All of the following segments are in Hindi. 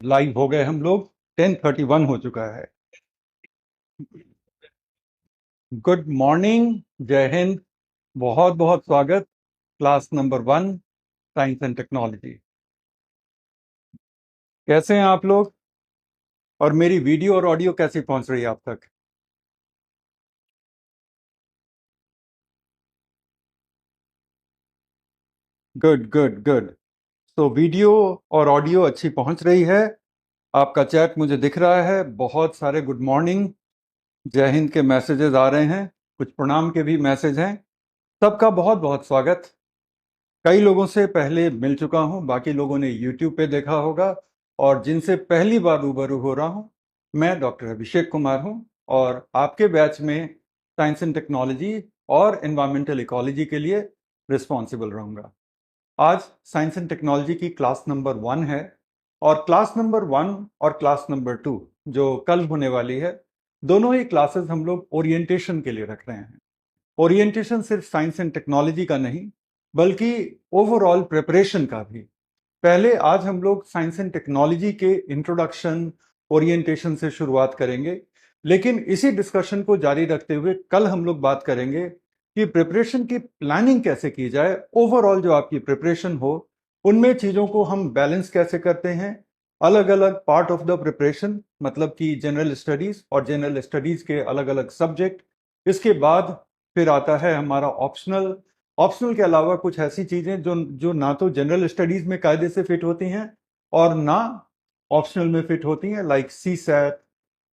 लाइव हो गए हम लोग। 10:31 हो चुका है। Good morning. जय हिंद। बहुत बहुत स्वागत। Class number 1 science and technology. कैसे हैं आप लोग? और मेरी वीडियो और ऑडियो कैसी पहुंच रही है आप तक? Good good good. तो वीडियो और ऑडियो अच्छी पहुंच रही है। आपका चैट मुझे दिख रहा है। बहुत सारे गुड मॉर्निंग, जय हिंद के मैसेजेस आ रहे हैं। कुछ प्रणाम के भी मैसेज हैं। सबका बहुत बहुत स्वागत। कई लोगों से पहले मिल चुका हूं, बाकी लोगों ने यूट्यूब पे देखा होगा। और जिनसे पहली बार रूबरू हो रहा हूं, मैं डॉक्टर अभिषेक कुमार हूं। और आपके बैच में साइंस एंड टेक्नोलॉजी और एनवायरमेंटल इकोलॉजी के लिए रिस्पॉन्सिबल रहूंगा। आज साइंस एंड टेक्नोलॉजी की क्लास नंबर 1 है। और क्लास नंबर 1 और क्लास नंबर 2 जो कल होने वाली है, दोनों ही क्लासेस हम लोग ओरिएंटेशन के लिए रख रहे हैं। ओरिएंटेशन सिर्फ साइंस एंड टेक्नोलॉजी का नहीं, बल्कि ओवरऑल प्रिपरेशन का भी। पहले आज हम लोग साइंस एंड टेक्नोलॉजी के इंट्रोडक्शन, ओरिएंटेशन से शुरुआत करेंगे। लेकिन इसी डिस्कशन को जारी रखते हुए कल हम लोग बात करेंगे कि प्रिपरेशन की प्लानिंग कैसे की जाए। ओवरऑल जो आपकी प्रिपरेशन हो, उनमें चीज़ों को हम बैलेंस कैसे करते हैं। अलग अलग पार्ट ऑफ द प्रिपरेशन, मतलब कि जनरल स्टडीज और जनरल स्टडीज के अलग अलग सब्जेक्ट। इसके बाद फिर आता है हमारा ऑप्शनल। ऑप्शनल के अलावा कुछ ऐसी चीजें जो जो ना तो जनरल स्टडीज में कायदे से फिट होती हैं और ना ऑप्शनल में फिट होती हैं, लाइक सी सैट,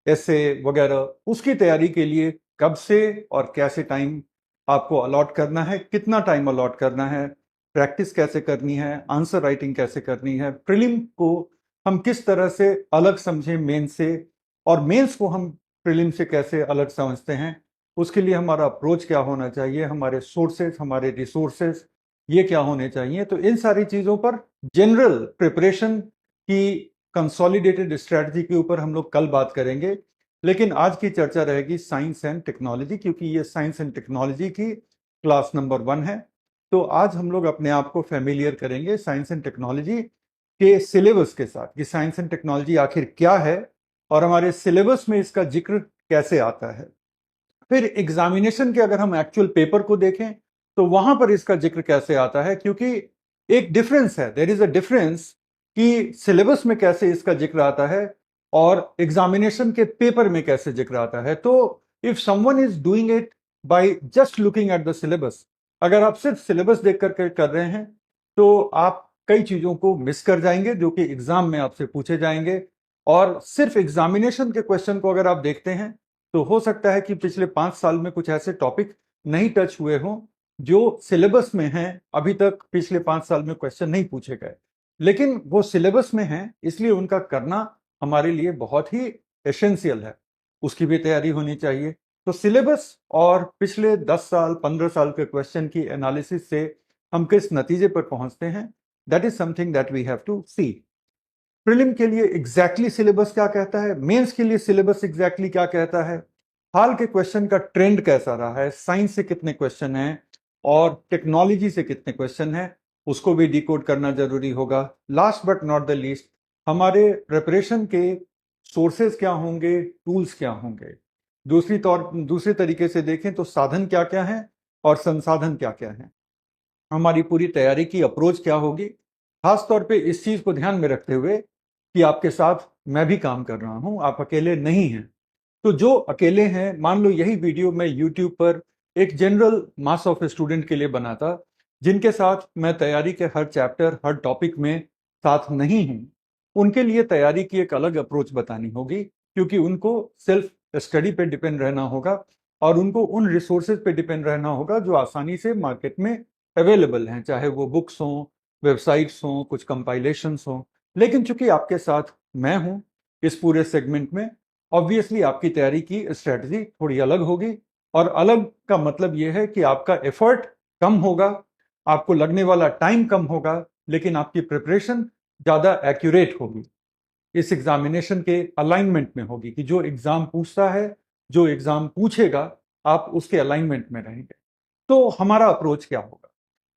एसए वगैरह। उसकी तैयारी के लिए कब से और कैसे टाइम आपको अलॉट करना है, कितना टाइम अलॉट करना है, प्रैक्टिस कैसे करनी है, आंसर राइटिंग कैसे करनी है, प्रीलिम को हम किस तरह से अलग समझें मेन से, और मेंस को हम प्रीलिम से कैसे अलग समझते हैं, उसके लिए हमारा अप्रोच क्या होना चाहिए, हमारे सोर्सेज, हमारे रिसोर्सेज ये क्या होने चाहिए। तो इन सारी चीज़ों पर, जनरल प्रिपरेशन की कंसोलिडेटेड स्ट्रेटजी के ऊपर हम लोग कल बात करेंगे। लेकिन आज की चर्चा रहेगी साइंस एंड टेक्नोलॉजी, क्योंकि ये साइंस एंड टेक्नोलॉजी की क्लास नंबर 1 है। तो आज हम लोग अपने आप को फैमिलियर करेंगे साइंस एंड टेक्नोलॉजी के सिलेबस के साथ, कि साइंस एंड टेक्नोलॉजी आखिर क्या है और हमारे सिलेबस में इसका जिक्र कैसे आता है। फिर एग्जामिनेशन के अगर हम एक्चुअल पेपर को देखें तो वहां पर इसका जिक्र कैसे आता है, क्योंकि एक डिफरेंस है, देयर इज अ डिफरेंस कि सिलेबस में कैसे इसका जिक्र आता है और एग्जामिनेशन के पेपर में कैसे जिक्र आता है। तो if someone is doing it by just looking at the syllabus, अगर आप सिर्फ सिलेबस देख कर रहे हैं तो आप कई चीजों को मिस कर जाएंगे जो कि एग्जाम में आपसे पूछे जाएंगे। और सिर्फ एग्जामिनेशन के क्वेश्चन को अगर आप देखते हैं तो हो सकता है कि पिछले 5 साल में कुछ ऐसे टॉपिक नहीं टच हुए हों जो सिलेबस में हैं, अभी तक पिछले 5 साल में क्वेश्चन नहीं पूछे गए, लेकिन वो सिलेबस में हैं, इसलिए उनका करना हमारे लिए बहुत ही एसेंशियल है। उसकी भी तैयारी होनी चाहिए। तो सिलेबस और पिछले 10 साल 15 साल के क्वेश्चन की एनालिसिस से हम किस नतीजे पर पहुंचते हैं, that is something that we have to see. Prelim के लिए एग्जैक्टली सिलेबस क्या कहता है, मेंस के लिए सिलेबस एग्जैक्टली क्या कहता है, हाल के क्वेश्चन का ट्रेंड कैसा रहा है, साइंस से कितने क्वेश्चन हैं और टेक्नोलॉजी से कितने क्वेश्चन हैं, उसको भी डिकोड करना जरूरी होगा। Last but not the least, हमारे प्रिपरेशन के सोर्सेज क्या होंगे, टूल्स क्या होंगे। दूसरी तरीके से देखें तो साधन क्या क्या हैं और संसाधन क्या क्या हैं। हमारी पूरी तैयारी की अप्रोच क्या होगी, खास तौर पे इस चीज को ध्यान में रखते हुए कि आपके साथ मैं भी काम कर रहा हूं, आप अकेले नहीं हैं। तो जो अकेले हैं, मान लो यही वीडियो मैं यूट्यूब पर एक जनरल मास ऑफ स्टूडेंट के लिए बनाता, जिनके साथ मैं तैयारी के हर चैप्टर, हर टॉपिक में साथ नहीं हूं, उनके लिए तैयारी की एक अलग अप्रोच बतानी होगी, क्योंकि उनको सेल्फ स्टडी पे डिपेंड रहना होगा और उनको उन रिसोर्सेज पे डिपेंड रहना होगा जो आसानी से मार्केट में अवेलेबल हैं, चाहे वो बुक्स हों, वेबसाइट्स हों, कुछ कंपाइलेशंस हों। लेकिन चूंकि आपके साथ मैं हूं इस पूरे सेगमेंट में, ऑब्वियसली आपकी तैयारी की स्ट्रेटजी थोड़ी अलग होगी। और अलग का मतलब यह है कि आपका एफर्ट कम होगा, आपको लगने वाला टाइम कम होगा, लेकिन आपकी प्रिपरेशन ज़्यादा एक्यूरेट होगी, इस एग्जामिनेशन के अलाइनमेंट में होगी, कि जो एग्जाम पूछता है, जो एग्जाम पूछेगा, आप उसके अलाइनमेंट में रहेंगे। तो हमारा अप्रोच क्या होगा?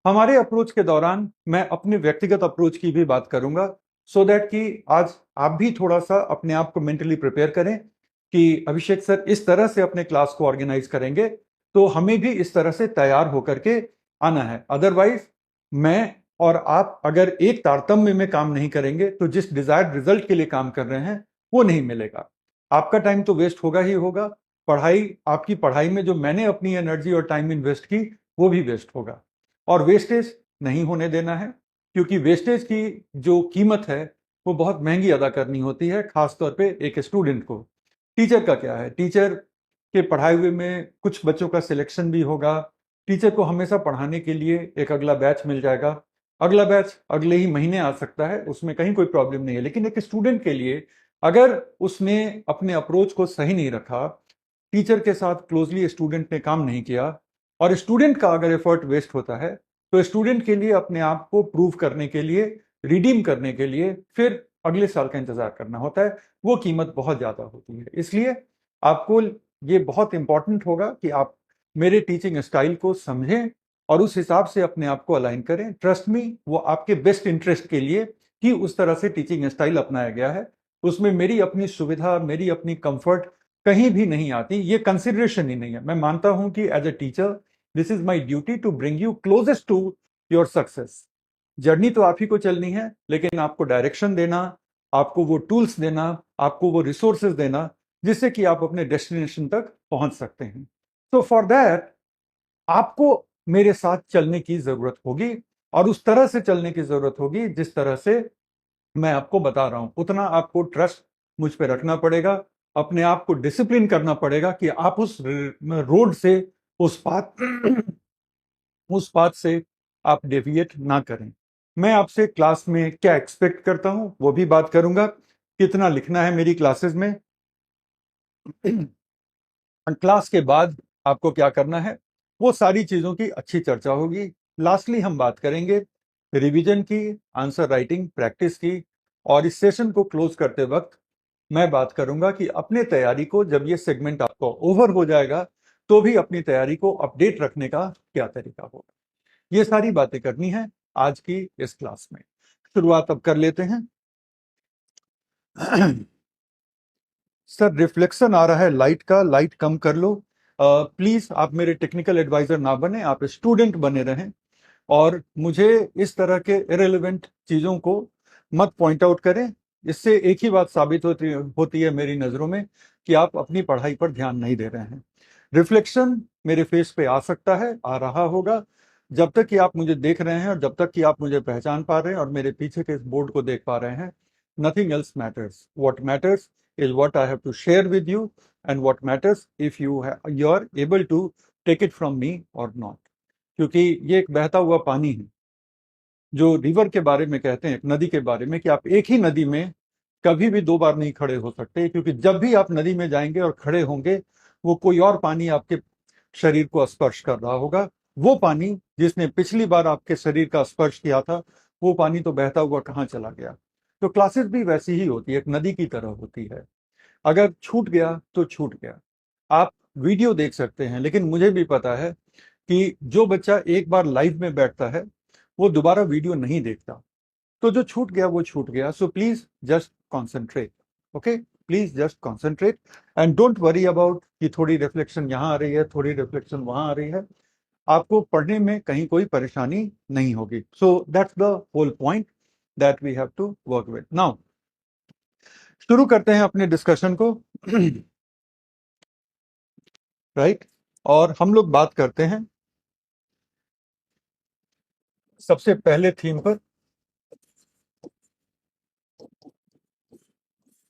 हमारे अप्रोच के दौरान मैं अपने व्यक्तिगत अप्रोच की भी बात करूंगा, सो दैट कि आज आप भी थोड़ा सा अपने आप को मेंटली प्रिपेयर करें कि अभिषेक सर इस तरह से अपने क्लास को ऑर्गेनाइज करेंगे तो हमें भी इस तरह से तैयार होकर के आना है। अदरवाइज मैं और आप अगर एक तारतम्य में काम नहीं करेंगे तो जिस डिजायर्ड रिजल्ट के लिए काम कर रहे हैं वो नहीं मिलेगा। आपका टाइम तो वेस्ट होगा ही होगा, पढ़ाई आपकी पढ़ाई में जो मैंने अपनी एनर्जी और टाइम इन्वेस्ट की वो भी वेस्ट होगा, और वेस्टेज नहीं होने देना है, क्योंकि वेस्टेज की जो कीमत है वो बहुत महंगी अदा करनी होती है, खासतौर पे एक स्टूडेंट को। टीचर का क्या है, टीचर के पढ़ाए हुए में कुछ बच्चों का सिलेक्शन भी होगा, टीचर को हमेशा पढ़ाने के लिए एक अगला बैच मिल जाएगा, अगला बैच अगले ही महीने आ सकता है, उसमें कहीं कोई प्रॉब्लम नहीं है। लेकिन एक स्टूडेंट के लिए अगर उसने अपने अप्रोच को सही नहीं रखा, टीचर के साथ क्लोजली स्टूडेंट ने काम नहीं किया, और स्टूडेंट का अगर एफर्ट वेस्ट होता है तो स्टूडेंट के लिए अपने आप को प्रूव करने के लिए, रिडीम करने के लिए फिर अगले साल का इंतजार करना होता है, वो कीमत बहुत ज्यादा होती है। इसलिए आपको ये बहुत इंपॉर्टेंट होगा कि आप मेरे टीचिंग स्टाइल को समझें और उस हिसाब से अपने आप को अलाइन करें। ट्रस्ट मी, वो आपके बेस्ट इंटरेस्ट के लिए ही उस तरह से टीचिंग स्टाइल अपनाया गया है, उसमें मेरी अपनी सुविधा, मेरी अपनी कंफर्ट कहीं भी नहीं आती, ये कंसिडरेशन ही नहीं है। मैं मानता हूं कि as a teacher this is my duty to bring you closest to your success. Journey तो आप ही को चलनी है, लेकिन आपको डायरेक्शन देना, आपको वो टूल्स देना, आपको वो रिसोर्सेज देना जिससे कि आप अपने डेस्टिनेशन तक पहुंच सकते हैं। तो फॉर दैट आपको मेरे साथ चलने की जरूरत होगी, और उस तरह से चलने की जरूरत होगी जिस तरह से मैं आपको बता रहा हूं। उतना आपको ट्रस्ट मुझ पर रखना पड़ेगा, अपने आप को डिसिप्लिन करना पड़ेगा कि आप उस रोड से, उस पाथ उस पाथ से आप डेविएट ना करें। मैं आपसे क्लास में क्या एक्सपेक्ट करता हूं वो भी बात करूंगा, कितना लिखना है मेरी क्लासेस में, क्लास के बाद आपको क्या करना है, वो सारी चीजों की अच्छी चर्चा होगी। लास्टली हम बात करेंगे रिवीजन की, आंसर राइटिंग प्रैक्टिस की, और इस सेशन को क्लोज करते वक्त मैं बात करूंगा कि अपने तैयारी को, जब ये सेगमेंट आपको ओवर हो जाएगा तो भी अपनी तैयारी को अपडेट रखने का क्या तरीका होगा। ये सारी बातें करनी है आज की इस क्लास में। शुरुआत अब कर लेते हैं। सर रिफ्लेक्शन आ रहा है लाइट का, लाइट कम कर लो प्लीज। आप मेरे टेक्निकल एडवाइजर ना बने, आप स्टूडेंट बने रहें, और मुझे इस तरह के इरेलीवेंट चीजों को मत पॉइंट आउट करें। इससे एक ही बात साबित होती है मेरी नजरों में कि आप अपनी पढ़ाई पर ध्यान नहीं दे रहे हैं। रिफ्लेक्शन मेरे फेस पे आ सकता है, आ रहा होगा, जब तक कि आप मुझे देख रहे हैं और जब तक कि आप मुझे पहचान पा रहे हैं और मेरे पीछे के इस बोर्ड को देख पा रहे हैं, nothing else matters. What matters is what I have to share with you, and what matters if you are able to take it from me or not। क्योंकि ये एक बहता हुआ पानी है, जो रिवर के बारे में कहते हैं, एक नदी के बारे में, कि आप एक ही नदी में कभी भी दो बार नहीं खड़े हो सकते, क्योंकि जब भी आप नदी में जाएंगे और खड़े होंगे वो कोई और पानी आपके शरीर को स्पर्श कर रहा होगा। वो पानी जिसने पिछली बार आपके शरीर का स्पर्श किया था वो पानी तो बहता हुआ कहाँ चला गया। तो क्लासेस भी वैसी ही होती है, एक नदी की तरह होती है। अगर छूट गया तो छूट गया। आप वीडियो देख सकते हैं, लेकिन मुझे भी पता है कि जो बच्चा एक बार लाइव में बैठता है वो दोबारा वीडियो नहीं देखता। तो जो छूट गया वो छूट गया। So please just concentrate, okay, please just concentrate and don't worry about कि थोड़ी रिफ्लेक्शन यहाँ आ रही है, थोड़ी रिफ्लेक्शन वहां आ रही है। आपको पढ़ने में कहीं कोई परेशानी नहीं होगी। So that's the whole point that we have to work with. Now शुरू करते हैं अपने डिस्कशन को। राइट और हम लोग बात करते हैं सबसे पहले थीम पर,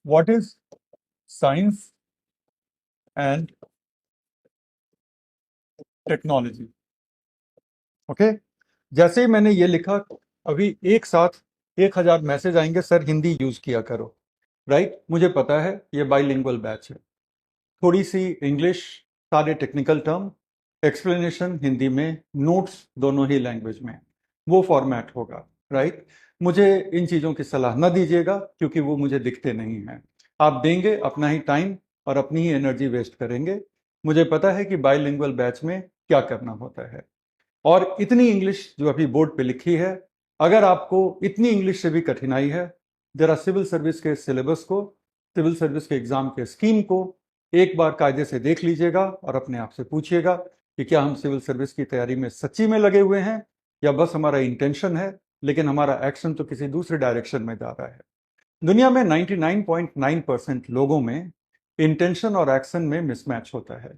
what is science and technology. Okay, जैसे ही मैंने ये लिखा, अभी एक साथ 1000 मैसेज आएंगे, सर हिंदी यूज किया करो। राइट, मुझे पता है ये बाइलिंगुअल बैच है, थोड़ी सी इंग्लिश, सारे टेक्निकल टर्म, एक्सप्लेनेशन हिंदी में, नोट्स दोनों ही लैंग्वेज में, वो फॉर्मेट होगा। राइट, मुझे इन चीज़ों की सलाह न दीजिएगा क्योंकि वो मुझे दिखते नहीं हैं। आप देंगे अपना ही टाइम और अपनी ही एनर्जी वेस्ट करेंगे। मुझे पता है कि बाइलिंगुअल बैच में क्या करना होता है, और इतनी इंग्लिश जो अभी बोर्ड पे लिखी है, अगर आपको इतनी इंग्लिश से भी कठिनाई है, जरा सिविल सर्विस के सिलेबस को, सिविल सर्विस के एग्जाम के स्कीम को एक बार कायदे से देख लीजिएगा और अपने आप से पूछिएगा कि क्या हम सिविल सर्विस की तैयारी में सच्ची में लगे हुए हैं या बस हमारा इंटेंशन है लेकिन हमारा एक्शन तो किसी दूसरे डायरेक्शन में जा रहा है। दुनिया में 99.9% लोगों में इंटेंशन और एक्शन में मिसमैच होता है।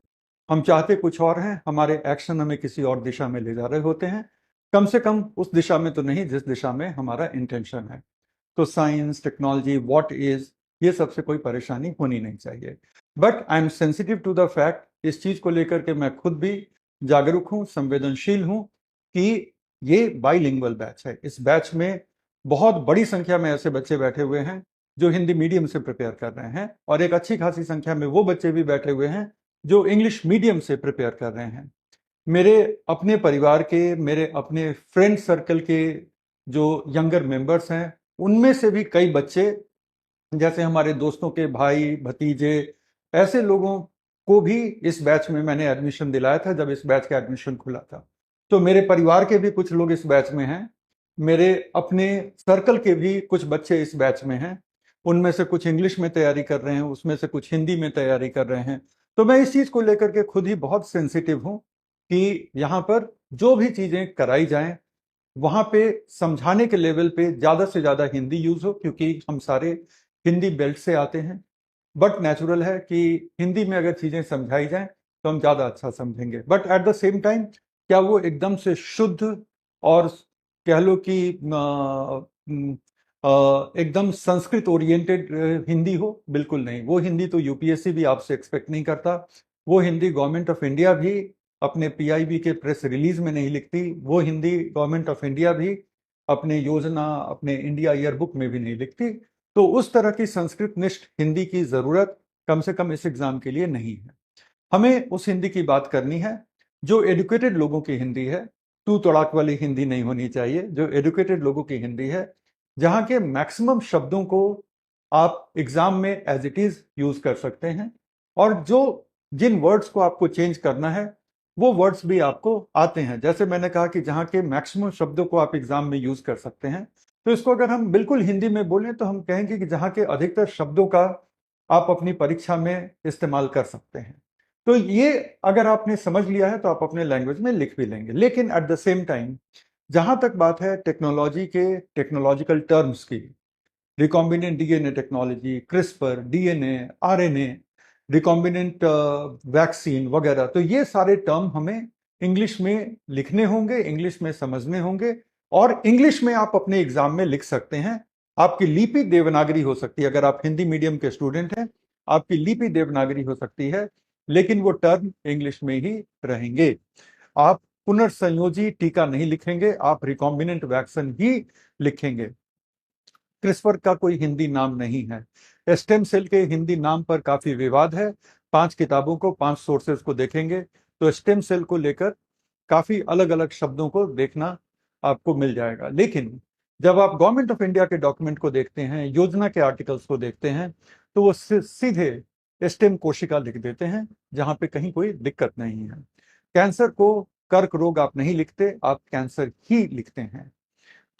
हम चाहते कुछ और हैं, हमारे एक्शन हमें किसी और दिशा में ले जा रहे होते हैं, कम से कम उस दिशा में तो नहीं जिस दिशा में हमारा इंटेंशन है। तो साइंस, टेक्नोलॉजी, व्हाट इज, ये सबसे कोई परेशानी होनी नहीं चाहिए। But I am sensitive to the fact, इस चीज को लेकर के मैं खुद भी जागरूक हूँ, संवेदनशील हूँ कि ये बाइलिंगुअल बैच है। इस बैच में बहुत बड़ी संख्या में ऐसे बच्चे बैठे हुए हैं जो हिंदी मीडियम से प्रिपेयर कर रहे हैं और एक अच्छी खासी संख्या में वो बच्चे भी बैठे हुए हैं जो इंग्लिश मीडियम से प्रिपेयर कर रहे हैं। मेरे अपने परिवार के, मेरे अपने फ्रेंड सर्कल के जो यंगर मेंबर्स हैं, उनमें से भी कई बच्चे, जैसे हमारे दोस्तों के भाई भतीजे, ऐसे लोगों को भी इस बैच में मैंने एडमिशन दिलाया था जब इस बैच का एडमिशन खुला था। तो मेरे परिवार के भी कुछ लोग इस बैच में हैं, मेरे अपने सर्कल के भी कुछ बच्चे इस बैच में हैं। उनमें से कुछ इंग्लिश में तैयारी कर रहे हैं, उसमें से कुछ हिंदी में तैयारी कर रहे हैं। तो मैं इस चीज को लेकर के खुद ही बहुत सेंसिटिव हूं कि यहाँ पर जो भी चीजें कराई जाएं वहां पे समझाने के लेवल पे ज्यादा से ज्यादा हिंदी यूज हो, क्योंकि हम सारे हिंदी बेल्ट से आते हैं। बट नेचुरल है कि हिंदी में अगर चीजें समझाई जाएं तो हम ज्यादा अच्छा समझेंगे। But at the same time क्या वो एकदम से शुद्ध और कह लो कि एकदम संस्कृत ओरिएंटेड हिंदी हो? बिल्कुल नहीं। वो हिंदी तो यूपीएससी भी आपसे एक्सपेक्ट नहीं करता, वो हिंदी गवर्नमेंट ऑफ इंडिया भी अपने पीआईबी के प्रेस रिलीज में नहीं लिखती, वो हिंदी गवर्नमेंट ऑफ इंडिया भी अपने योजना, अपने इंडिया ईयरबुक में भी नहीं लिखती। तो उस तरह की संस्कृत निष्ठ हिंदी की जरूरत कम से कम इस एग्जाम के लिए नहीं है। हमें उस हिंदी की बात करनी है जो एडुकेटेड लोगों की हिंदी है। तू तड़ाक वाली हिंदी नहीं होनी चाहिए, जो एडुकेटेड लोगों की हिंदी है, जहां के मैक्सिमम शब्दों को आप एग्जाम में एज इट इज यूज कर सकते हैं और जो जिन वर्ड्स को आपको चेंज करना है वो वर्ड्स भी आपको आते हैं। जैसे मैंने कहा कि जहां के मैक्सिमम शब्दों को आप एग्जाम में यूज कर सकते हैं, तो इसको अगर हम बिल्कुल हिंदी में बोलें तो हम कहेंगे कि जहां के अधिकतर शब्दों का आप अपनी परीक्षा में इस्तेमाल कर सकते हैं। तो ये अगर आपने समझ लिया है तो आप अपने लैंग्वेज में लिख भी लेंगे। लेकिन एट द सेम टाइम जहां तक बात है टेक्नोलॉजी के टेक्नोलॉजिकल टर्म्स की, recombinant DNA technology, CRISPR, DNA, RNA, recombinant vaccine वगैरह, तो ये सारे टर्म हमें इंग्लिश में लिखने होंगे, इंग्लिश में समझने होंगे और इंग्लिश में आप अपने एग्जाम में लिख सकते हैं। आपकी लिपि देवनागरी हो सकती है, अगर आप हिंदी मीडियम के स्टूडेंट हैं आपकी लिपि देवनागरी हो सकती है, लेकिन वो टर्म इंग्लिश में ही रहेंगे। आप पुनर्संयोजी टीका नहीं लिखेंगे, आप रिकॉम्बिनेंट वैक्सीन ही लिखेंगे। क्रिस्पर का कोई हिंदी नाम नहीं है। स्टेम सेल के हिंदी नाम पर काफी विवाद है। 5 किताबों को, 5 सोर्सेज को देखेंगे तो स्टेम सेल को लेकर काफी अलग अलग शब्दों को देखना आपको मिल जाएगा। लेकिन जब आप गवर्नमेंट ऑफ इंडिया के डॉक्यूमेंट को देखते हैं, योजना के आर्टिकल्स को देखते हैं, तो वो सीधे स्टेम कोशिका लिख देते हैं, जहां पे कहीं कोई दिक्कत नहीं है। कैंसर को कर्क रोग आप नहीं लिखते, आप कैंसर ही लिखते हैं।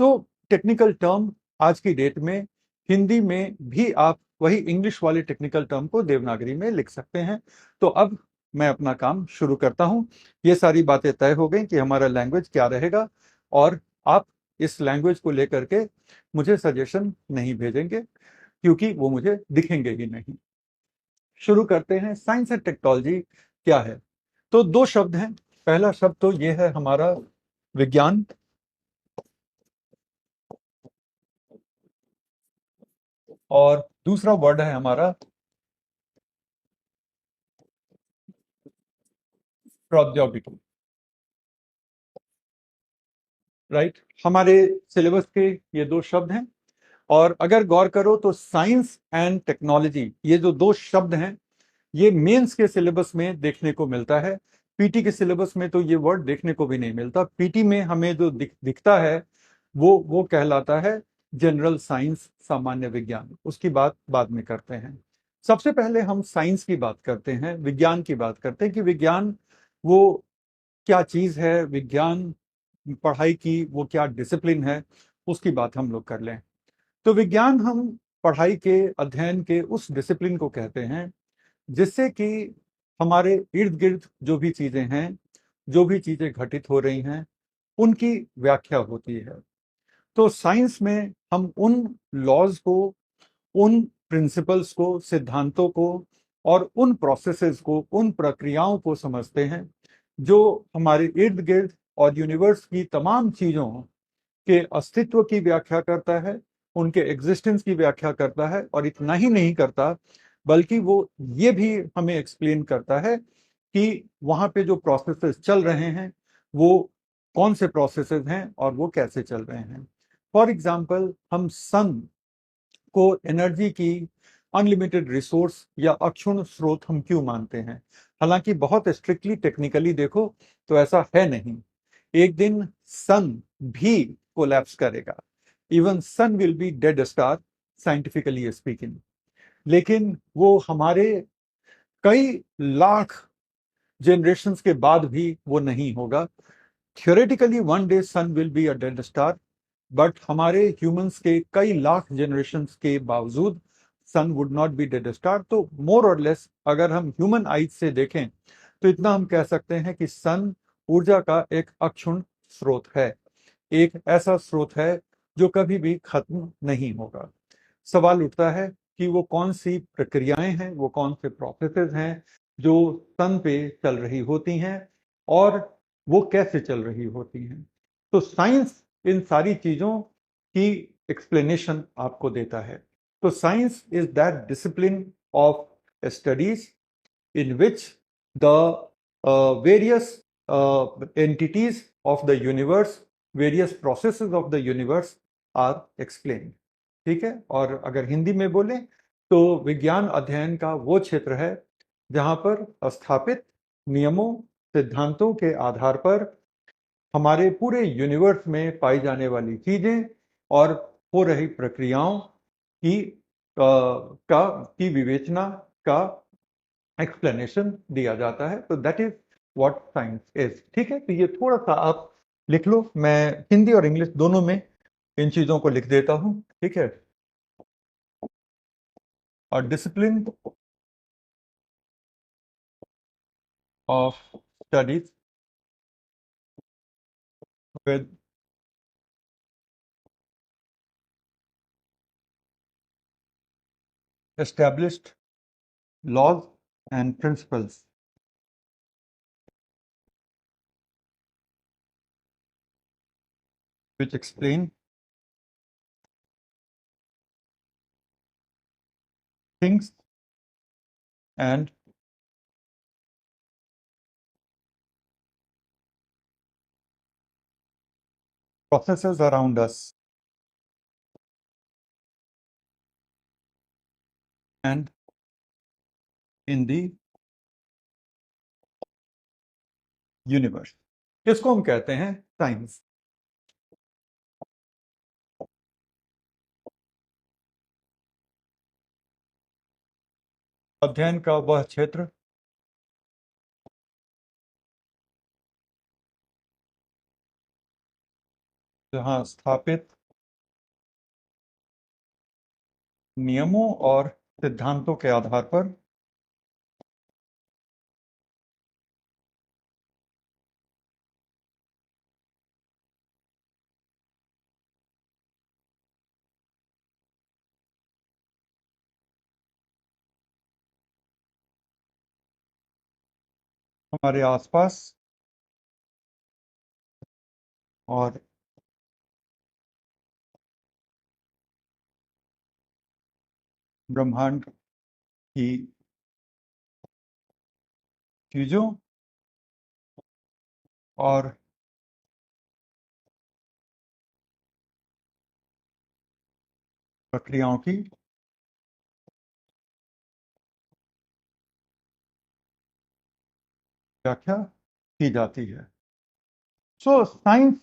तो टेक्निकल टर्म आज की डेट में हिंदी में भी आप वही इंग्लिश वाले टेक्निकल टर्म को देवनागरी में लिख सकते हैं। तो अब मैं अपना काम शुरू करता हूं। ये सारी बातें तय हो गई कि हमारा लैंग्वेज क्या रहेगा और आप इस लैंग्वेज को लेकर के मुझे सजेशन नहीं भेजेंगे क्योंकि वो मुझे दिखेंगे ही नहीं। शुरू करते हैं। साइंस एंड टेक्नोलॉजी क्या है? तो 2 शब्द हैं। पहला शब्द तो ये है हमारा विज्ञान, और दूसरा वर्ड है हमारा प्रौद्योगिकी। राइट, हमारे सिलेबस के ये 2 शब्द हैं और अगर गौर करो तो साइंस एंड टेक्नोलॉजी, ये जो 2 शब्द हैं, ये मेंस के सिलेबस में देखने को मिलता है। पीटी के सिलेबस में तो ये वर्ड देखने को भी नहीं मिलता। पीटी में हमें जो दिखता है वो कहलाता है जनरल साइंस, सामान्य विज्ञान। उसकी बात बाद में करते हैं। सबसे पहले हम साइंस की बात करते हैं, विज्ञान की बात करते हैं कि विज्ञान वो क्या चीज है, विज्ञान पढ़ाई की वो क्या डिसिप्लिन है, उसकी बात हम लोग कर लें। तो विज्ञान हम पढ़ाई के अध्ययन के उस डिसिप्लिन को कहते हैं जिससे कि हमारे इर्द गिर्द जो भी चीजें हैं, जो भी चीजें घटित हो रही हैं, उनकी व्याख्या होती है। तो साइंस में हम उन लॉज को, उन प्रिंसिपल्स को, सिद्धांतों को और उन प्रोसेसेस को, उन प्रक्रियाओं को समझते हैं जो हमारे इर्द गिर्द और यूनिवर्स की तमाम चीजों के अस्तित्व की व्याख्या करता है, उनके एग्जिस्टेंस की व्याख्या करता है। और इतना ही नहीं करता, बल्कि वो ये भी हमें एक्सप्लेन करता है कि वहां पे जो प्रोसेसेस चल रहे हैं वो कौन से प्रोसेसेस हैं और वो कैसे चल रहे हैं। फॉर एग्जाम्पल, हम सन को एनर्जी की अनलिमिटेड रिसोर्स या अक्षुण्ण स्रोत हम क्यों मानते हैं? हालांकि बहुत स्ट्रिक्टली टेक्निकली देखो तो ऐसा है नहीं। एक दिन सन भी कोलैप्स करेगा। Even sun will be dead star, scientifically speaking. लेकिन वो हमारे कई लाख जनरेशंस के बाद भी वो नहीं होगा। Theoretically one day sun will be a dead star, but हमारे ह्यूमंस के कई लाख जनरेशंस के बावजूद sun would not be dead star. तो मोर और लेस अगर हम ह्यूमन आइज से देखें तो इतना हम कह सकते हैं कि सन ऊर्जा का एक अक्षुण्ण स्रोत है, एक ऐसा स्रोत है जो कभी भी खत्म नहीं होगा। सवाल उठता है कि वो कौन सी प्रक्रियाएं हैं, वो कौन से प्रोसेसेस हैं जो सन पे चल रही होती हैं और वो कैसे चल रही होती हैं। तो साइंस इन सारी चीजों की एक्सप्लेनेशन आपको देता है। तो science is that discipline of studies in which the various entities of the universe, various processes of the universe are explained। ठीक है। और अगर हिंदी में बोले तो विज्ञान अध्ययन का वो क्षेत्र है जहां पर स्थापित नियमों, सिद्धांतों के आधार पर हमारे पूरे यूनिवर्स में पाई जाने वाली चीजें और हो रही प्रक्रियाओं की विवेचना का एक्सप्लेनेशन दिया जाता है। तो that is what science is. ठीक है। तो ये थोड़ा सा आप लिख लो, मैं हिंदी और इंग्लिश दोनों में इन चीजों को लिख देता हूं। ठीक है। और discipline of studies with established laws and principles which explain things and processes around us and in the universe। इसको हम कहते हैं साइंस। अध्ययन का वह क्षेत्र जहां स्थापित नियमों और सिद्धांतों के आधार पर हमारे आसपास और ब्रह्मांड की चीजों और प्रक्रियाओं की व्याख्या की जाती है। सो साइंस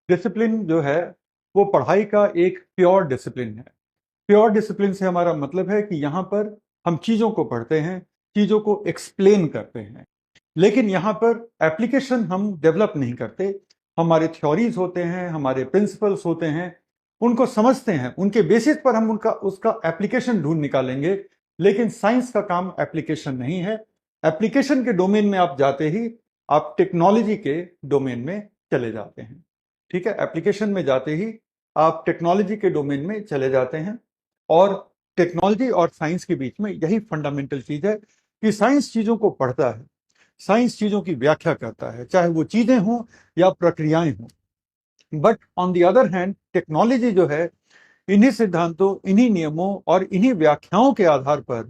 डिसिप्लिन जो है वो पढ़ाई का एक प्योर डिसिप्लिन है। प्योर डिसिप्लिन से हमारा मतलब है कि यहाँ पर हम चीजों को पढ़ते हैं, चीजों को एक्सप्लेन करते हैं, लेकिन यहाँ पर एप्लीकेशन हम डेवलप नहीं करते। हमारे थ्योरीज होते हैं, हमारे प्रिंसिपल्स होते हैं, उनको समझते हैं, उनके बेसिस पर हम उनका उसका एप्लीकेशन ढूंढ निकालेंगे। लेकिन साइंस का काम एप्लीकेशन नहीं है। एप्लीकेशन के डोमेन में आप जाते ही आप टेक्नोलॉजी के डोमेन में चले जाते हैं। ठीक है, एप्लीकेशन में जाते ही आप टेक्नोलॉजी के डोमेन में चले जाते हैं। और टेक्नोलॉजी और साइंस के बीच में यही फंडामेंटल चीज है कि साइंस चीजों को पढ़ता है, साइंस चीजों की व्याख्या करता है, चाहे वो चीजें हों या प्रक्रियाएं हों। But on the other hand technology जो है, इन्हीं सिद्धांतों, इन्हीं नियमों और इन्हीं व्याख्याओं के आधार पर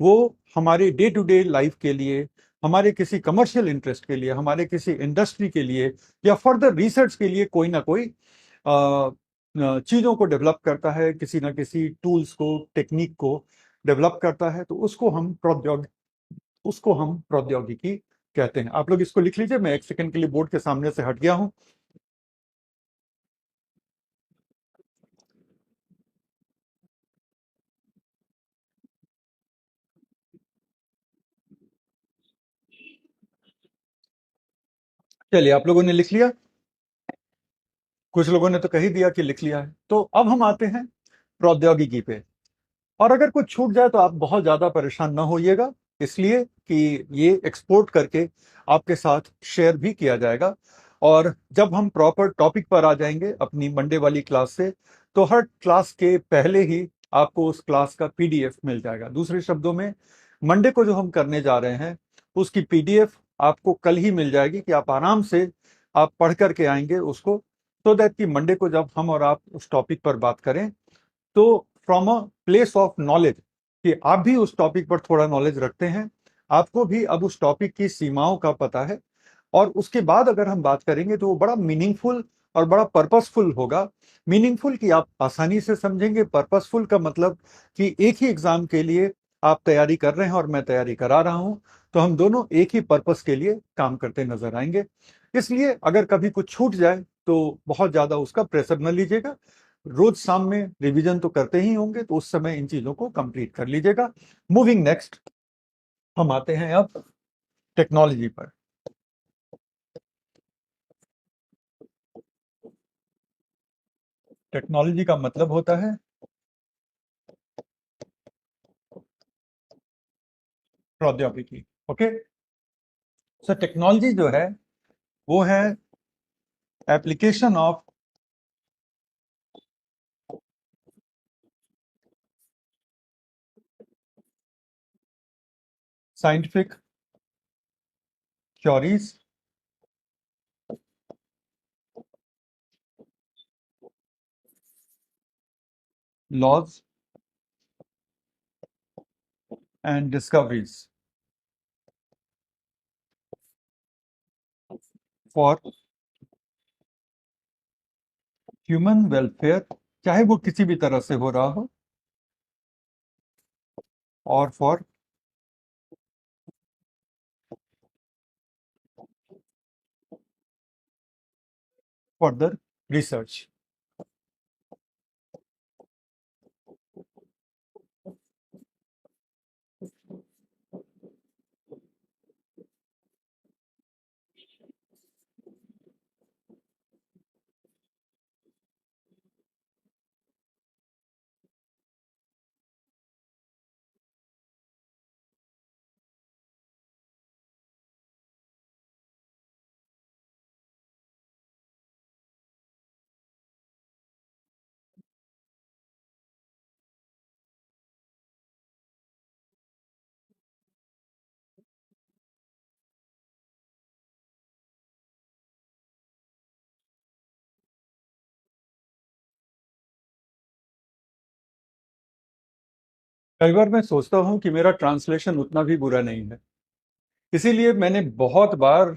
वो हमारे डे टू डे लाइफ के लिए, हमारे किसी कमर्शियल इंटरेस्ट के लिए, हमारे किसी इंडस्ट्री के लिए या फर्दर रिसर्च के लिए कोई ना कोई चीज़ों को डेवलप करता है, किसी ना किसी टूल्स को, टेक्निक को डेवलप करता है। तो उसको हम प्रौद्योगिकी कहते हैं। आप लोग इसको लिख लीजिए, मैं एक सेकंड के लिए बोर्ड के सामने से हट गया हूं। चलिए, आप लोगों ने लिख लिया, कुछ लोगों ने तो कह ही दिया कि लिख लिया है। तो अब हम आते हैं प्रौद्योगिकी पे। और अगर कुछ छूट जाए तो आप बहुत ज्यादा परेशान ना होइएगा, इसलिए कि ये एक्सपोर्ट करके आपके साथ शेयर भी किया जाएगा। और जब हम प्रॉपर टॉपिक पर आ जाएंगे अपनी मंडे वाली क्लास से, तो हर क्लास के पहले ही आपको उस क्लास का पीडीएफ मिल जाएगा। दूसरे शब्दों में, मंडे को जो हम करने जा रहे हैं उसकी पीडीएफ आपको कल ही मिल जाएगी, कि आप आराम से आप पढ़ करके आएंगे उसको, सो दैट कि मंडे को जब हम और आप उस टॉपिक पर बात करें तो from a place of knowledge, कि आप भी उस टॉपिक पर थोड़ा नॉलेज रखते हैं, आपको भी अब उस टॉपिक की सीमाओं का पता है। और उसके बाद अगर हम बात करेंगे तो वो बड़ा मीनिंगफुल और बड़ा पर्पसफुल होगा। मीनिंगफुल कि आप आसानी से समझेंगे, पर्पसफुल का मतलब कि एक ही एग्जाम के लिए आप तैयारी कर रहे हैं और मैं तैयारी करा रहा हूं, तो हम दोनों एक ही पर्पस के लिए काम करते नजर आएंगे। इसलिए अगर कभी कुछ छूट जाए तो बहुत ज्यादा उसका प्रेशर न लीजिएगा। रोज शाम में रिवीजन तो करते ही होंगे, तो उस समय इन चीजों को कंप्लीट कर लीजिएगा। मूविंग नेक्स्ट, हम आते हैं अब टेक्नोलॉजी पर। टेक्नोलॉजी का मतलब होता है प्रौद्योगिकी। ओके, सो टेक्नोलॉजी जो है वो है application of scientific theories, laws and discoveries for human welfare, चाहे वो किसी भी तरह से हो रहा हो, और फॉर फर्दर रिसर्च। कई बार मैं सोचता हूँ कि मेरा ट्रांसलेशन उतना भी बुरा नहीं है, इसीलिए मैंने बहुत बार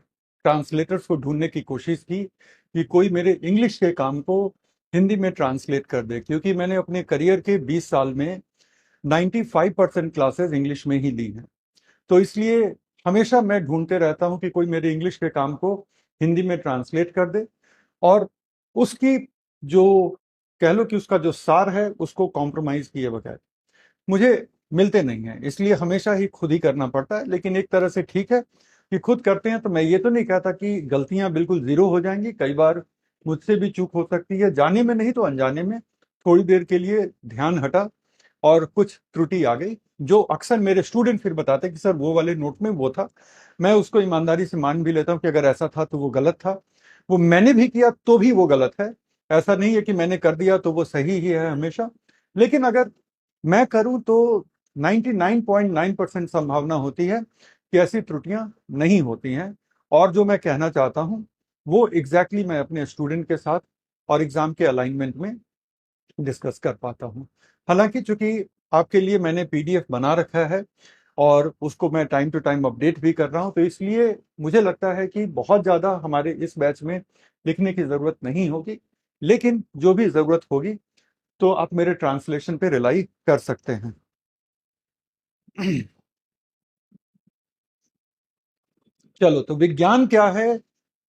ट्रांसलेटर्स को ढूंढने की कोशिश की कि कोई मेरे इंग्लिश के काम को हिंदी में ट्रांसलेट कर दे, क्योंकि मैंने अपने करियर के 20 साल में 95% क्लासेस इंग्लिश में ही ली हैं। तो इसलिए हमेशा मैं ढूंढते रहता हूँ कि कोई मेरे इंग्लिश के काम को हिंदी में ट्रांसलेट कर दे, और उसकी जो, कह लो कि उसका जो सार है उसको कॉम्प्रोमाइज किए बगैर मुझे मिलते नहीं हैं। इसलिए हमेशा ही खुद ही करना पड़ता है। लेकिन एक तरह से ठीक है कि खुद करते हैं, तो मैं ये तो नहीं कहता कि गलतियां बिल्कुल जीरो हो जाएंगी। कई बार मुझसे भी चूक हो सकती है, जाने में नहीं तो अनजाने में थोड़ी देर के लिए ध्यान हटा और कुछ त्रुटि आ गई, जो अक्सर मेरे स्टूडेंट फिर बताते कि सर वो वाले नोट में वो था। मैं उसको ईमानदारी से मान भी लेता हूँ कि अगर ऐसा था तो वो गलत था, वो मैंने भी किया तो भी वो गलत है। ऐसा नहीं है कि मैंने कर दिया तो वो सही ही है हमेशा, लेकिन अगर मैं करूं तो 99.9% संभावना होती है कि ऐसी त्रुटियां नहीं होती हैं। और जो मैं कहना चाहता हूं वो एग्जैक्टली मैं अपने स्टूडेंट के साथ और एग्जाम के अलाइनमेंट में डिस्कस कर पाता हूं। हालांकि चूंकि आपके लिए मैंने पीडीएफ बना रखा है और उसको मैं टाइम टू टाइम अपडेट भी कर रहा हूं, तो इसलिए मुझे लगता है कि बहुत ज़्यादा हमारे इस बैच में लिखने की ज़रूरत नहीं होगी, लेकिन जो भी ज़रूरत होगी तो आप मेरे ट्रांसलेशन पे रिलाई कर सकते हैं। चलो, तो विज्ञान क्या है,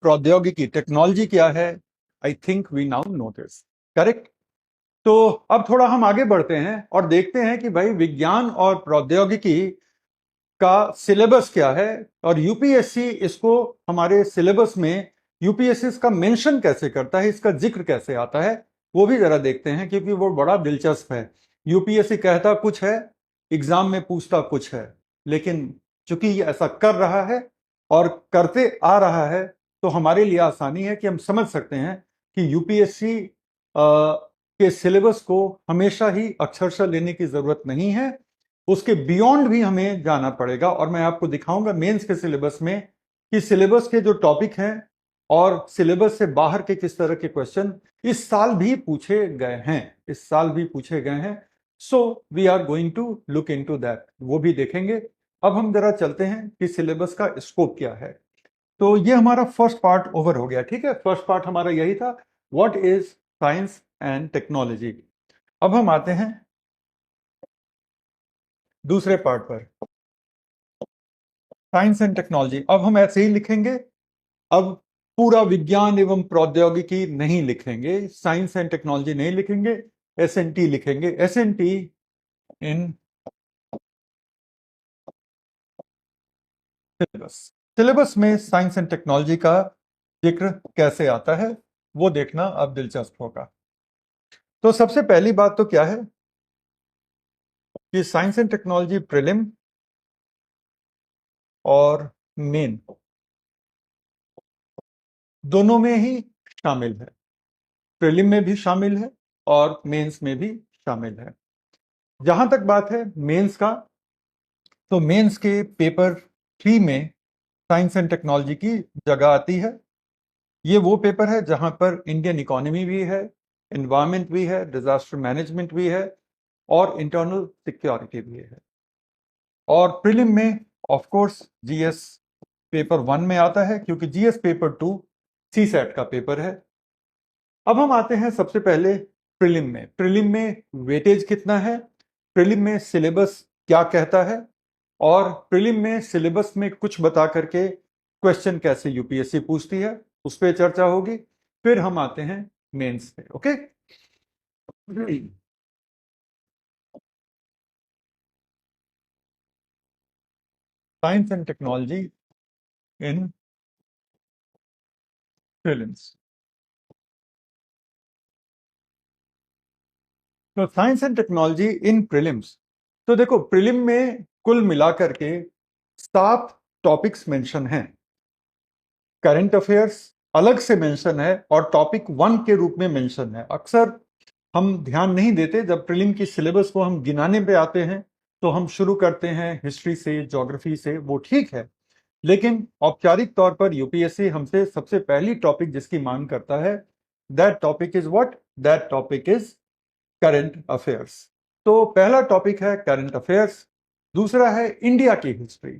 प्रौद्योगिकी टेक्नोलॉजी क्या है, I think we now know this, correct. तो अब थोड़ा हम आगे बढ़ते हैं और देखते हैं कि भाई विज्ञान और प्रौद्योगिकी का सिलेबस क्या है और यूपीएससी इसको हमारे सिलेबस में यूपीएससी इसका मेंशन कैसे करता है, इसका जिक्र कैसे आता है, वो भी जरा देखते हैं, क्योंकि वो बड़ा दिलचस्प है। यूपीएससी कहता कुछ है, एग्जाम में पूछता कुछ है, लेकिन चूंकि ये ऐसा कर रहा है और करते आ रहा है तो हमारे लिए आसानी है कि हम समझ सकते हैं कि यूपीएससी के सिलेबस को हमेशा ही अक्षरशः लेने की जरूरत नहीं है, उसके बियॉन्ड भी हमें जाना पड़ेगा। और मैं आपको दिखाऊंगा मेंस के सिलेबस में कि सिलेबस के जो टॉपिक हैं और सिलेबस से बाहर के किस तरह के क्वेश्चन इस साल भी पूछे गए हैं, इस साल भी पूछे गए हैं। So we are going to look into that, वो भी देखेंगे। अब हम जरा चलते हैं कि सिलेबस का स्कोप क्या है। तो ये हमारा फर्स्ट पार्ट ओवर हो गया, ठीक है। फर्स्ट पार्ट हमारा यही था, what is science and technology. अब हम आते हैं दूसरे पार्ट पर, साइंस एंड टेक्नोलॉजी। अब हम ऐसे ही लिखेंगे, अब पूरा विज्ञान एवं प्रौद्योगिकी नहीं लिखेंगे, साइंस एंड टेक्नोलॉजी नहीं लिखेंगे, एसएनटी लिखेंगे। एसएनटी इन सिलेबस, सिलेबस में साइंस एंड टेक्नोलॉजी का जिक्र कैसे आता है वो देखना अब दिलचस्प होगा। तो सबसे पहली बात तो क्या है कि साइंस एंड टेक्नोलॉजी प्रीलिम और मेन दोनों में ही शामिल है, प्रीलिम में भी शामिल है और मेंस में भी शामिल है। जहां तक बात है मेंस का, तो मेंस के पेपर 3 में साइंस एंड टेक्नोलॉजी की जगह आती है। ये वो पेपर है जहां पर इंडियन इकोनॉमी भी है, एनवायरमेंट भी है, डिजास्टर मैनेजमेंट भी है और इंटरनल सिक्योरिटी भी है। और प्रीलिम में ऑफ कोर्स जीएस पेपर 1 में आता है, क्योंकि जीएस पेपर 2 सीसैट का पेपर है। अब हम आते हैं सबसे पहले प्रीलिम में। प्रीलिम में वेटेज कितना है, प्रीलिम में सिलेबस क्या कहता है और प्रीलिम में सिलेबस में कुछ बता करके क्वेश्चन कैसे यूपीएससी पूछती है, उस पर चर्चा होगी। फिर हम आते हैं मेंस पे। Okay, science and technology in prelims. तो science and technology in prelims, तो देखो प्रीलिम में कुल मिलाकर के 7 टॉपिक्स मेंशन हैं। करंट अफेयर्स अलग से मेंशन है और टॉपिक 1 के रूप में मेंशन है। अक्सर हम ध्यान नहीं देते, जब प्रीलिम की सिलेबस को हम गिनाने पे आते हैं तो हम शुरू करते हैं हिस्ट्री से, ज्योग्राफी से, वो ठीक है, लेकिन औपचारिक तौर पर यूपीएससी हमसे सबसे पहली टॉपिक जिसकी मांग करता है, that topic is what, that topic is current affairs. तो पहला टॉपिक है करंट अफेयर्स, दूसरा है इंडिया की history.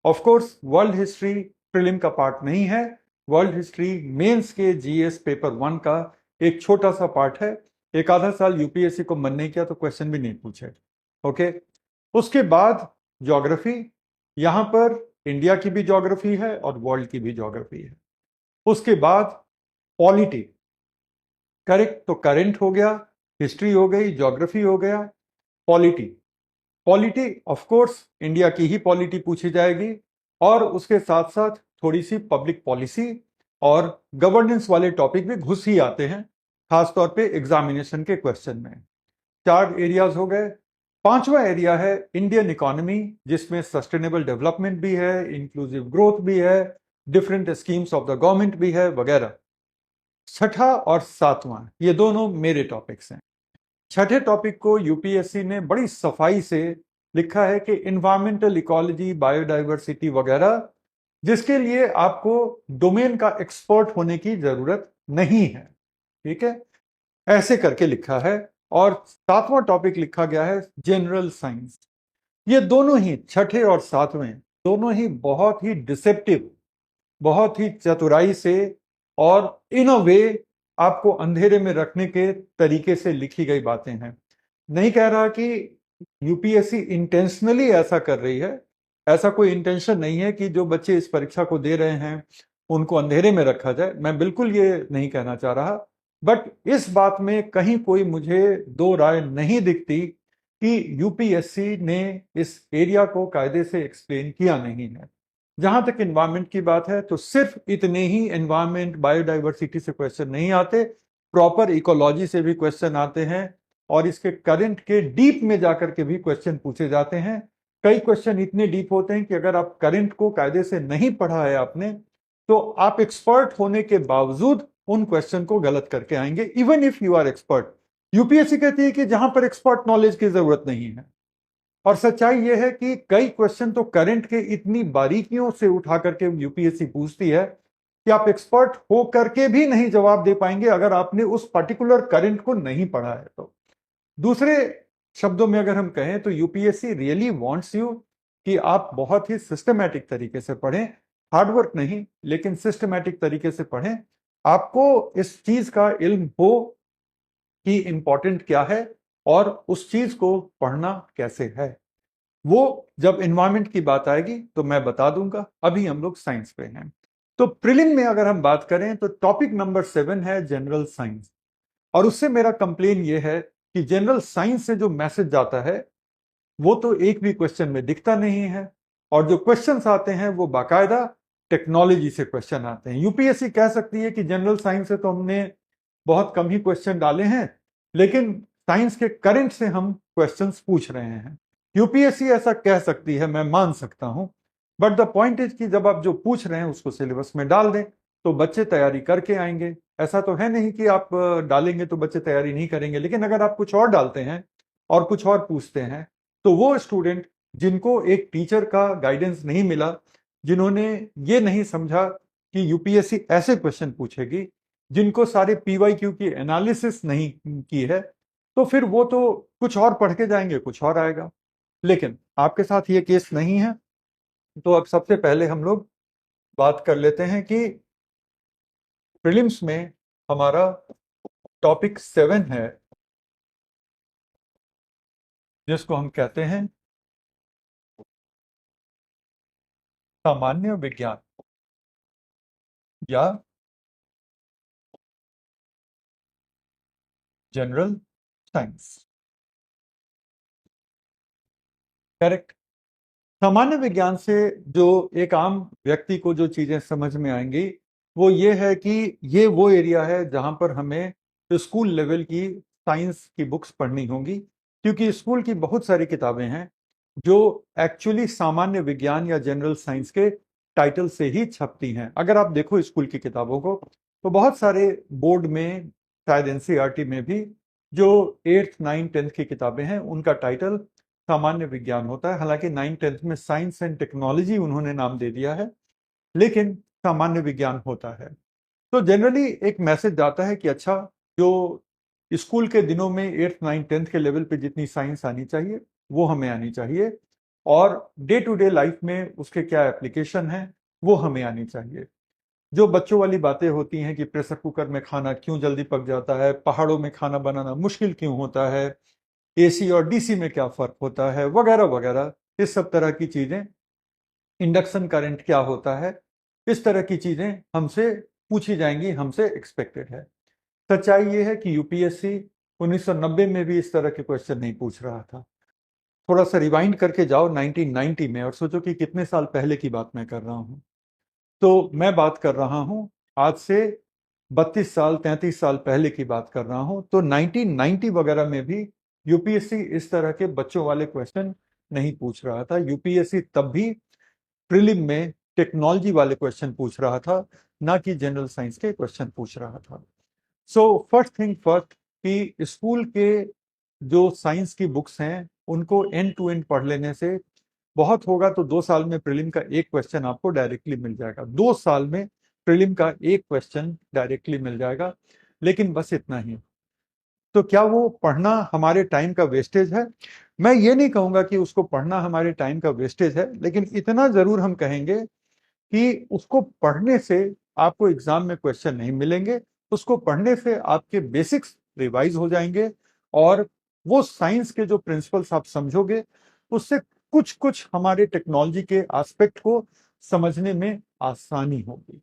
Of course world history prelim का पार्ट नहीं है, वर्ल्ड हिस्ट्री मेंस के जीएस पेपर 1 का एक छोटा सा पार्ट है। एक आधा साल यूपीएससी को मन नहीं किया तो क्वेश्चन भी नहीं पूछे। ओके, उसके बाद ज्योग्राफी, यहां पर इंडिया की भी ज्योग्राफी है और वर्ल्ड की भी ज्योग्राफी है। उसके बाद पॉलिटी, करेक्ट, तो करंट हो गया, हिस्ट्री हो गई, ज्योग्राफी हो गया, polity. Polity of course India की ही पॉलिटी पूछी जाएगी और उसके साथ साथ थोड़ी सी पब्लिक पॉलिसी और गवर्नेंस वाले टॉपिक भी घुस ही आते हैं, खासतौर पे एग्जामिनेशन के क्वेश्चन में। 4 एरियाज हो गए। 5वां एरिया है इंडियन इकोनॉमी, जिसमें सस्टेनेबल डेवलपमेंट भी है, इंक्लूसिव ग्रोथ भी है, different schemes of the government भी है वगैरह। 6ठा और 7वां ये दोनों मेरे टॉपिक्स हैं। 6ठे टॉपिक को यूपीएससी ने बड़ी सफाई से लिखा है कि इन्वायरमेंटल इकोलॉजी, बायोडाइवर्सिटी वगैरह, जिसके लिए आपको डोमेन का एक्सपर्ट होने की जरूरत नहीं है। ठीक है, ऐसे करके लिखा है। और 7वां टॉपिक लिखा गया है जनरल साइंस। ये दोनों ही 6ठे और 7वें दोनों ही बहुत ही डिसेप्टिव, बहुत ही चतुराई से और इन अ वे आपको अंधेरे में रखने के तरीके से लिखी गई बातें हैं। नहीं कह रहा कि यूपीएससी इंटेंशनली ऐसा कर रही है, ऐसा कोई इंटेंशन नहीं है कि जो बच्चे इस परीक्षा को दे रहे हैं उनको अंधेरे में रखा जाए, मैं बिल्कुल ये नहीं कहना चाह रहा। बट इस बात में कहीं कोई मुझे दो राय नहीं दिखती कि यूपीएससी ने इस एरिया को कायदे से एक्सप्लेन किया नहीं है। जहां तक एनवायरमेंट की बात है तो सिर्फ इतने ही एनवायरमेंट, बायोडाइवर्सिटी से क्वेश्चन नहीं आते, प्रॉपर इकोलॉजी से भी क्वेश्चन आते हैं और इसके करंट के डीप में जाकर के भी क्वेश्चन पूछे जाते हैं। कई क्वेश्चन इतने डीप होते हैं कि अगर आप करंट को कायदे से नहीं पढ़ा है आपने, तो आप एक्सपर्ट होने के बावजूद उन क्वेश्चन को गलत करके आएंगे, even if you are expert. UPSC कहती है कि जहां पर एक्सपर्ट नॉलेज की जरूरत नहीं है, और सच्चाई यह है कि कई क्वेश्चन तो करंट के इतनी बारीकियों से उठा करके यूपीएससी पूछती है कि आप एक्सपर्ट हो करके भी नहीं जवाब दे पाएंगे अगर आपने उस पर्टिकुलर करंट को नहीं पढ़ा है तो। दूसरे शब्दों में अगर हम कहें तो यूपीएससी रियली वांट्स यू कि आप बहुत ही सिस्टमैटिक तरीके से पढ़ें, हार्डवर्क नहीं लेकिन सिस्टमैटिक तरीके से पढ़ें। आपको इस चीज का इल्म हो कि इंपॉर्टेंट क्या है और उस चीज को पढ़ना कैसे है। वो जब एनवायरमेंट की बात आएगी तो मैं बता दूंगा, अभी हम लोग साइंस पे हैं। तो प्रीलिम में अगर हम बात करें तो टॉपिक नंबर 7 है जनरल साइंस। और उससे मेरा कंप्लेन ये है कि जनरल साइंस से जो मैसेज जाता है वो तो एक भी क्वेश्चन में दिखता नहीं है, और जो क्वेश्चंस आते हैं वो बाकायदा टेक्नोलॉजी से क्वेश्चन आते हैं। यूपीएससी कह सकती है कि जनरल साइंस से तो हमने बहुत कम ही क्वेश्चन डाले हैं, लेकिन साइंस के करंट से हम क्वेश्चंस पूछ रहे हैं। यूपीएससी ऐसा कह सकती है, मैं मान सकता हूं, बट द पॉइंट इज कि जब आप जो पूछ रहे हैं उसको सिलेबस में डाल दें तो बच्चे तैयारी करके आएंगे। ऐसा तो है नहीं कि आप डालेंगे तो बच्चे तैयारी नहीं करेंगे, लेकिन अगर आप कुछ और डालते हैं और कुछ और पूछते हैं तो वो स्टूडेंट जिनको एक टीचर का गाइडेंस नहीं मिला, जिन्होंने ये नहीं समझा कि यूपीएससी ऐसे क्वेश्चन पूछेगी, जिनको सारे पीवाईक्यू की एनालिसिस नहीं की है, तो फिर वो तो कुछ और पढ़ के जाएंगे, कुछ और आएगा। लेकिन आपके साथ ये केस नहीं है। तो अब सबसे पहले हम लोग बात कर लेते हैं कि प्रीलिम्स में हमारा टॉपिक 7 है, जिसको हम कहते हैं सामान्य विज्ञान या जनरल साइंस। करेक्ट। सामान्य विज्ञान से जो एक आम व्यक्ति को जो चीजें समझ में आएंगी वो ये है कि ये वो एरिया है जहां पर हमें स्कूल लेवल की साइंस की बुक्स पढ़नी होंगी, क्योंकि स्कूल की बहुत सारी किताबें हैं जो एक्चुअली सामान्य विज्ञान या जनरल साइंस के टाइटल से ही छपती हैं। अगर आप देखो स्कूल की किताबों को तो बहुत सारे बोर्ड में, शायद एनसीईआरटी में भी, जो 8th 9th 10th की किताबें हैं उनका टाइटल सामान्य विज्ञान होता है। हालांकि 9th 10th में साइंस एंड टेक्नोलॉजी उन्होंने नाम दे दिया है, लेकिन सामान्य विज्ञान होता है। तो जनरली एक मैसेज जाता है कि अच्छा, जो स्कूल के दिनों में 8th 9th 10th के लेवल पे जितनी साइंस आनी चाहिए वो हमें आनी चाहिए, और डे टू डे लाइफ में उसके क्या एप्लीकेशन है वो हमें आनी चाहिए। जो बच्चों वाली बातें होती हैं कि प्रेशर कुकर में खाना क्यों जल्दी पक जाता है, पहाड़ों में खाना बनाना मुश्किल क्यों होता है, एसी और डीसी में क्या फर्क होता है, वगैरह वगैरह, इस सब तरह की चीजें, इंडक्शन करंट क्या होता है, इस तरह की चीजें हमसे पूछी जाएंगी, हमसे एक्सपेक्टेड है। सच्चाई ये है कि यूपीएससी 1990 में भी इस तरह के क्वेश्चन नहीं पूछ रहा था। थोड़ा सा रिवाइंड करके जाओ 1990 में और सोचो कि कितने साल पहले की बात मैं कर रहा हूं। तो मैं बात कर रहा हूं आज से 32 साल 33 साल पहले की बात कर रहा हूं, तो 1990 वगैरह में भी यूपीएससी इस तरह के बच्चों वाले क्वेश्चन नहीं पूछ रहा था। यूपीएससी तब भी प्रीलिम में टेक्नोलॉजी वाले क्वेश्चन पूछ रहा था, ना कि जनरल साइंस के क्वेश्चन पूछ रहा था। सो फर्स्ट थिंग फर्स्ट, कि स्कूल के जो साइंस की बुक्स हैं उनको एंड टू एंड पढ़ लेने से बहुत होगा तो 2 साल में प्रीलिम का एक क्वेश्चन आपको डायरेक्टली मिल जाएगा। 2 साल में प्रीलिम का एक क्वेश्चन डायरेक्टली मिल जाएगा, लेकिन बस इतना ही। तो क्या वो पढ़ना हमारे टाइम का वेस्टेज है? मैं ये नहीं कहूंगा कि उसको पढ़ना हमारे टाइम का वेस्टेज है, लेकिन इतना जरूर हम कहेंगे कि उसको पढ़ने से आपको एग्जाम में क्वेश्चन नहीं मिलेंगे। उसको पढ़ने से आपके बेसिक्स रिवाइज हो जाएंगे, और वो साइंस के जो प्रिंसिपल्स आप समझोगे, उससे कुछ कुछ हमारे टेक्नोलॉजी के एस्पेक्ट को समझने में आसानी होगी।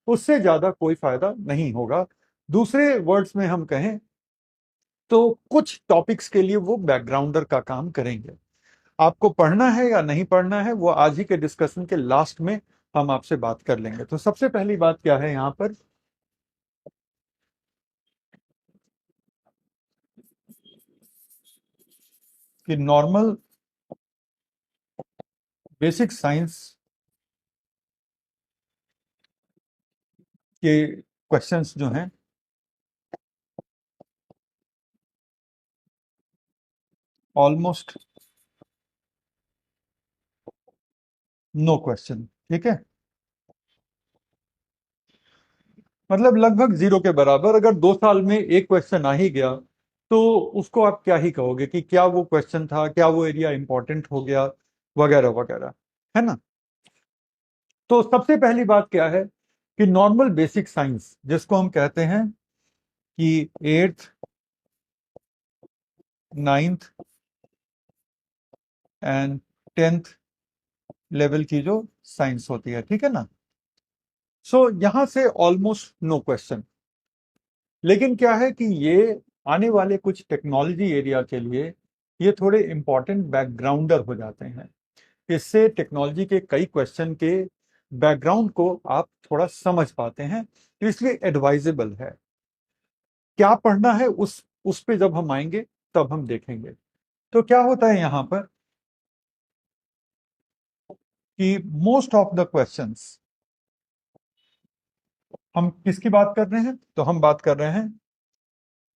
उससे ज्यादा कोई फायदा नहीं होगा। दूसरे वर्ड्स में हम कहें तो कुछ टॉपिक्स के लिए वो बैकग्राउंडर का काम करेंगे। आपको पढ़ना है या नहीं पढ़ना है, वो आज ही के डिस्कशन के लास्ट में हम आपसे बात कर लेंगे। तो सबसे पहली बात क्या है यहां पर, कि नॉर्मल बेसिक साइंस के क्वेश्चंस जो हैं, ऑलमोस्ट नो क्वेश्चन। ठीक है, मतलब लगभग जीरो के बराबर। अगर 2 साल में एक क्वेश्चन आ ही गया तो उसको आप क्या ही कहोगे कि क्या वो क्वेश्चन था, क्या वो एरिया इंपॉर्टेंट हो गया, वगैरह वगैरह, है ना। तो सबसे पहली बात क्या है कि नॉर्मल बेसिक साइंस, जिसको हम कहते हैं कि 8th 9th and 10th level की जो साइंस होती है, ठीक है ना। सो यहां से ऑलमोस्ट नो क्वेश्चन। लेकिन क्या है कि ये आने वाले कुछ टेक्नोलॉजी एरिया के लिए ये थोड़े इंपॉर्टेंट बैकग्राउंडर हो जाते हैं। इससे टेक्नोलॉजी के कई क्वेश्चन के बैकग्राउंड को आप थोड़ा समझ पाते हैं, तो इसलिए एडवाइजेबल है। क्या पढ़ना है उस पे जब हम आएंगे तब हम देखेंगे। तो क्या होता है यहां पर कि मोस्ट ऑफ द क्वेश्चंस, हम किसकी बात कर रहे हैं, तो हम बात कर रहे हैं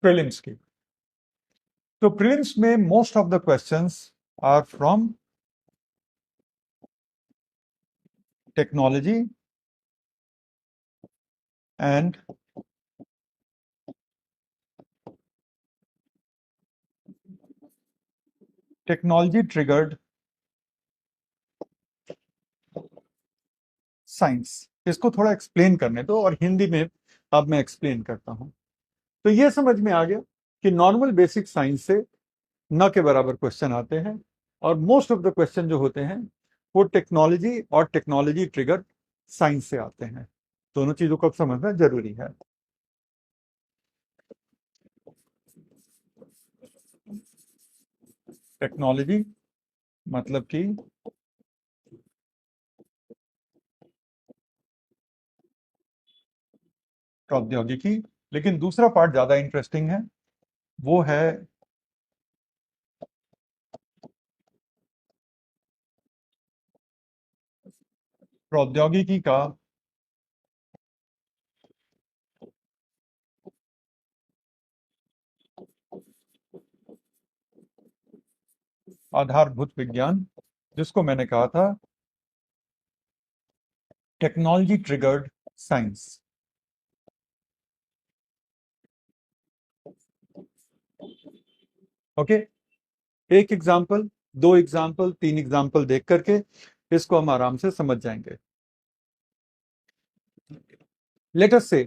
प्रीलिम्स की। तो प्रीलिम्स में most of the questions are from technology and technology triggered science. इसको थोड़ा एक्सप्लेन करने दो, और हिंदी में अब मैं एक्सप्लेन करता हूं। तो ये समझ में आ गया कि नॉर्मल बेसिक साइंस से न के बराबर क्वेश्चन आते हैं, और मोस्ट ऑफ द क्वेश्चन जो होते हैं वो टेक्नोलॉजी और टेक्नोलॉजी ट्रिगर साइंस से आते हैं। दोनों चीजों को अब समझना जरूरी है। टेक्नोलॉजी मतलब कि प्रौद्योगिकी, लेकिन दूसरा पार्ट ज्यादा इंटरेस्टिंग है, वो है प्रौद्योगिकी का आधारभूत विज्ञान, जिसको मैंने कहा था टेक्नोलॉजी ट्रिगर्ड साइंस। ओके, एक एग्जाम्पल, दो एग्जाम्पल, तीन एग्जाम्पल देख करके इसको हम आराम से समझ जाएंगे। लेट अस से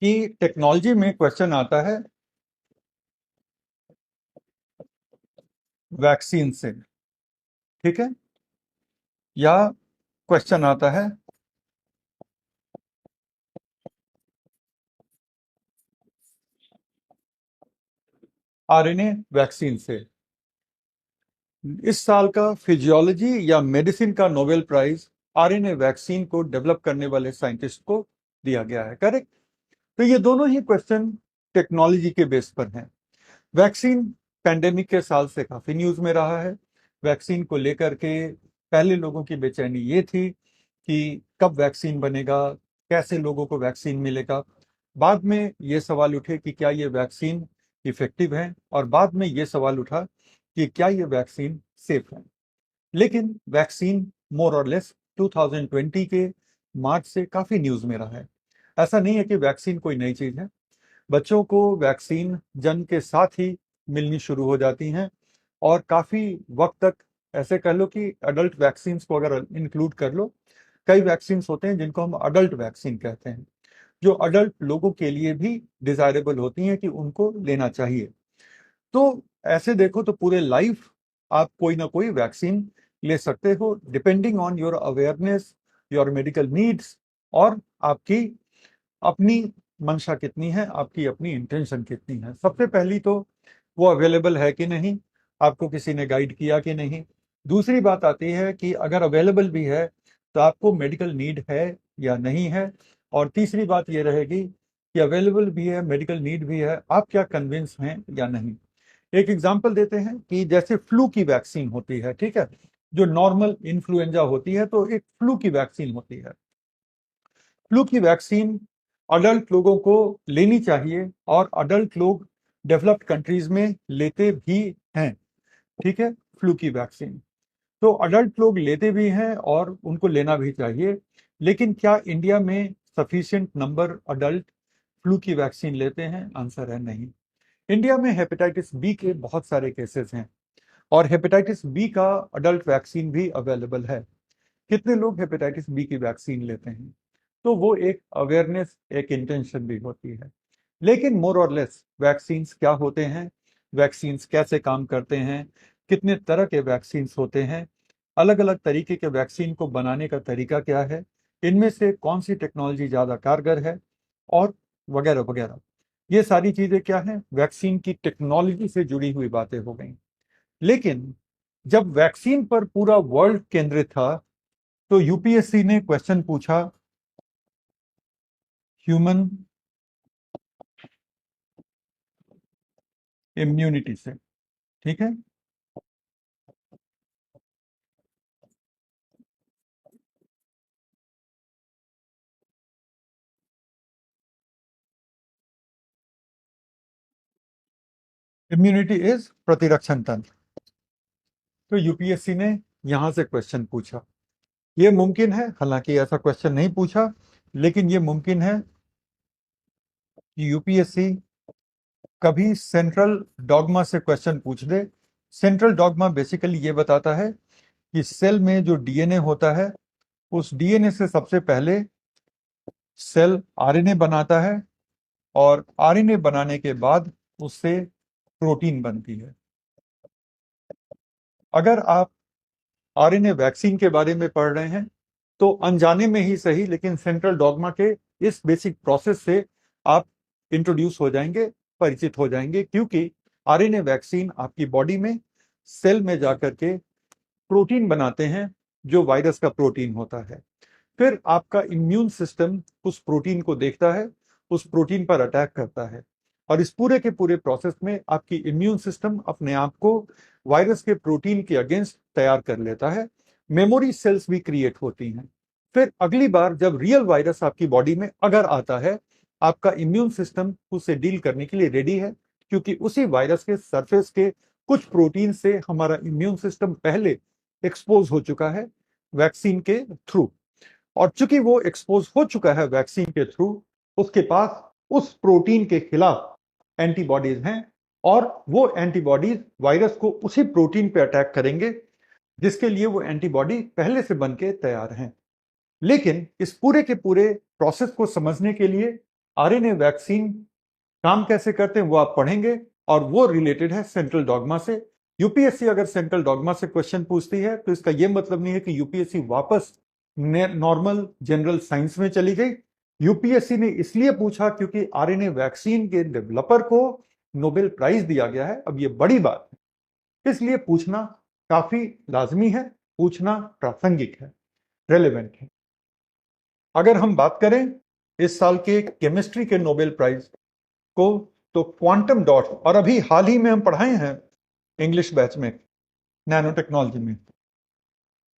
कि टेक्नोलॉजी में क्वेश्चन आता है वैक्सीन से, ठीक है, या क्वेश्चन आता है आरएनए वैक्सीन से। इस साल का फिजियोलॉजी या मेडिसिन का नोबेल प्राइज आरएनए वैक्सीन को डेवलप करने वाले साइंटिस्ट को दिया गया है, करेक्ट। तो ये दोनों ही क्वेश्चन टेक्नोलॉजी के बेस पर हैं। वैक्सीन पैंडेमिक के साल से काफी न्यूज में रहा है। वैक्सीन को लेकर के पहले लोगों की बेचैनी ये थी कि कब वैक्सीन बनेगा, कैसे लोगों को वैक्सीन मिलेगा। बाद में ये सवाल उठे कि क्या ये वैक्सीन इफेक्टिव है, और बाद में ये सवाल उठा कि क्या ये वैक्सीन सेफ है। लेकिन वैक्सीन मोर और लेस 2020 के मार्च से काफी न्यूज में रहा है। ऐसा नहीं है कि वैक्सीन कोई नई चीज है। बच्चों को वैक्सीन जन्म के साथ ही मिलनी शुरू हो जाती हैं, और काफी वक्त तक, ऐसे कह लो कि अडल्ट वैक्सीन को अगर इंक्लूड कर लो, कई वैक्सीन होते हैं जिनको हम अडल्ट वैक्सीन कहते हैं, जो अडल्ट लोगों के लिए भी डिजायरेबल होती हैं कि उनको लेना चाहिए। तो ऐसे देखो तो पूरे लाइफ आप कोई ना कोई वैक्सीन ले सकते हो, depending on your awareness, your medical needs, और आपकी अपनी मंशा कितनी है, आपकी अपनी इंटेंशन कितनी है। सबसे पहली तो वो अवेलेबल है कि नहीं, आपको किसी ने गाइड किया कि नहीं। दूसरी बात आती है कि अगर अवेलेबल भी है तो आपको मेडिकल नीड है या नहीं है। और तीसरी बात ये रहेगी कि अवेलेबल भी है, मेडिकल नीड भी है, आप क्या कन्विंस हैं या नहीं। एक एग्जांपल देते हैं कि जैसे फ्लू की वैक्सीन होती है, ठीक है, जो नॉर्मल इन्फ्लुएंजा होती है, तो एक फ्लू की वैक्सीन होती है। फ्लू की वैक्सीन अडल्ट लोगों को लेनी चाहिए, और अडल्ट लोग डेवलप्ड कंट्रीज में लेते भी हैं, ठीक है, फ्लू की वैक्सीन। तो अडल्ट लोग लेते भी हैं और उनको लेना भी चाहिए। लेकिन क्या इंडिया में सफिशिएंट नंबर अडल्ट फ्लू की वैक्सीन लेते हैं? आंसर है नहीं। इंडिया में हेपेटाइटिस बी के बहुत सारे केसेस हैं, और हेपेटाइटिस बी का अडल्ट वैक्सीन भी अवेलेबल है। कितने लोग हेपेटाइटिस बी की वैक्सीन लेते हैं? तो वो एक अवेयरनेस, एक इंटेंशन भी होती है। लेकिन मोर और लेस वैक्सीन्स क्या होते हैं, वैक्सीन्स कैसे काम करते हैं, कितने तरह के वैक्सीन्स होते हैं, अलग अलग तरीके के वैक्सीन को बनाने का तरीका क्या है, इनमें से कौन सी टेक्नोलॉजी ज़्यादा कारगर है, और वगैरह वगैरह। ये सारी चीज़ें क्या हैं, वैक्सीन की टेक्नोलॉजी से जुड़ी हुई बातें हो गई। लेकिन जब वैक्सीन पर पूरा वर्ल्ड केंद्रित था, तो यूपीएससी ने क्वेश्चन पूछा ह्यूमन इम्यूनिटी से, ठीक है। इम्यूनिटी इज प्रतिरक्षण तंत्र। तो यूपीएससी ने यहां से क्वेश्चन पूछा। ये मुमकिन है, हालांकि ऐसा क्वेश्चन नहीं पूछा, लेकिन ये मुमकिन है कि यूपीएससी कभी सेंट्रल डॉगमा से क्वेश्चन पूछ दे। सेंट्रल डॉगमा बेसिकली ये बताता है कि सेल में जो डीएनए होता है, उस डीएनए से सबसे पहले सेल आरएनए बनाता है, और आरएनए बनाने के बाद उससे प्रोटीन बनती है। अगर आप आरएनए वैक्सीन के बारे में पढ़ रहे हैं तो अनजाने में ही सही, लेकिन सेंट्रल डॉगमा के इस बेसिक प्रोसेस से आप इंट्रोड्यूस हो जाएंगे, परिचित हो जाएंगे, क्योंकि आरएनए वैक्सीन आपकी बॉडी में सेल में जाकर के प्रोटीन बनाते हैं, जो वायरस का प्रोटीन होता है। फिर आपका इम्यून सिस्टम उस प्रोटीन को देखता है, उस प्रोटीन पर अटैक करता है, और इस पूरे के पूरे प्रोसेस में आपकी इम्यून सिस्टम अपने आप को वायरस के प्रोटीन के अगेंस्ट तैयार कर लेता है। मेमोरी सेल्स भी क्रिएट होती हैं। फिर अगली बार जब रियल वायरस आपकी बॉडी में अगर आता है, आपका इम्यून सिस्टम उससे डील करने के लिए रेडी है, क्योंकि उसी वायरस के सरफेस के कुछ प्रोटीन से हमारा इम्यून सिस्टम पहले एक्सपोज हो चुका है वैक्सीन के थ्रू। और चूंकि वो एक्सपोज हो चुका है वैक्सीन के थ्रू, उसके पास उस प्रोटीन के खिलाफ एंटीबॉडीज हैं, और वो एंटीबॉडीज वायरस को उसी प्रोटीन पे अटैक करेंगे जिसके लिए वो एंटीबॉडी पहले से बन के तैयार हैं। लेकिन इस पूरे के पूरे प्रोसेस को समझने के लिए आरएनए वैक्सीन काम कैसे करते हैं वो आप पढ़ेंगे, और वो रिलेटेड है सेंट्रल डॉगमा से। यूपीएससी अगर सेंट्रल डॉगमा से क्वेश्चन पूछती है तो इसका यह मतलब नहीं है कि यूपीएससी वापस नॉर्मल जनरल साइंस में चली गई। यूपीएससी ने इसलिए पूछा क्योंकि आरएनए वैक्सीन के डेवलपर को नोबेल प्राइज दिया गया है। अब ये बड़ी बात है, इसलिए पूछना काफी लाजमी है, पूछना प्रासंगिक है, रेलेवेंट है। अगर हम बात करें इस साल के केमिस्ट्री के नोबेल प्राइज को, तो क्वांटम डॉट्स, और अभी हाल ही में हम पढ़ाए हैं इंग्लिश बैच में नैनो टेक्नोलॉजी में,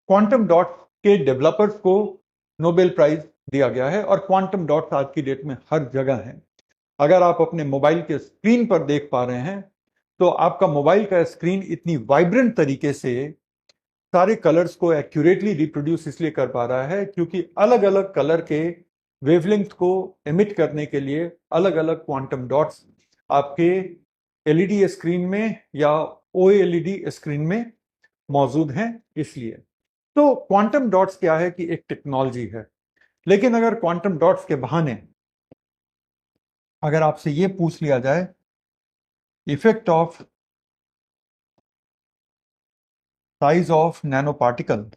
क्वांटम डॉट्स के डेवलपर्स को नोबेल प्राइज दिया गया है। और क्वांटम डॉट्स आज की डेट में हर जगह है। अगर आप अपने मोबाइल के स्क्रीन पर देख पा रहे हैं, तो आपका मोबाइल का स्क्रीन इतनी वाइब्रेंट तरीके से सारे कलर्स को एक्यूरेटली रिप्रोड्यूस इसलिए कर पा रहा है क्योंकि अलग अलग कलर के वेवलेंथ को एमिट करने के लिए अलग अलग क्वांटम डॉट्स आपके एलईडी स्क्रीन में या ओएलईडी स्क्रीन में मौजूद हैं। इसलिए तो क्वांटम डॉट्स क्या है कि एक टेक्नोलॉजी है। लेकिन अगर क्वांटम डॉट्स के बहाने अगर आपसे ये पूछ लिया जाए effect of size of nano particle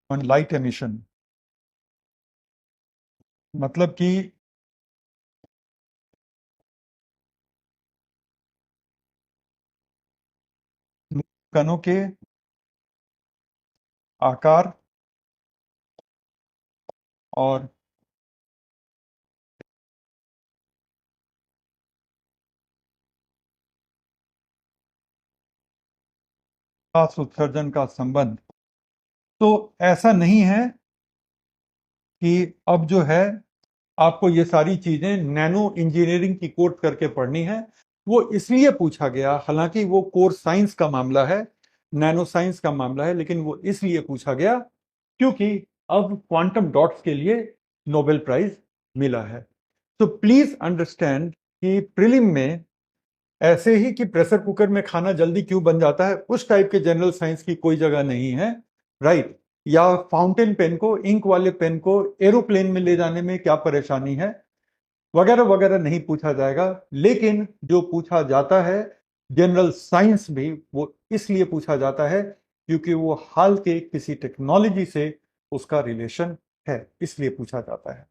on light emission, मतलब कि कणों के आकार और खास उत्सर्जन का संबंध। तो ऐसा नहीं है कि अब जो है आपको ये सारी चीजें नैनो इंजीनियरिंग की कोर्स करके पढ़नी है। वो इसलिए पूछा गया, हालांकि वो कोर साइंस का मामला है, नैनो साइंस का मामला है, लेकिन वो इसलिए पूछा गया क्योंकि अब क्वांटम डॉट्स के लिए नोबेल प्राइज मिला है। तो प्लीज अंडरस्टैंड कि प्रीलिम में ऐसे ही कि प्रेशर कुकर में खाना जल्दी क्यों बन जाता है, उस टाइप के जनरल साइंस की कोई जगह नहीं है, राइट। या फाउंटेन पेन को, इंक वाले पेन को एरोप्लेन में ले जाने में क्या परेशानी है, वगैरह वगैरह नहीं पूछा जाएगा। लेकिन जो पूछा जाता है जनरल साइंस भी, वो इसलिए पूछा जाता है क्योंकि वो हाल के किसी टेक्नोलॉजी से उसका रिलेशन है, इसलिए पूछा जाता है।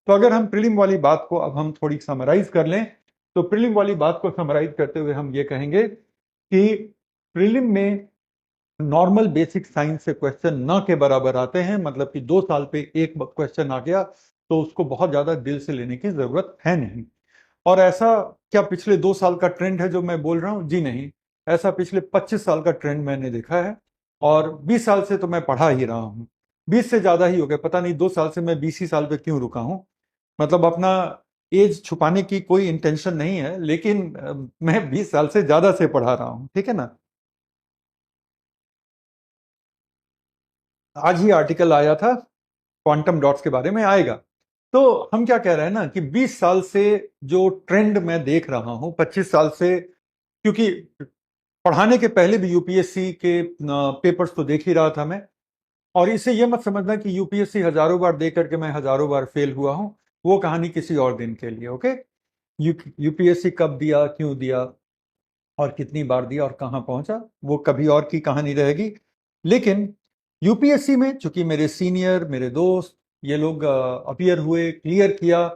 तो अगर हम प्रीलिम वाली बात को अब हम थोड़ी समराइज कर लें, तो प्रीलिम वाली बात को समराइज करते हुए हम ये कहेंगे कि प्रीलिम में नॉर्मल बेसिक साइंस से क्वेश्चन न के बराबर आते हैं। मतलब कि 2 साल पे एक क्वेश्चन आ गया तो उसको बहुत ज्यादा दिल से लेने की जरूरत है नहीं। और ऐसा क्या पिछले 2 साल का ट्रेंड है जो मैं बोल रहा हूं? जी नहीं, ऐसा पिछले 25 साल का ट्रेंड मैंने देखा है। और 20 साल से तो मैं पढ़ा ही रहा हूं, 20 से ज्यादा ही हो गया, पता नहीं 2 साल से मैं 20 ही साल पे क्यों रुका हूं। मतलब अपना एज छुपाने की कोई इंटेंशन नहीं है, लेकिन मैं 20 साल से ज्यादा से पढ़ा रहा हूं, ठीक है ना। आज ही आर्टिकल आया था क्वांटम डॉट्स के बारे में, आएगा। तो हम क्या कह रहे हैं ना कि 20 साल से जो ट्रेंड मैं देख रहा हूं, 25 साल से, क्योंकि पढ़ाने के पहले भी यूपीएससी के पेपर्स तो देख ही रहा था मैं। और इससे यह मत समझना कि यूपीएससी हजारों बार दे करके मैं हजारों बार फेल हुआ हूं, वो कहानी किसी और दिन के लिए, ओके। यूपीएससी कब दिया, क्यों दिया, और कितनी बार दिया, और कहां पहुंचा, वो कभी और की कहानी रहेगी। लेकिन यूपीएससी में चूंकि मेरे सीनियर, मेरे दोस्त, ये लोग अपीयर हुए, क्लियर किया,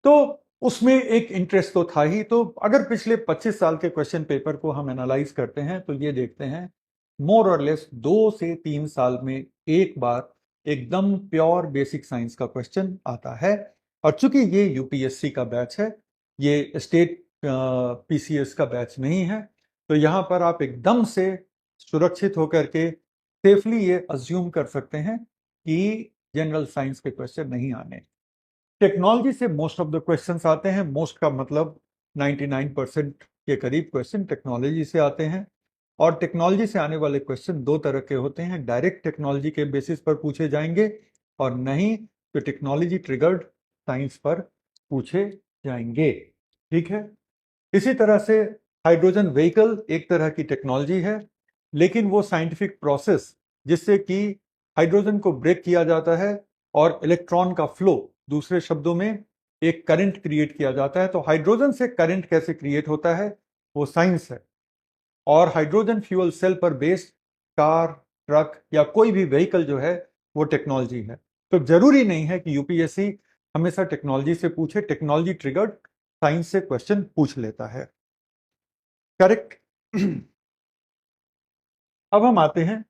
तो उसमें एक इंटरेस्ट तो था ही। तो अगर पिछले 25 साल के क्वेश्चन पेपर को हम एनालाइज करते हैं तो ये देखते हैं मोर और लेस 2 से 3 साल में एक बार एकदम प्योर बेसिक साइंस का क्वेश्चन आता है। और चूंकि ये यूपीएससी का बैच है, ये स्टेट पीसीएस का बैच नहीं है, तो यहाँ पर आप एकदम से सुरक्षित होकर के सेफली ये अज्यूम कर सकते हैं कि जनरल साइंस के क्वेश्चन नहीं आने। टेक्नोलॉजी से मोस्ट ऑफ द क्वेश्चंस आते हैं, मोस्ट का मतलब 99% के करीब क्वेश्चन टेक्नोलॉजी से आते हैं। और टेक्नोलॉजी से आने वाले क्वेश्चन दो तरह के होते हैं, डायरेक्ट टेक्नोलॉजी के बेसिस पर पूछे जाएंगे, और नहीं तो टेक्नोलॉजी ट्रिगर्ड साइंस पर पूछे जाएंगे, ठीक है। इसी तरह से हाइड्रोजन व्हीकल एक तरह की टेक्नोलॉजी है, लेकिन वो साइंटिफिक प्रोसेस जिससे कि हाइड्रोजन को ब्रेक किया जाता है और इलेक्ट्रॉन का फ्लो, दूसरे शब्दों में एक करंट क्रिएट किया जाता है। तो हाइड्रोजन से करंट कैसे क्रिएट होता है वो साइंस है। और हाइड्रोजन फ्यूल सेल पर बेस्ड कार, ट्रक या कोई भी व्हीकल जो है वो टेक्नोलॉजी है। तो जरूरी नहीं है कि यूपीएससी हमेशा टेक्नोलॉजी से पूछे, टेक्नोलॉजी ट्रिगर्ड साइंस से क्वेश्चन पूछ लेता है। करेक्ट। अब हम आते हैं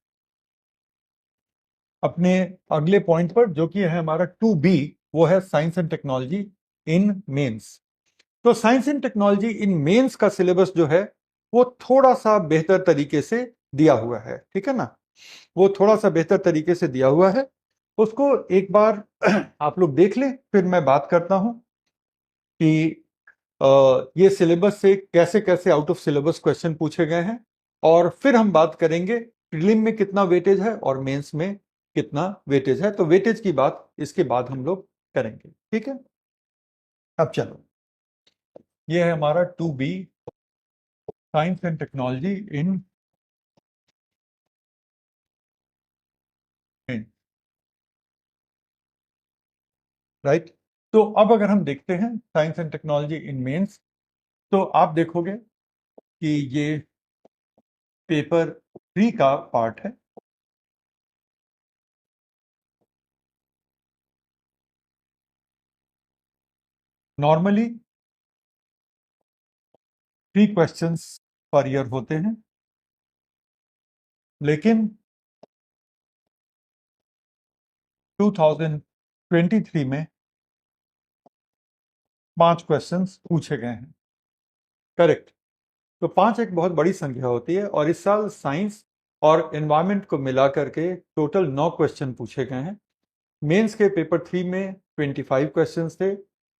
अपने अगले पॉइंट पर, जो कि है हमारा 2B, वो है science and technology in mains. तो science and technology in mains का सिलेबस जो है वो थोड़ा सा बेहतर तरीके से दिया हुआ है, ठीक है ना। वो थोड़ा सा बेहतर तरीके से दिया हुआ है, उसको एक बार आप लोग देख लें, फिर मैं बात करता हूं कि ये सिलेबस से कैसे कैसे आउट ऑफ सिलेबस क्वेश्चन पूछे गए हैं, और फिर हम बात करेंगे प्रीलिम में कितना वेटेज है और मेंस में कितना वेटेज है। तो वेटेज की बात इसके बाद हम लोग करेंगे, ठीक है। अब चलो, ये है हमारा 2B science and technology in right. तो अब अगर हम देखते हैं science and technology in mains, तो आप देखोगे कि ये पेपर 3 का पार्ट है। नॉर्मली 3 क्वेश्चंस पर ईयर होते हैं, लेकिन 2023 में 5 क्वेश्चंस पूछे गए हैं। करेक्ट। तो 5 एक बहुत बड़ी संख्या होती है, और इस साल साइंस और एनवायरनमेंट को मिला करके टोटल 9 क्वेश्चन पूछे गए हैं। मेंस के पेपर 3 में 25 क्वेश्चंस थे।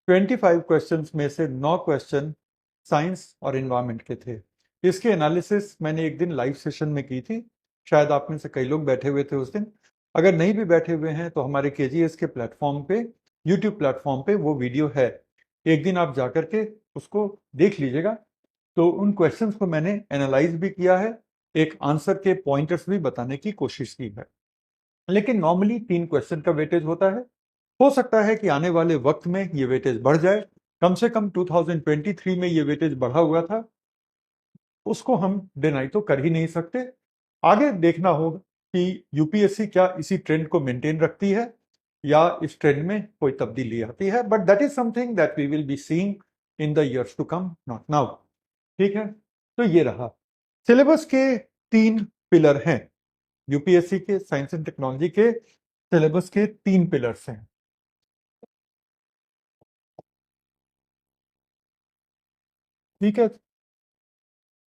25 क्वेश्चंस में से 9 क्वेश्चन साइंस और एनवायरनमेंट के थे। इसके एनालिसिस मैंने एक दिन लाइव सेशन में की थी, शायद आप में से कई लोग बैठे हुए थे उस दिन। अगर नहीं भी बैठे हुए हैं तो हमारे केजीएस के प्लेटफॉर्म पे, यूट्यूब प्लेटफॉर्म पे वो वीडियो है, एक दिन आप जाकर के उसको देख लीजिएगा। तो उन क्वेश्चंस को मैंने एनालाइज भी किया है, एक आंसर के पॉइंटर्स भी बताने की कोशिश की है। लेकिन नॉर्मली 3 क्वेश्चन का वेटेज होता है। हो सकता है कि आने वाले वक्त में ये वेटेज बढ़ जाए, कम से कम 2023 में ये वेटेज बढ़ा हुआ था, उसको हम डिनाई तो कर ही नहीं सकते। आगे देखना होगा कि यूपीएससी क्या इसी ट्रेंड को मेंटेन रखती है या इस ट्रेंड में कोई तब्दीली आती है, but that is something that we will be seeing in the years to come, not now. ठीक है। तो ये रहा सिलेबस के 3 पिलर हैं। यूपीएससी के साइंस एंड टेक्नोलॉजी के सिलेबस के 3 पिलर्स हैं। ठीक है।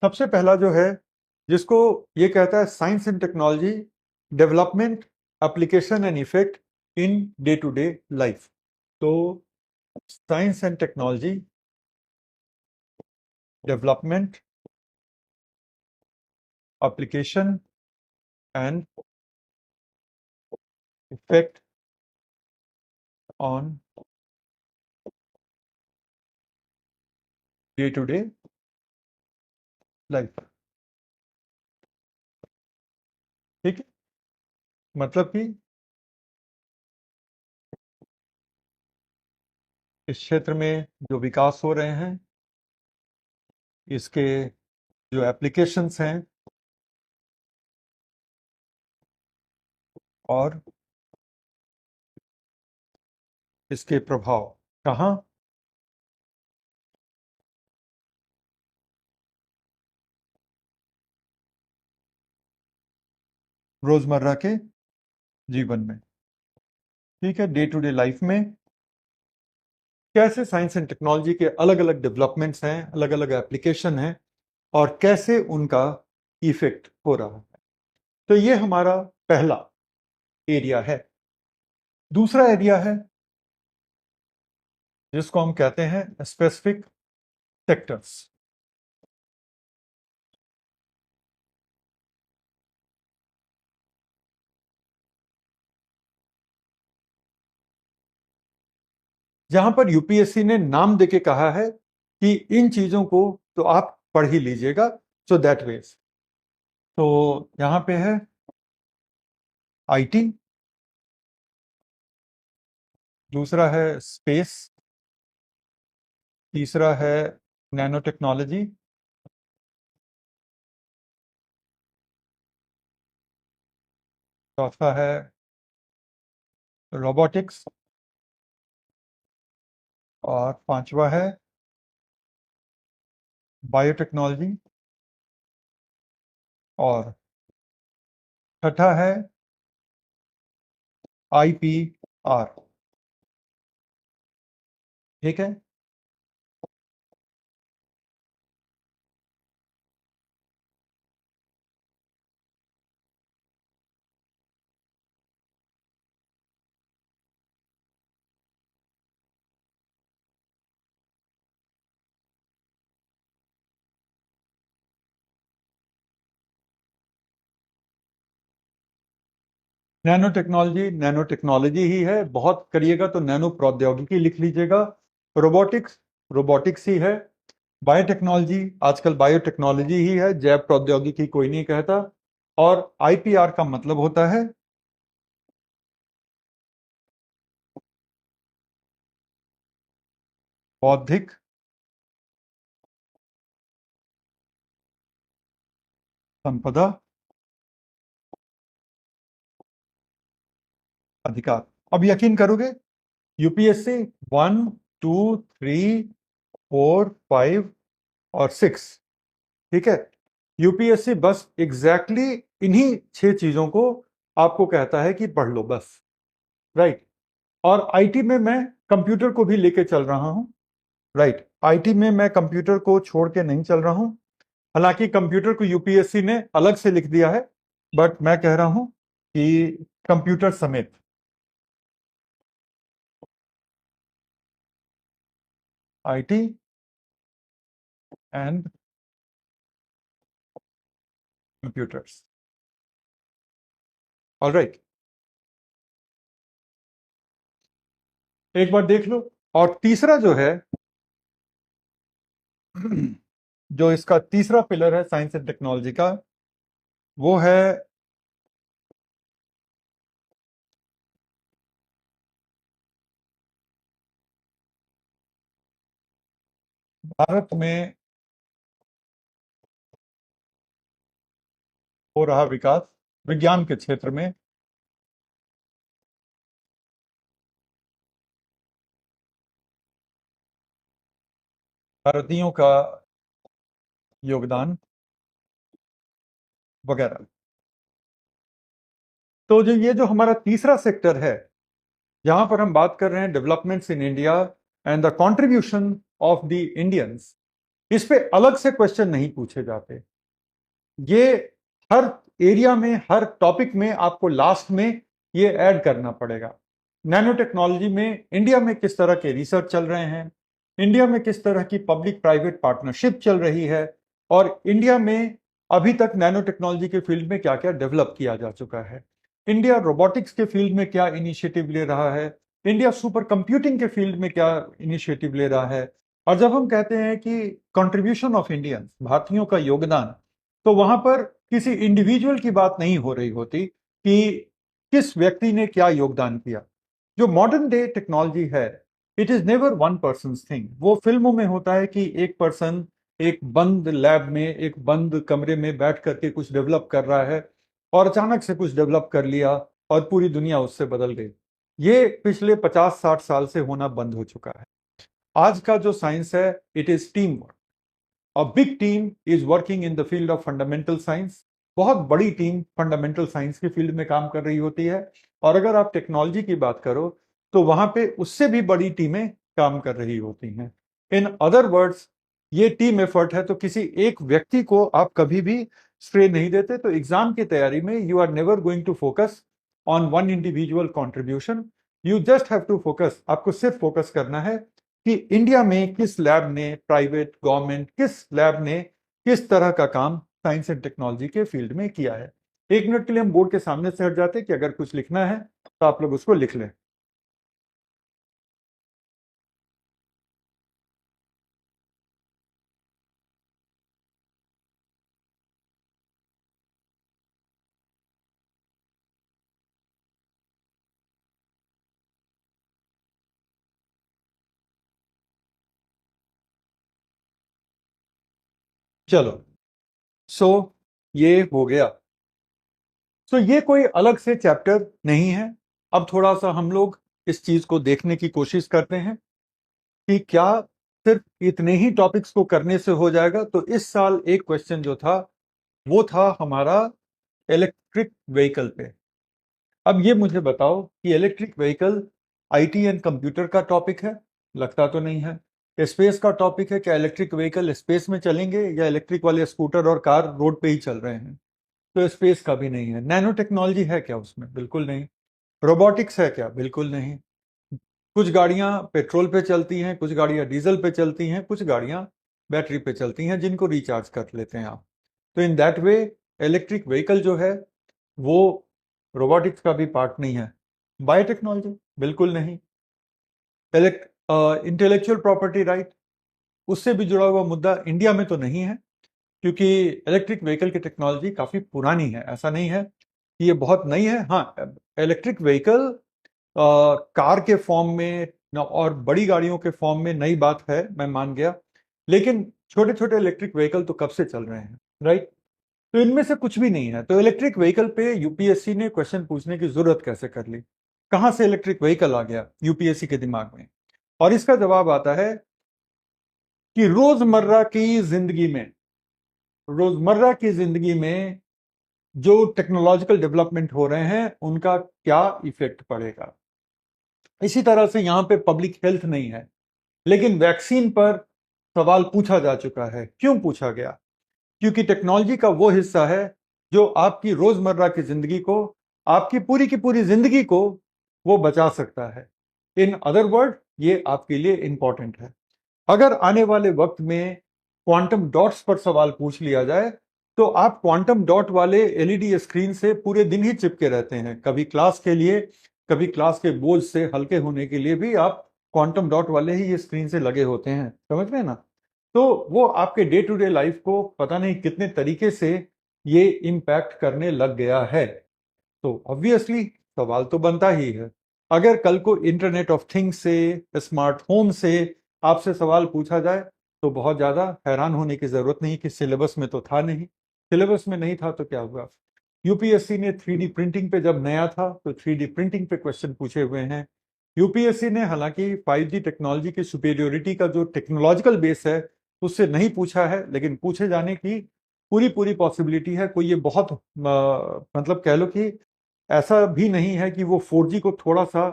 सबसे पहला जो है, जिसको ये कहता है science and technology development, application and effect in day to day life. तो science and technology development, application and effect on day to day life. ठीक है। मतलब कि इस क्षेत्र में जो विकास हो रहे हैं, इसके जो एप्लीकेशंस हैं, और इसके प्रभाव कहाँ, रोजमर्रा के जीवन में। ठीक है। डे टू डे लाइफ में कैसे साइंस एंड टेक्नोलॉजी के अलग अलग डेवलपमेंट्स हैं, अलग अलग एप्लीकेशन हैं, और कैसे उनका इफेक्ट हो रहा है। तो ये हमारा पहला एरिया है। दूसरा एरिया है जिसको हम कहते हैं स्पेसिफिक सेक्टर्स। जहां पर यूपीएससी ने नाम देके कहा है कि इन चीजों को तो आप पढ़ ही लीजिएगा, सो दैट वेज। तो यहां पे है आईटी, दूसरा है स्पेस, तीसरा है नैनो टेक्नोलॉजी, चौथा है रोबोटिक्स, और पांचवा है बायोटेक्नोलॉजी, और छठा है IPR। ठीक है। नैनो टेक्नोलॉजी, नैनो टेक्नोलॉजी ही है। बहुत करिएगा तो नैनो प्रौद्योगिकी लिख लीजिएगा। रोबोटिक्स, रोबोटिक्स ही है। बायोटेक्नोलॉजी, आजकल बायोटेक्नोलॉजी ही है, जैव प्रौद्योगिकी कोई नहीं कहता। और IPR का मतलब होता है बौद्धिक संपदा अधिकार। अब यकीन करोगे, यूपीएससी 1, 2, 3, 4, 5 और 6, ठीक है, यूपीएससी बस एग्जैक्टली इन्हीं 6 चीजों को आपको कहता है कि पढ़ लो बस। राइट। और आईटी में मैं कंप्यूटर को भी लेके चल रहा हूं। राइट, आईटी में मैं कंप्यूटर को छोड़ के नहीं चल रहा हूं। हालांकि कंप्यूटर को यूपीएससी ने अलग से लिख दिया है, बट मैं कह रहा हूं कि कंप्यूटर समेत आईटी एंड कंप्यूटर्स। ऑलराइट, एक बार देख लो। और तीसरा जो है, जो इसका तीसरा पिलर है साइंस एंड टेक्नोलॉजी का, वो है भारत में हो रहा विकास विज्ञान के क्षेत्र में। भारतीयों का योगदान वगैरह। तो जो ये जो हमारा तीसरा सेक्टर है, यहां पर हम बात कर रहे हैं developments in India and the contribution of the Indians. इस पे अलग से क्वेश्चन नहीं पूछे जाते। ये हर एरिया में, हर टॉपिक में आपको लास्ट में ये ऐड करना पड़ेगा। नैनो टेक्नोलॉजी में इंडिया में किस तरह के रिसर्च चल रहे हैं, इंडिया में किस तरह की पब्लिक प्राइवेट पार्टनरशिप चल रही है, और इंडिया में अभी तक नैनो टेक्नोलॉजी के फील्ड में क्या क्या डेवलप किया जा चुका है, इंडिया रोबोटिक्स के फील्ड में क्या इनिशिएटिव ले रहा है, इंडिया सुपर कंप्यूटिंग के फील्ड में क्या इनिशिएटिव ले रहा है। और जब हम कहते हैं कि कंट्रीब्यूशन ऑफ इंडियंस, भारतीयों का योगदान, तो वहां पर किसी इंडिविजुअल की बात नहीं हो रही होती कि किस व्यक्ति ने क्या योगदान किया। जो मॉडर्न डे टेक्नोलॉजी है, it is never won person thing. वो फिल्मों में होता है कि एक पर्सन एक बंद लैब में, एक बंद कमरे में बैठ करके कुछ डेवलप कर रहा है, और अचानक से कुछ डेवलप कर लिया और पूरी दुनिया उससे बदल गई। ये पिछले 50-60 साल से होना बंद हो चुका है। आज का जो साइंस है, it is team work. A big team is working in the field of fundamental science. बहुत बड़ी टीम फंडामेंटल साइंस की फील्ड में काम कर रही होती है। और अगर आप टेक्नोलॉजी की बात करो, तो वहां पे उससे भी बड़ी टीमें काम कर रही होती हैं। इन अदर वर्ड्स, ये टीम एफर्ट है, तो किसी एक व्यक्ति को आप कभी भी श्रेय नहीं देते। तो एग्जाम की तैयारी में you are never going to focus on one individual contribution. You just have to focus, आपको सिर्फ फोकस करना है कि इंडिया में किस लैब ने, प्राइवेट गवर्नमेंट किस लैब ने किस तरह का काम साइंस एंड टेक्नोलॉजी के फील्ड में किया है। 1 मिनट के लिए हम बोर्ड के सामने से हट जाते कि अगर कुछ लिखना है तो आप लोग उसको लिख लें। चलो, सो ये हो गया। सो ये कोई अलग से चैप्टर नहीं है, अब थोड़ा सा हम लोग इस चीज को देखने की कोशिश करते हैं कि क्या सिर्फ इतने ही टॉपिक्स को करने से हो जाएगा। तो इस साल एक क्वेश्चन जो था वो था हमारा इलेक्ट्रिक व्हीकल पे। अब ये मुझे बताओ कि electric vehicle IT and computer का टॉपिक है? लगता तो नहीं है। स्पेस का टॉपिक है? क्या इलेक्ट्रिक व्हीकल स्पेस में चलेंगे या इलेक्ट्रिक वाले स्कूटर और कार रोड पे ही चल रहे हैं? तो स्पेस का भी नहीं है। नैनो टेक्नोलॉजी है क्या उसमें? बिल्कुल नहीं। रोबोटिक्स है क्या? बिल्कुल नहीं। कुछ गाड़ियां पेट्रोल पे चलती हैं, कुछ गाड़ियां डीजल पे चलती हैं, कुछ गाड़ियां बैटरी पे चलती हैं जिनको रिचार्ज कर लेते हैं आप। तो in that way electric vehicle जो है वो रोबोटिक्स का भी पार्ट नहीं है। बायोटेक्नोलॉजी बिल्कुल नहीं। इंटेलेक्चुअल प्रॉपर्टी राइट, उससे भी जुड़ा हुआ मुद्दा इंडिया में तो नहीं है, क्योंकि इलेक्ट्रिक व्हीकल की टेक्नोलॉजी काफी पुरानी है। ऐसा नहीं है कि ये बहुत नई है। हाँ, इलेक्ट्रिक व्हीकल कार के फॉर्म में और बड़ी गाड़ियों के फॉर्म में नई बात है, मैं मान गया। लेकिन छोटे छोटे इलेक्ट्रिक व्हीकल तो कब से चल रहे हैं, राइट? तो इनमें से कुछ भी नहीं है। तो इलेक्ट्रिक व्हीकल पे यूपीएससी ने क्वेश्चन पूछने की जरूरत कैसे कर ली? कहां से इलेक्ट्रिक व्हीकल आ गया यूपीएससी के दिमाग में? और इसका जवाब आता है कि रोजमर्रा की जिंदगी में जो टेक्नोलॉजिकल डेवलपमेंट हो रहे हैं उनका क्या इफेक्ट पड़ेगा। इसी तरह से यहां पे पब्लिक हेल्थ नहीं है, लेकिन वैक्सीन पर सवाल पूछा जा चुका है। क्यों पूछा गया? क्योंकि टेक्नोलॉजी का वो हिस्सा है जो आपकी रोजमर्रा की जिंदगी को, आपकी की पूरी जिंदगी को वो बचा सकता है। इन अदर वर्ड, ये आपके लिए इंपॉर्टेंट है। अगर आने वाले वक्त में क्वांटम डॉट्स पर सवाल पूछ लिया जाए तो आप क्वांटम डॉट वाले एलईडी स्क्रीन से पूरे दिन ही चिपके रहते हैं। कभी क्लास के लिए, कभी क्लास के बोझ से हल्के होने के लिए भी आप क्वांटम डॉट वाले ही ये स्क्रीन से लगे होते हैं। समझ रहे हैं ना? तो वो आपके डे टू डे लाइफ को पता नहीं कितने तरीके से ये इम्पैक्ट करने लग गया है। तो ऑब्वियसली सवाल तो बनता ही है। अगर कल को इंटरनेट ऑफ थिंग्स से, स्मार्ट होम से आपसे सवाल पूछा जाए तो बहुत ज्यादा हैरान होने की जरूरत नहीं कि सिलेबस में तो था नहीं। सिलेबस में नहीं था तो क्या हुआ? यूपीएससी ने 3D प्रिंटिंग पे जब नया था तो 3D प्रिंटिंग पे क्वेश्चन पूछे हुए हैं। यूपीएससी ने हालांकि 5G टेक्नोलॉजी की सुपेरियोरिटी का जो टेक्नोलॉजिकल बेस है उससे नहीं पूछा है, लेकिन पूछे जाने की पूरी पूरी पॉसिबिलिटी है। कोई ये बहुत मतलब कह लो कि ऐसा भी नहीं है कि वो 4G को थोड़ा सा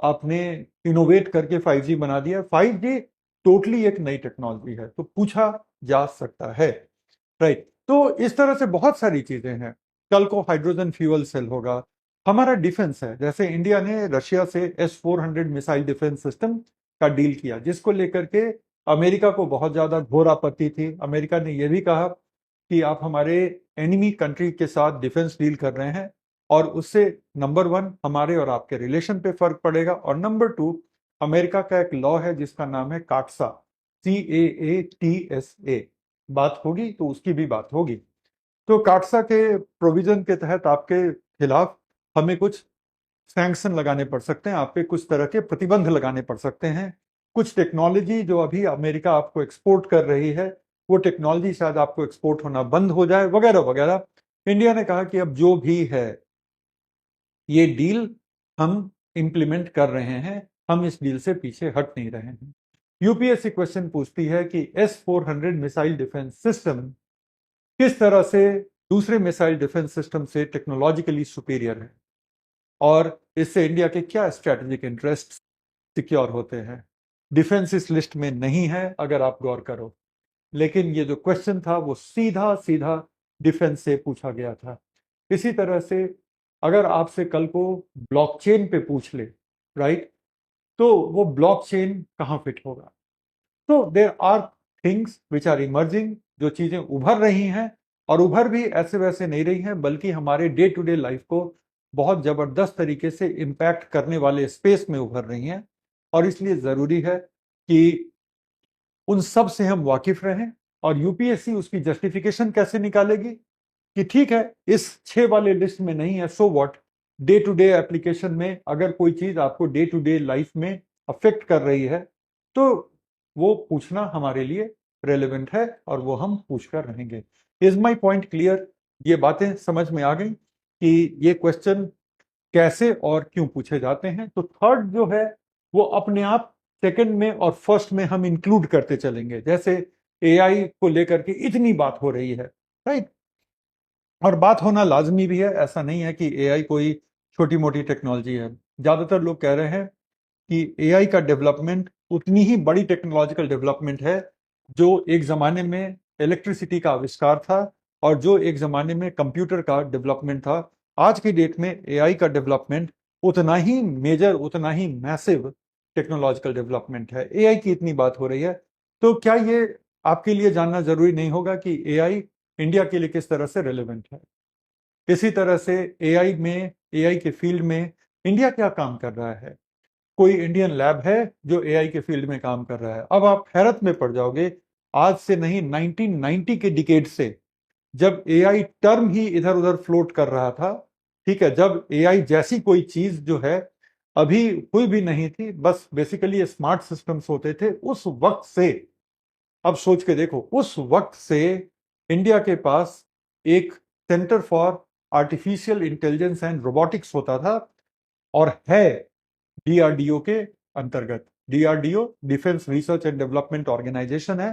आपने इनोवेट करके 5G बना दिया। 5G टोटली एक नई टेक्नोलॉजी है, तो पूछा जा सकता है, राइट? तो इस तरह से बहुत सारी चीजें हैं। कल को हाइड्रोजन फ्यूल सेल होगा। हमारा डिफेंस है, जैसे इंडिया ने रशिया से S-400 मिसाइल डिफेंस सिस्टम का डील किया, जिसको लेकर के अमेरिका को बहुत ज्यादा घोर आपत्ति थी। अमेरिका ने यह भी कहा कि आप हमारे एनिमी कंट्री के साथ डिफेंस डील कर रहे हैं और उससे नंबर वन हमारे और आपके रिलेशन पे फर्क पड़ेगा, और नंबर टू अमेरिका का एक लॉ है जिसका नाम है काटसा, CAATSA। बात होगी तो उसकी भी बात होगी। तो काटसा के प्रोविजन के तहत आपके खिलाफ हमें कुछ सैंक्शन लगाने पड़ सकते हैं, आप पे कुछ तरह के प्रतिबंध लगाने पड़ सकते हैं। कुछ टेक्नोलॉजी जो अभी अमेरिका आपको एक्सपोर्ट कर रही है वो टेक्नोलॉजी शायद आपको एक्सपोर्ट होना बंद हो जाए, वगैरह वगैरह। इंडिया ने कहा कि अब जो भी है ये डील हम इंप्लीमेंट कर रहे हैं, हम इस डील से पीछे हट नहीं रहे हैं। यूपीएससी क्वेश्चन पूछती है कि S-400 मिसाइल डिफेंस सिस्टम किस तरह से दूसरे मिसाइल डिफेंस सिस्टम से टेक्नोलॉजिकली सुपीरियर है और इससे इंडिया के क्या स्ट्रेटेजिक इंटरेस्ट सिक्योर होते हैं। डिफेंस इस लिस्ट में नहीं है अगर आप गौर करो, लेकिन ये जो क्वेश्चन था वो सीधा सीधा डिफेंस से पूछा गया था। इसी तरह से अगर आपसे कल को ब्लॉकचेन पे पूछ ले, राइट, तो वो ब्लॉकचेन कहाँ फिट होगा? तो there are things which are emerging, जो चीजें उभर रही हैं, और उभर भी ऐसे वैसे नहीं रही हैं, बल्कि हमारे डे टू डे लाइफ को बहुत जबरदस्त तरीके से इम्पैक्ट करने वाले स्पेस में उभर रही हैं। और इसलिए जरूरी है कि उन सब से हम वाकिफ रहें। और यूपीएससी उसकी जस्टिफिकेशन कैसे निकालेगी कि ठीक है इस 6 वाले लिस्ट में नहीं है, so what, day to day application में अगर कोई चीज आपको डे टू डे लाइफ में अफेक्ट कर रही है तो वो पूछना हमारे लिए रेलेवेंट है और वो हम पूछ कर रहेंगे। Is my point clear? ये बातें समझ में आ गई कि ये क्वेश्चन कैसे और क्यों पूछे जाते हैं। तो थर्ड जो है वो अपने आप सेकंड में और फर्स्ट में हम इंक्लूड करते चलेंगे। जैसे एआई को लेकर के इतनी बात हो रही है, राइट, और बात होना लाजमी भी है। ऐसा नहीं है कि एआई कोई छोटी मोटी टेक्नोलॉजी है। ज्यादातर लोग कह रहे हैं कि एआई का डेवलपमेंट उतनी ही बड़ी टेक्नोलॉजिकल डेवलपमेंट है जो एक जमाने में इलेक्ट्रिसिटी का आविष्कार था और जो एक जमाने में कंप्यूटर का डेवलपमेंट था। आज की डेट में एआई का डेवलपमेंट उतना ही मेजर, उतना ही मैसिव टेक्नोलॉजिकल डेवलपमेंट है। एआई की इतनी बात हो रही है, तो क्या ये आपके लिए जानना जरूरी नहीं होगा कि एआई इंडिया के लिए किस तरह से रेलेवेंट है? इसी तरह से एआई में, एआई के फील्ड में इंडिया क्या काम कर रहा है? कोई इंडियन लैब है जो एआई के फील्ड में काम कर रहा है? अब आप हैरत में पड़ जाओगे। आज से नहीं, 1990 के डिकेड से, जब एआई टर्म ही इधर उधर फ्लोट कर रहा था, ठीक है, जब एआई जैसी कोई चीज जो है अभी हुई भी नहीं थी, बस बेसिकली स्मार्ट सिस्टम्स होते थे, उस वक्त से, अब सोच के देखो, उस वक्त से इंडिया के पास एक centre for artificial intelligence and robotics होता था, और है डीआरडीओ के अंतर्गत। DRDO defence research and development organisation है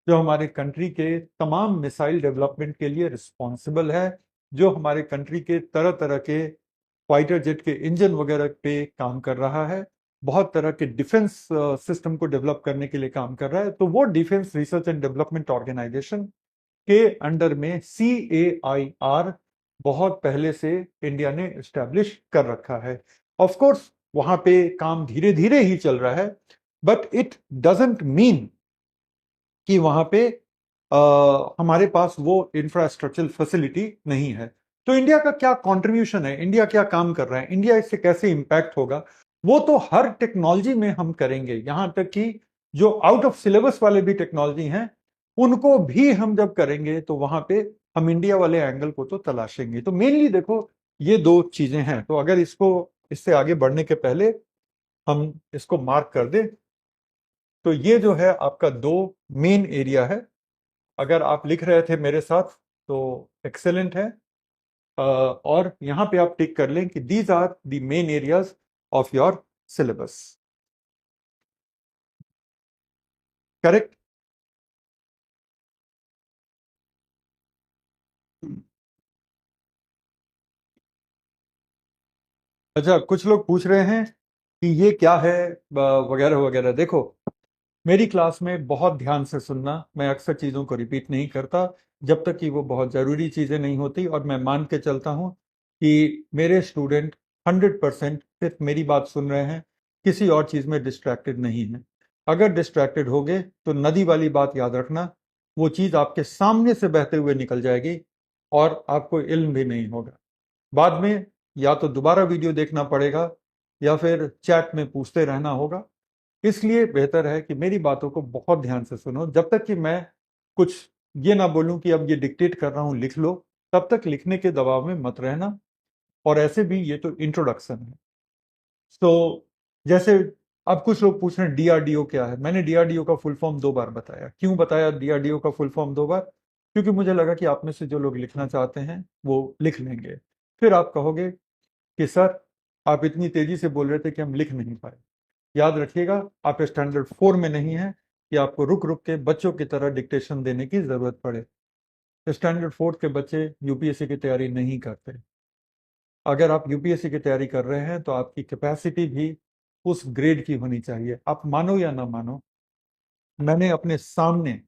जो हमारे कंट्री के तमाम मिसाइल डेवलपमेंट के लिए रिस्पॉन्सिबल है, जो हमारे कंट्री के तरह तरह के फाइटर जेट के इंजन वगैरह पे काम कर रहा है, बहुत तरह के डिफेंस सिस्टम को डेवलप करने के लिए काम कर रहा है। तो वो defence research and development organisation के अंडर में CAIR बहुत पहले से इंडिया ने एस्टेब्लिश कर रखा है। ऑफ कोर्स वहां पे काम धीरे धीरे ही चल रहा है, बट इट डजंट मीन कि वहां पे हमारे पास वो इंफ्रास्ट्रक्चरल फैसिलिटी नहीं है। तो इंडिया का क्या कंट्रीब्यूशन है, इंडिया क्या काम कर रहा है, इंडिया इससे कैसे इंपैक्ट होगा, वो तो हर टेक्नोलॉजी में हम करेंगे। यहां तक कि जो आउट ऑफ सिलेबस वाले भी टेक्नोलॉजी हैं, उनको भी हम जब करेंगे तो वहां पे हम इंडिया वाले एंगल को तो तलाशेंगे। तो मेनली देखो, ये दो चीजें हैं। तो अगर इसको, इससे आगे बढ़ने के पहले हम इसको मार्क कर दें, तो ये जो है आपका दो मेन एरिया है। अगर आप लिख रहे थे मेरे साथ तो एक्सेलेंट है। और यहां पे आप टिक कर लें कि these are the main areas of your syllabus. Correct? अच्छा, कुछ लोग पूछ रहे हैं कि ये क्या है, वगैरह वगैरह। देखो, मेरी क्लास में बहुत ध्यान से सुनना। मैं अक्सर चीज़ों को रिपीट नहीं करता जब तक कि वो बहुत ज़रूरी चीज़ें नहीं होती, और मैं मान के चलता हूँ कि मेरे स्टूडेंट 100% सिर्फ मेरी बात सुन रहे हैं, किसी और चीज़ में डिस्ट्रैक्टेड नहीं है। अगर डिस्ट्रैक्टेड होगे तो नदी वाली बात याद रखना, वो चीज़ आपके सामने से बहते हुए निकल जाएगी और आपको इल्म भी नहीं होगा। बाद में या तो दोबारा वीडियो देखना पड़ेगा या फिर चैट में पूछते रहना होगा। इसलिए बेहतर है कि मेरी बातों को बहुत ध्यान से सुनो। जब तक कि मैं कुछ ये ना बोलूं कि अब ये डिक्टेट कर रहा हूं, लिख लो, तब तक लिखने के दबाव में मत रहना। और ऐसे भी ये तो इंट्रोडक्शन है। तो जैसे अब कुछ लोग पूछ रहे हैं डीआरडीओ क्या है। मैंने डीआरडीओ का फुल फॉर्म 2 बार बताया। क्यों बताया डीआरडीओ का फुल फॉर्म 2 बार? क्योंकि मुझे लगा कि आप में से जो लोग लिखना चाहते हैं वो लिख लेंगे। फिर आप कहोगे कि सर, आप इतनी तेजी से बोल रहे थे कि हम लिख नहीं पाए। याद रखिएगा, आप स्टैंडर्ड 4 में नहीं हैं कि आपको रुक रुक के बच्चों की तरह डिक्टेशन देने की जरूरत पड़े। स्टैंडर्ड 4 के बच्चे यूपीएससी की तैयारी नहीं करते। अगर आप यूपीएससी की तैयारी कर रहे हैं तो आपकी कैपेसिटी भी उस ग्रेड की होनी चाहिए। आप मानो या ना मानो, मैंने अपने सामने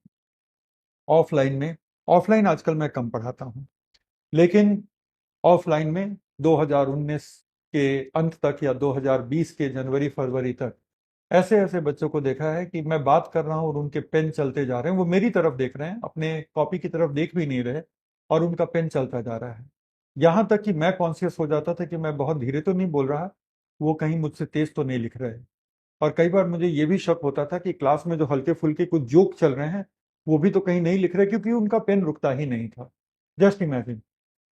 ऑफलाइन में, ऑफलाइन आजकल मैं कम पढ़ाता हूँ, लेकिन ऑफलाइन में 2019 के अंत तक या 2020 के जनवरी फरवरी तक ऐसे ऐसे बच्चों को देखा है कि मैं बात कर रहा हूं और उनके पेन चलते जा रहे हैं। वो मेरी तरफ देख रहे हैं, अपने कॉपी की तरफ देख भी नहीं रहे, और उनका पेन चलता जा रहा है। यहां तक कि मैं कॉन्शियस हो जाता था कि मैं बहुत धीरे तो नहीं बोल रहा, वो कहीं मुझसे तेज तो नहीं लिख रहे। और कई बार मुझे ये भी शक होता था कि क्लास में जो हल्के फुल्के कुछ जोक चल रहे हैं वो भी तो कहीं नहीं लिख रहे, क्योंकि उनका पेन रुकता ही नहीं था। जस्ट इमेजिन,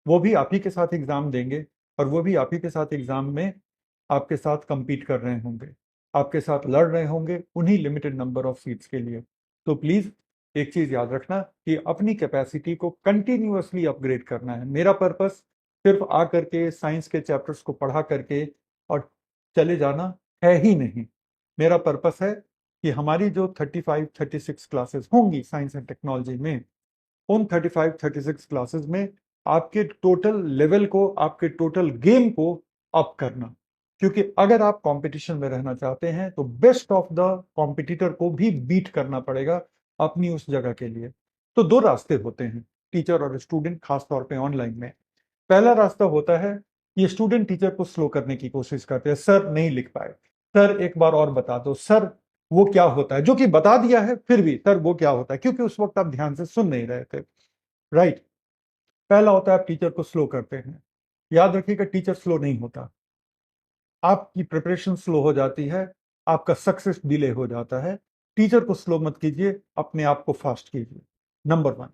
वो भी आप ही के साथ एग्जाम देंगे, और वो भी आप ही के साथ एग्जाम में आपके साथ compete कर रहे होंगे, आपके साथ लड़ रहे होंगे उन्हीं लिमिटेड नंबर ऑफ सीट्स के लिए। तो प्लीज एक चीज याद रखना कि अपनी कैपेसिटी को कंटिन्यूअसली अपग्रेड करना है। मेरा पर्पस सिर्फ आ करके साइंस के चैप्टर्स को पढ़ा करके और चले जाना है ही नहीं। मेरा पर्पस है कि हमारी जो 35-36 क्लासेस होंगी साइंस एंड टेक्नोलॉजी में, उन 35-36 क्लासेस में आपके टोटल लेवल को, आपके टोटल गेम को अप करना। क्योंकि अगर आप कंपटीशन में रहना चाहते हैं तो बेस्ट ऑफ द कॉम्पिटिटर को भी बीट करना पड़ेगा अपनी उस जगह के लिए। तो दो रास्ते होते हैं टीचर और स्टूडेंट, खासतौर पे ऑनलाइन में। पहला रास्ता होता है ये स्टूडेंट टीचर को स्लो करने की कोशिश करते हैं, सर नहीं लिख पाए, सर एक बार और बता दो, सर वो क्या होता है, जो कि बता दिया है फिर भी सर वो क्या होता है, क्योंकि उस वक्त आप ध्यान से सुन नहीं रहे थे। राइट। पहला होता है आप टीचर को स्लो करते हैं। याद रखिएगा टीचर स्लो नहीं होता, आपकी प्रिपरेशन स्लो हो जाती है, आपका सक्सेस डिले हो जाता है। टीचर को स्लो मत कीजिए, अपने आप को फास्ट कीजिए, नंबर वन।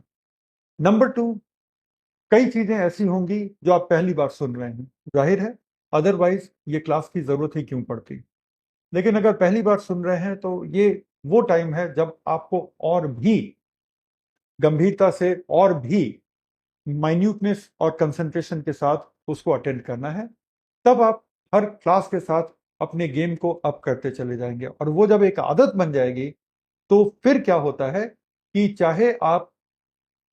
नंबर टू, कई चीजें ऐसी होंगी जो आप पहली बार सुन रहे हैं, जाहिर है, अदरवाइज ये क्लास की जरूरत ही क्यों पड़ती। लेकिन अगर पहली बार सुन रहे हैं तो ये वो टाइम है जब आपको और भी गंभीरता से और भी माइन्यूटनेस और कंसंट्रेशन के साथ उसको अटेंड करना है। तब आप हर क्लास के साथ अपने गेम को अप करते चले जाएंगे, और वो जब एक आदत बन जाएगी तो फिर क्या होता है कि चाहे आप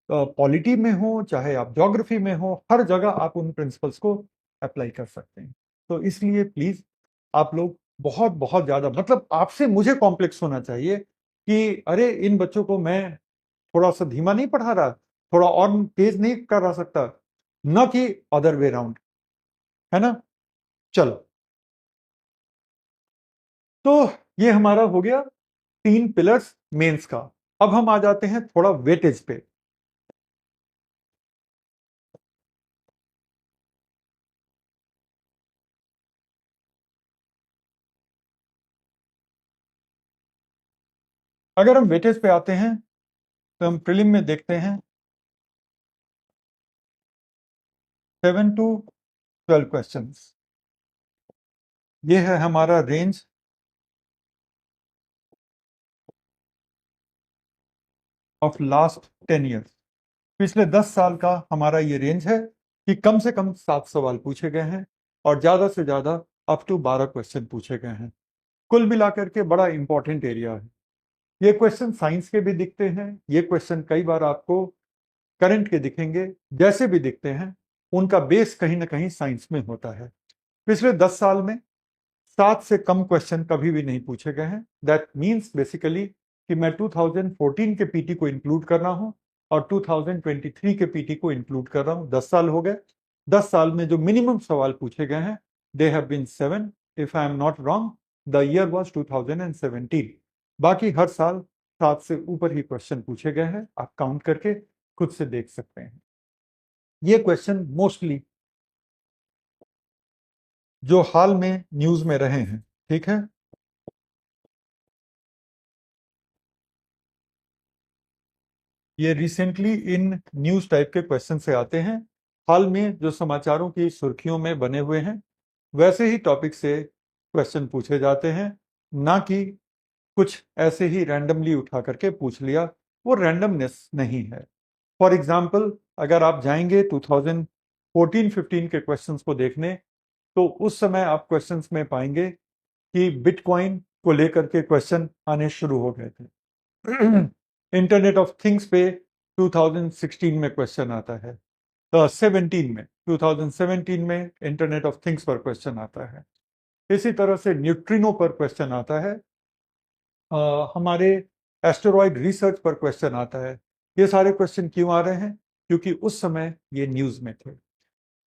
पॉलिटी में हो, चाहे आप ज्योग्राफी में हो, हर जगह आप उन प्रिंसिपल्स को अप्लाई कर सकते हैं। तो इसलिए प्लीज आप लोग बहुत बहुत ज्यादा, मतलब आपसे मुझे कॉम्प्लेक्स होना चाहिए कि अरे इन बच्चों को मैं थोड़ा सा धीमा नहीं पढ़ा रहा, थोड़ा और तेज नहीं करा सकता, न कि अदर वे राउंड, है ना। चलो, तो ये हमारा हो गया 3 पिलर्स मेंस का। अब हम आ जाते हैं थोड़ा वेटेज पे। अगर हम वेटेज पे आते हैं तो हम प्रीलिम में देखते हैं 7 to 12 क्वेश्चंस। ये है हमारा रेंज ऑफ लास्ट 10 ईयर्स। पिछले 10 साल का हमारा ये रेंज है कि कम से कम 7 सवाल पूछे गए हैं और ज्यादा से ज्यादा अप टू 12 क्वेश्चन पूछे गए हैं। कुल मिलाकर के बड़ा इंपॉर्टेंट एरिया है। ये क्वेश्चन साइंस के भी दिखते हैं, ये क्वेश्चन कई बार आपको करंट के दिखेंगे, जैसे भी दिखते हैं उनका बेस कहीं ना कहीं साइंस में होता है। पिछले 10 साल में 7 से कम क्वेश्चन कभी भी नहीं पूछे गए हैं। दैट मीन्स बेसिकली कि मैं 2014 के पीटी को इंक्लूड कर रहा हूं और 2023 के पीटी को इंक्लूड कर रहा हूं। 10 साल हो गए। 10 साल में जो मिनिमम सवाल पूछे गए हैं, they have been 7, if I am not wrong the year was 2017। बाकी हर साल 7 से ऊपर ही क्वेश्चन पूछे गए हैं, आप काउंट करके खुद से देख सकते हैं। ये क्वेश्चन मोस्टली जो हाल में न्यूज में रहे हैं, ठीक है, ये रिसेंटली इन न्यूज टाइप के क्वेश्चन से आते हैं। हाल में जो समाचारों की सुर्खियों में बने हुए हैं वैसे ही टॉपिक से क्वेश्चन पूछे जाते हैं, ना कि कुछ ऐसे ही रैंडमली उठा करके पूछ लिया। वो रैंडमनेस नहीं है। फॉर एग्जाम्पल, अगर आप जाएंगे 2014-15 के क्वेश्चंस को देखने, तो उस समय आप क्वेश्चंस में पाएंगे कि बिटकॉइन को लेकर के क्वेश्चन आने शुरू हो गए थे। इंटरनेट ऑफ थिंग्स पे 2016 में क्वेश्चन आता है, 17 में, 2017 में इंटरनेट ऑफ थिंग्स पर क्वेश्चन आता है। इसी तरह से न्यूट्रिनो पर क्वेश्चन आता है, हमारे एस्टेरॉयड रिसर्च पर क्वेश्चन आता है। ये सारे क्वेश्चन क्यों आ रहे हैं? क्योंकि उस समय ये न्यूज में थे।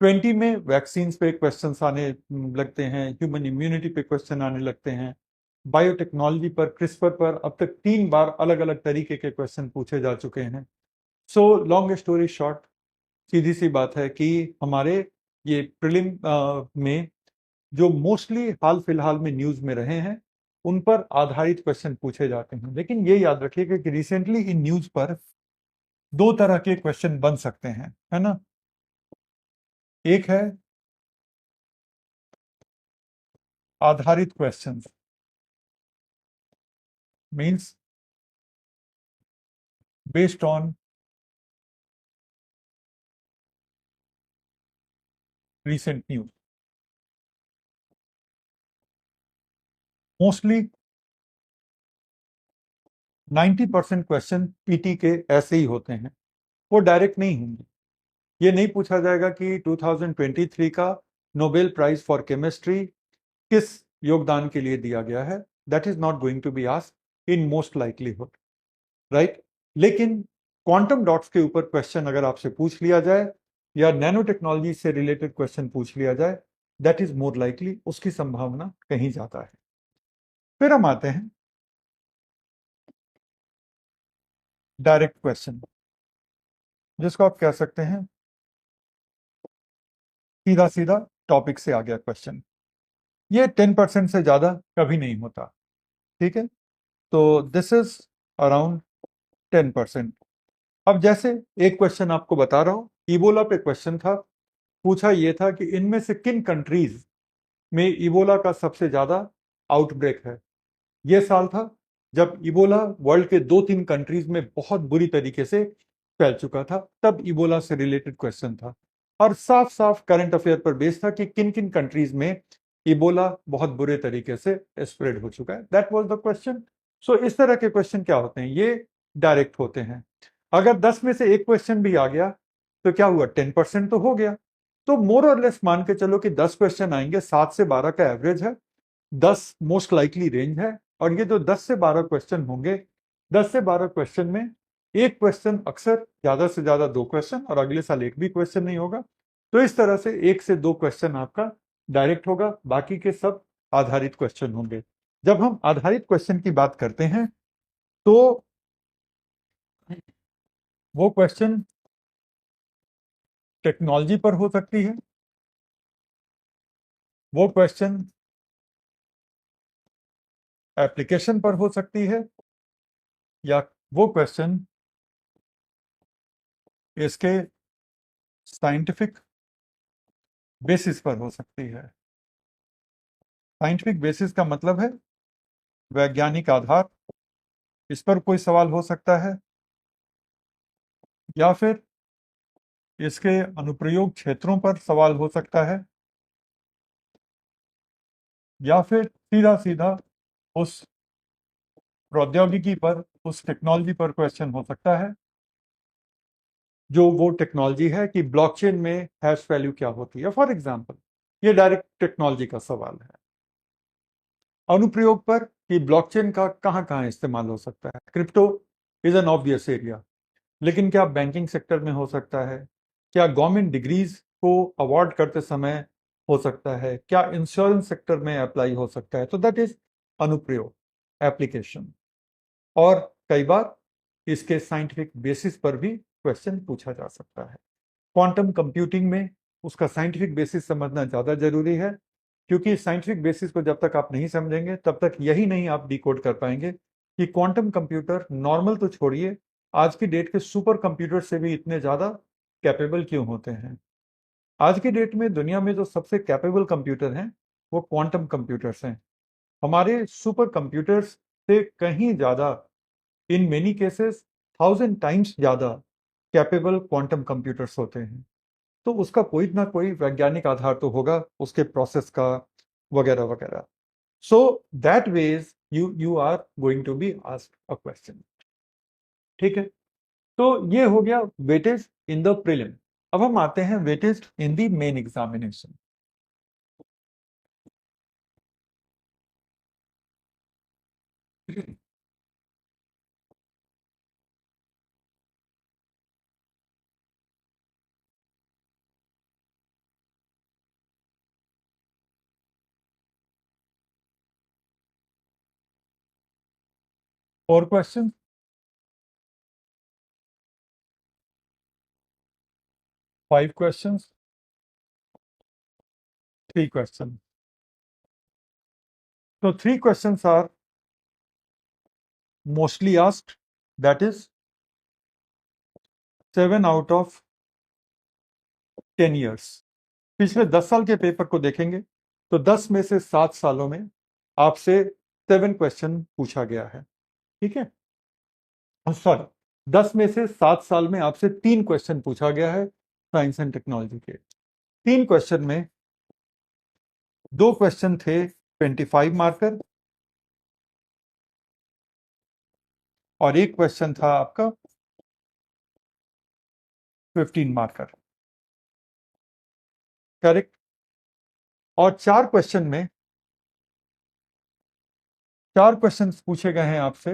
20 में वैक्सीन पे क्वेश्चन आने लगते हैं, ह्यूमन इम्यूनिटी पे क्वेश्चन आने लगते हैं, बायोटेक्नोलॉजी पर, क्रिस्पर पर अब तक 3 बार अलग अलग तरीके के क्वेश्चन पूछे जा चुके हैं। सो लॉन्ग स्टोरी शॉर्ट, सीधी सी बात है कि हमारे ये प्रीलिम में जो मोस्टली हाल फिलहाल में न्यूज में रहे हैं उन पर आधारित क्वेश्चन पूछे जाते हैं। लेकिन ये याद रखिएगा कि रिसेंटली इन न्यूज पर 2 तरह के क्वेश्चन बन सकते हैं, है ना। एक है आधारित questions, means based on recent news. Mostly 90% question PT के ऐसे ही होते हैं, वो डायरेक्ट नहीं होंगे। ये नहीं पूछा जाएगा कि 2023 का नोबेल प्राइज फॉर केमिस्ट्री किस योगदान के लिए दिया गया है। That is not going to be asked in most likelihood, right. लेकिन क्वांटम डॉट्स के ऊपर क्वेश्चन अगर आपसे पूछ लिया जाए या नैनो टेक्नोलॉजी से रिलेटेड क्वेश्चन पूछ लिया जाए, दैट इज मोर लाइकली, उसकी संभावना कहीं ज्यादा है। फिर हम आते हैं डायरेक्ट क्वेश्चन, जिसको आप कह सकते हैं सीधा सीधा टॉपिक से आ गया क्वेश्चन। ये 10% से ज्यादा कभी नहीं होता, ठीक है। तो दिस इज अराउंड 10%। अब जैसे एक क्वेश्चन आपको बता रहा हूं, इबोला पे क्वेश्चन था, पूछा यह था कि इनमें से किन कंट्रीज में इबोला का सबसे ज्यादा आउटब्रेक है। यह साल था जब इबोला वर्ल्ड के 2-3 कंट्रीज में बहुत बुरी तरीके से फैल चुका था, तब इबोला से रिलेटेड क्वेश्चन था और साफ साफ करंट अफेयर पर बेस था कि किन किन कंट्रीज में इबोला बहुत बुरे तरीके से स्प्रेड हो चुका है। That was the question. So इस तरह के क्वेश्चन क्या होते हैं, ये डायरेक्ट होते हैं। अगर 10 में से एक क्वेश्चन भी आ गया तो क्या हुआ, 10% तो हो गया। तो मोर और लेस मान के चलो कि 10 क्वेश्चन आएंगे, 7 से 12 का एवरेज है, 10 मोस्ट लाइकली रेंज है। और ये जो 10 से 12 क्वेश्चन होंगे, 10 से 12 क्वेश्चन में एक क्वेश्चन, अक्सर ज्यादा से ज्यादा 2 क्वेश्चन, और अगले साल एक भी क्वेश्चन नहीं होगा। तो इस तरह से 1 से 2 क्वेश्चन आपका डायरेक्ट होगा, बाकी के सब आधारित क्वेश्चन होंगे। जब हम आधारित क्वेश्चन की बात करते हैं तो वो क्वेश्चन टेक्नोलॉजी पर हो सकती है, वो क्वेश्चन एप्लीकेशन पर हो सकती है, या वो क्वेश्चन इसके साइंटिफिक बेसिस पर हो सकती है। साइंटिफिक बेसिस का मतलब है वैज्ञानिक आधार, इस पर कोई सवाल हो सकता है, या फिर इसके अनुप्रयोग क्षेत्रों पर सवाल हो सकता है, या फिर सीधा सीधा उस प्रौद्योगिकी पर, उस टेक्नोलॉजी पर क्वेश्चन हो सकता है, जो वो टेक्नोलॉजी है कि ब्लॉकचेन में हैश वैल्यू क्या होती है, फॉर एग्जांपल। ये डायरेक्ट टेक्नोलॉजी का सवाल है। अनुप्रयोग पर कि ब्लॉकचेन का कहां कहां इस्तेमाल हो सकता है। Crypto is an obvious area, लेकिन क्या बैंकिंग सेक्टर में हो सकता है, क्या गवर्नमेंट डिग्रीज को अवार्ड करते समय हो सकता है, क्या इंश्योरेंस सेक्टर में अप्लाई हो सकता है। तो दैट इज अनुप्रयोग, एप्लीकेशन। और कई बार इसके साइंटिफिक बेसिस पर भी क्वेश्चन पूछा जा सकता है। क्वांटम कंप्यूटिंग में उसका साइंटिफिक बेसिस समझना ज़्यादा जरूरी है, क्योंकि साइंटिफिक बेसिस को जब तक आप नहीं समझेंगे तब तक यही नहीं आप डिकोड कर पाएंगे कि क्वांटम कंप्यूटर नॉर्मल तो छोड़िए, आज की डेट के सुपर कंप्यूटर से भी इतने ज़्यादा कैपेबल क्यों होते हैं। आज की डेट में दुनिया में जो सबसे कैपेबल कंप्यूटर हैं वो क्वांटम कंप्यूटर्स हैं। हमारे सुपर कंप्यूटर्स से कहीं ज़्यादा, इन मेनी केसेस 1000 टाइम्स ज़्यादा कैपेबल क्वांटम कंप्यूटर्स होते हैं। तो उसका कोई ना कोई वैज्ञानिक आधार तो होगा, उसके प्रोसेस का, वगैरह वगैरह। So that ways you are going to be asked a question, ठीक है। तो ये हो गया वेटेज इन द प्रीलिम। अब हम आते हैं weightage in the main examination. Four question, 5 question, 3 question. तो 3 question are mostly asked, that is 7 out of 10 years. पिछले 10 साल के पेपर को देखेंगे तो 10 में से 7 सालों में आपसे 7 क्वेश्चन पूछा गया है, ठीक है। सॉरी, 10 में से 7 साल में आपसे 3 क्वेश्चन पूछा गया है साइंस एंड टेक्नोलॉजी के। 3 क्वेश्चन में 2 क्वेश्चन थे 25 मार्कर और एक क्वेश्चन था आपका 15 मार्कर, करेक्ट। और 4 क्वेश्चन पूछे गए हैं आपसे,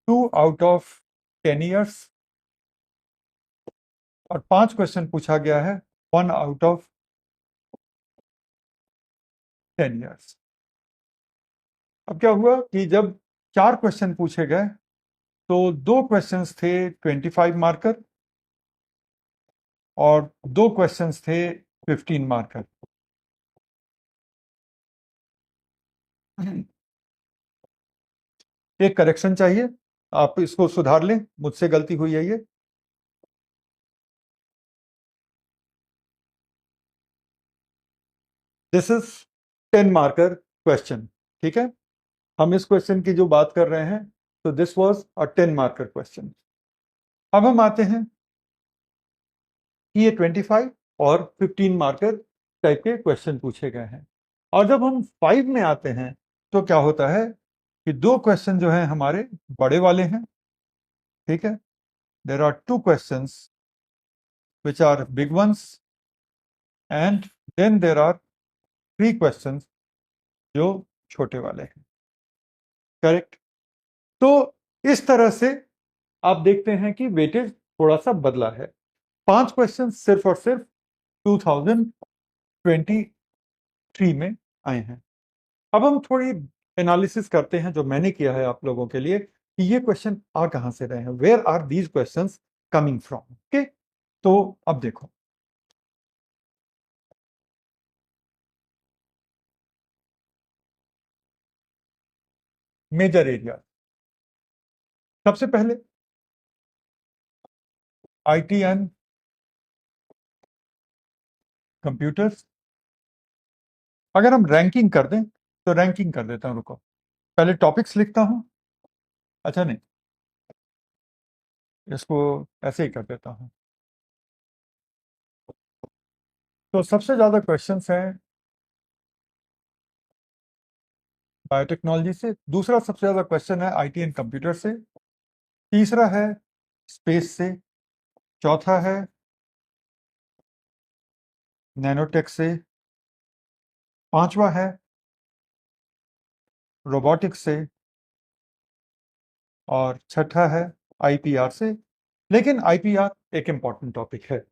2 आउट ऑफ 10 ईयर्स, और 5 क्वेश्चन पूछा गया है 1 आउट ऑफ 10 ईयर्स। अब क्या हुआ कि जब 4 क्वेश्चन पूछे गए तो 2 क्वेश्चंस थे 25 मार्कर और 2 क्वेश्चंस थे 15 मार्कर। एक करेक्शन चाहिए, आप इसको सुधार लें, मुझसे गलती हुई है ये। दिस इज 10 मार्कर क्वेश्चन, ठीक है। हम इस क्वेश्चन की जो बात कर रहे हैं, तो this was a 10 marker question. अब हम आते हैं कि ये 25 और 15 मार्कर टाइप के क्वेश्चन पूछे गए हैं। और जब हम 5 में आते हैं तो क्या होता है कि 2 क्वेश्चन जो हैं हमारे बड़े वाले हैं, ठीक है। There are 2 questions which are big ones and then there are 3 questions जो छोटे वाले हैं, करेक्ट। तो इस तरह से आप देखते हैं कि वेटेज थोड़ा सा बदला है। 5 क्वेश्चन सिर्फ और सिर्फ 2023 में आए हैं। अब हम थोड़ी एनालिसिस करते हैं जो मैंने किया है आप लोगों के लिए कि ये क्वेश्चन आ कहां से रहे हैं, where are these questions coming from, okay. तो अब देखो, मेजर एरिया, सबसे पहले आईटी एंड कंप्यूटर्स। अगर हम रैंकिंग कर दें तो रैंकिंग कर देता हूं, रुको पहले टॉपिक्स लिखता हूं। अच्छा नहीं, इसको ऐसे ही कर देता हूं। तो सबसे ज्यादा क्वेश्चंस हैं बायोटेक्नोलॉजी से, दूसरा सबसे ज्यादा क्वेश्चन है आईटी एंड कंप्यूटर से, तीसरा है स्पेस से, चौथा है नैनोटेक से, पांचवा है रोबोटिक्स से, और छठा है आईपीआर से। लेकिन आईपीआर एक इंपॉर्टेंट टॉपिक है,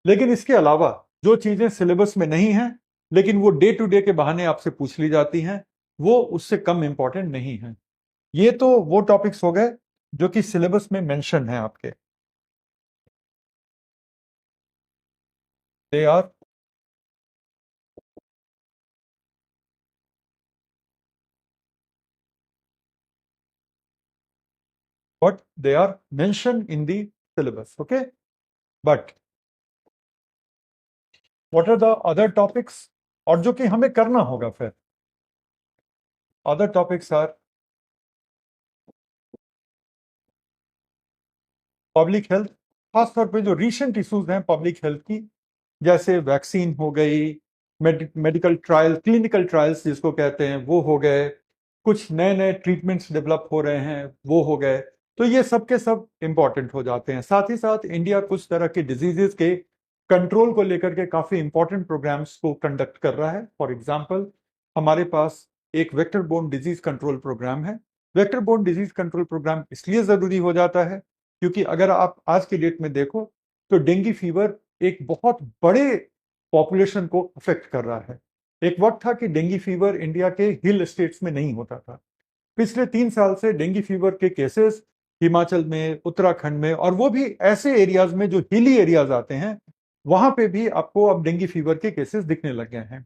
लेकिन इसके अलावा जो चीजें सिलेबस में नहीं हैं लेकिन वो डे टू डे के बहाने आपसे पूछ ली जाती हैं, वो उससे कम इंपॉर्टेंट नहीं है। ये तो वो टॉपिक्स हो गए जो कि सिलेबस में मेंशन है आपके, they are what they are mentioned in the syllabus, okay, but what are the other topics, और जो कि हमें करना होगा फिर, other topics are public health, खासतौर पे जो रिसेंट इश्यूज हैं पब्लिक हेल्थ की, जैसे वैक्सीन हो गई, मेडिकल ट्रायल, क्लिनिकल ट्रायल्स जिसको कहते हैं वो हो गए, कुछ नए नए ट्रीटमेंट्स डेवलप हो रहे हैं वो हो गए। तो ये सब के सब इंपॉर्टेंट हो जाते हैं। साथ ही साथ इंडिया कुछ तरह के डिजीजेस के कंट्रोल को लेकर के काफी इंपॉर्टेंट प्रोग्राम्स को कंडक्ट कर रहा है। फॉर एग्जाम्पल, हमारे पास एक vector borne disease control programme है। Vector borne disease control programme इसलिए जरूरी हो जाता है क्योंकि अगर आप आज की डेट में देखो तो डेंगू फीवर एक बहुत बड़े पॉपुलेशन को अफेक्ट कर रहा है। एक वक्त था कि डेंगू फीवर इंडिया के हिल स्टेट्स में नहीं होता था। पिछले 3 साल से डेंगू फीवर के केसेस हिमाचल में, उत्तराखंड में, और वो भी ऐसे एरियाज में जो हिली एरियाज आते हैं, वहां पे भी आपको अब डेंगू फीवर के केसेस दिखने लग गए हैं।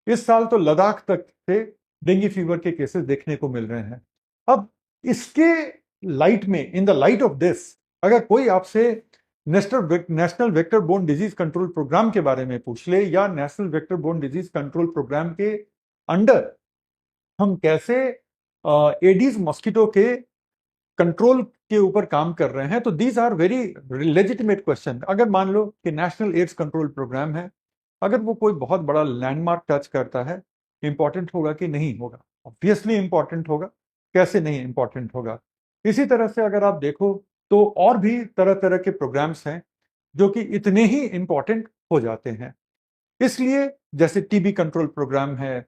इस साल तो लद्दाख तक से डेंगू फीवर के केसेस देखने को मिल रहे हैं। अब इसके लाइट में, in the light of this, अगर कोई आपसे national vector borne disease control programme के बारे में पूछ ले या national vector borne disease control programme के अंडर हम कैसे एडीज मॉस्किटो के कंट्रोल के ऊपर काम कर रहे हैं, तो these are very legitimate question. अगर मान लो कि नेशनल एड्स कंट्रोल प्रोग्राम है, अगर वो कोई बहुत बड़ा लैंडमार्क टच करता है, इंपॉर्टेंट होगा कि नहीं होगा? ऑब्वियसली इंपॉर्टेंट होगा, कैसे नहीं इंपॉर्टेंट होगा। इसी तरह से अगर आप देखो तो और भी तरह तरह के प्रोग्राम्स हैं जो कि इतने ही इंपॉर्टेंट हो जाते हैं। इसलिए जैसे टीबी कंट्रोल प्रोग्राम है,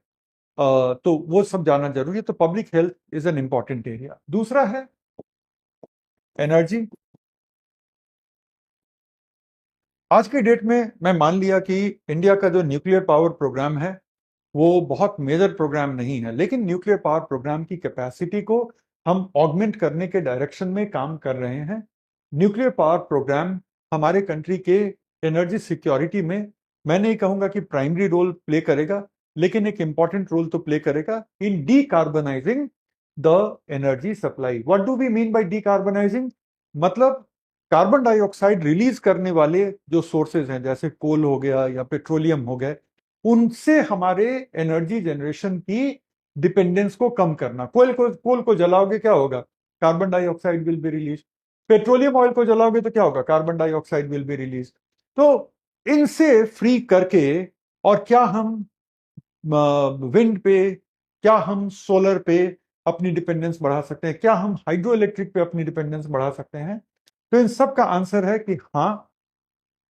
तो वो सब जानना जरूरी है। तो public health is an important area. दूसरा है एनर्जी। आज के डेट में मैं मान लिया कि इंडिया का जो न्यूक्लियर पावर प्रोग्राम है वो बहुत मेजर प्रोग्राम नहीं है, लेकिन न्यूक्लियर पावर प्रोग्राम की कैपेसिटी को हम ऑगमेंट करने के डायरेक्शन में काम कर रहे हैं। न्यूक्लियर पावर प्रोग्राम हमारे कंट्री के एनर्जी सिक्योरिटी में, मैं नहीं कहूंगा कि प्राइमरी रोल प्ले करेगा, लेकिन एक इंपॉर्टेंट रोल तो प्ले करेगा in decarbonising the energy supply. What do we mean by decarbonising? मतलब कार्बन डाइऑक्साइड रिलीज करने वाले जो सोर्सेज हैं, जैसे कोल हो गया या पेट्रोलियम हो गए, उनसे हमारे एनर्जी जनरेशन की डिपेंडेंस को कम करना। कोल को जलाओगे क्या होगा? Carbon dioxide will be release. Petroleum oil को जलाओगे तो क्या होगा? Carbon dioxide will be release. तो इनसे फ्री करके, और क्या हम विंड पे, क्या हम सोलर पे अपनी डिपेंडेंस बढ़ा सकते हैं? क्या हम हाइड्रो इलेक्ट्रिक पे अपनी डिपेंडेंस बढ़ा सकते हैं? तो इन सब का आंसर है कि हाँ,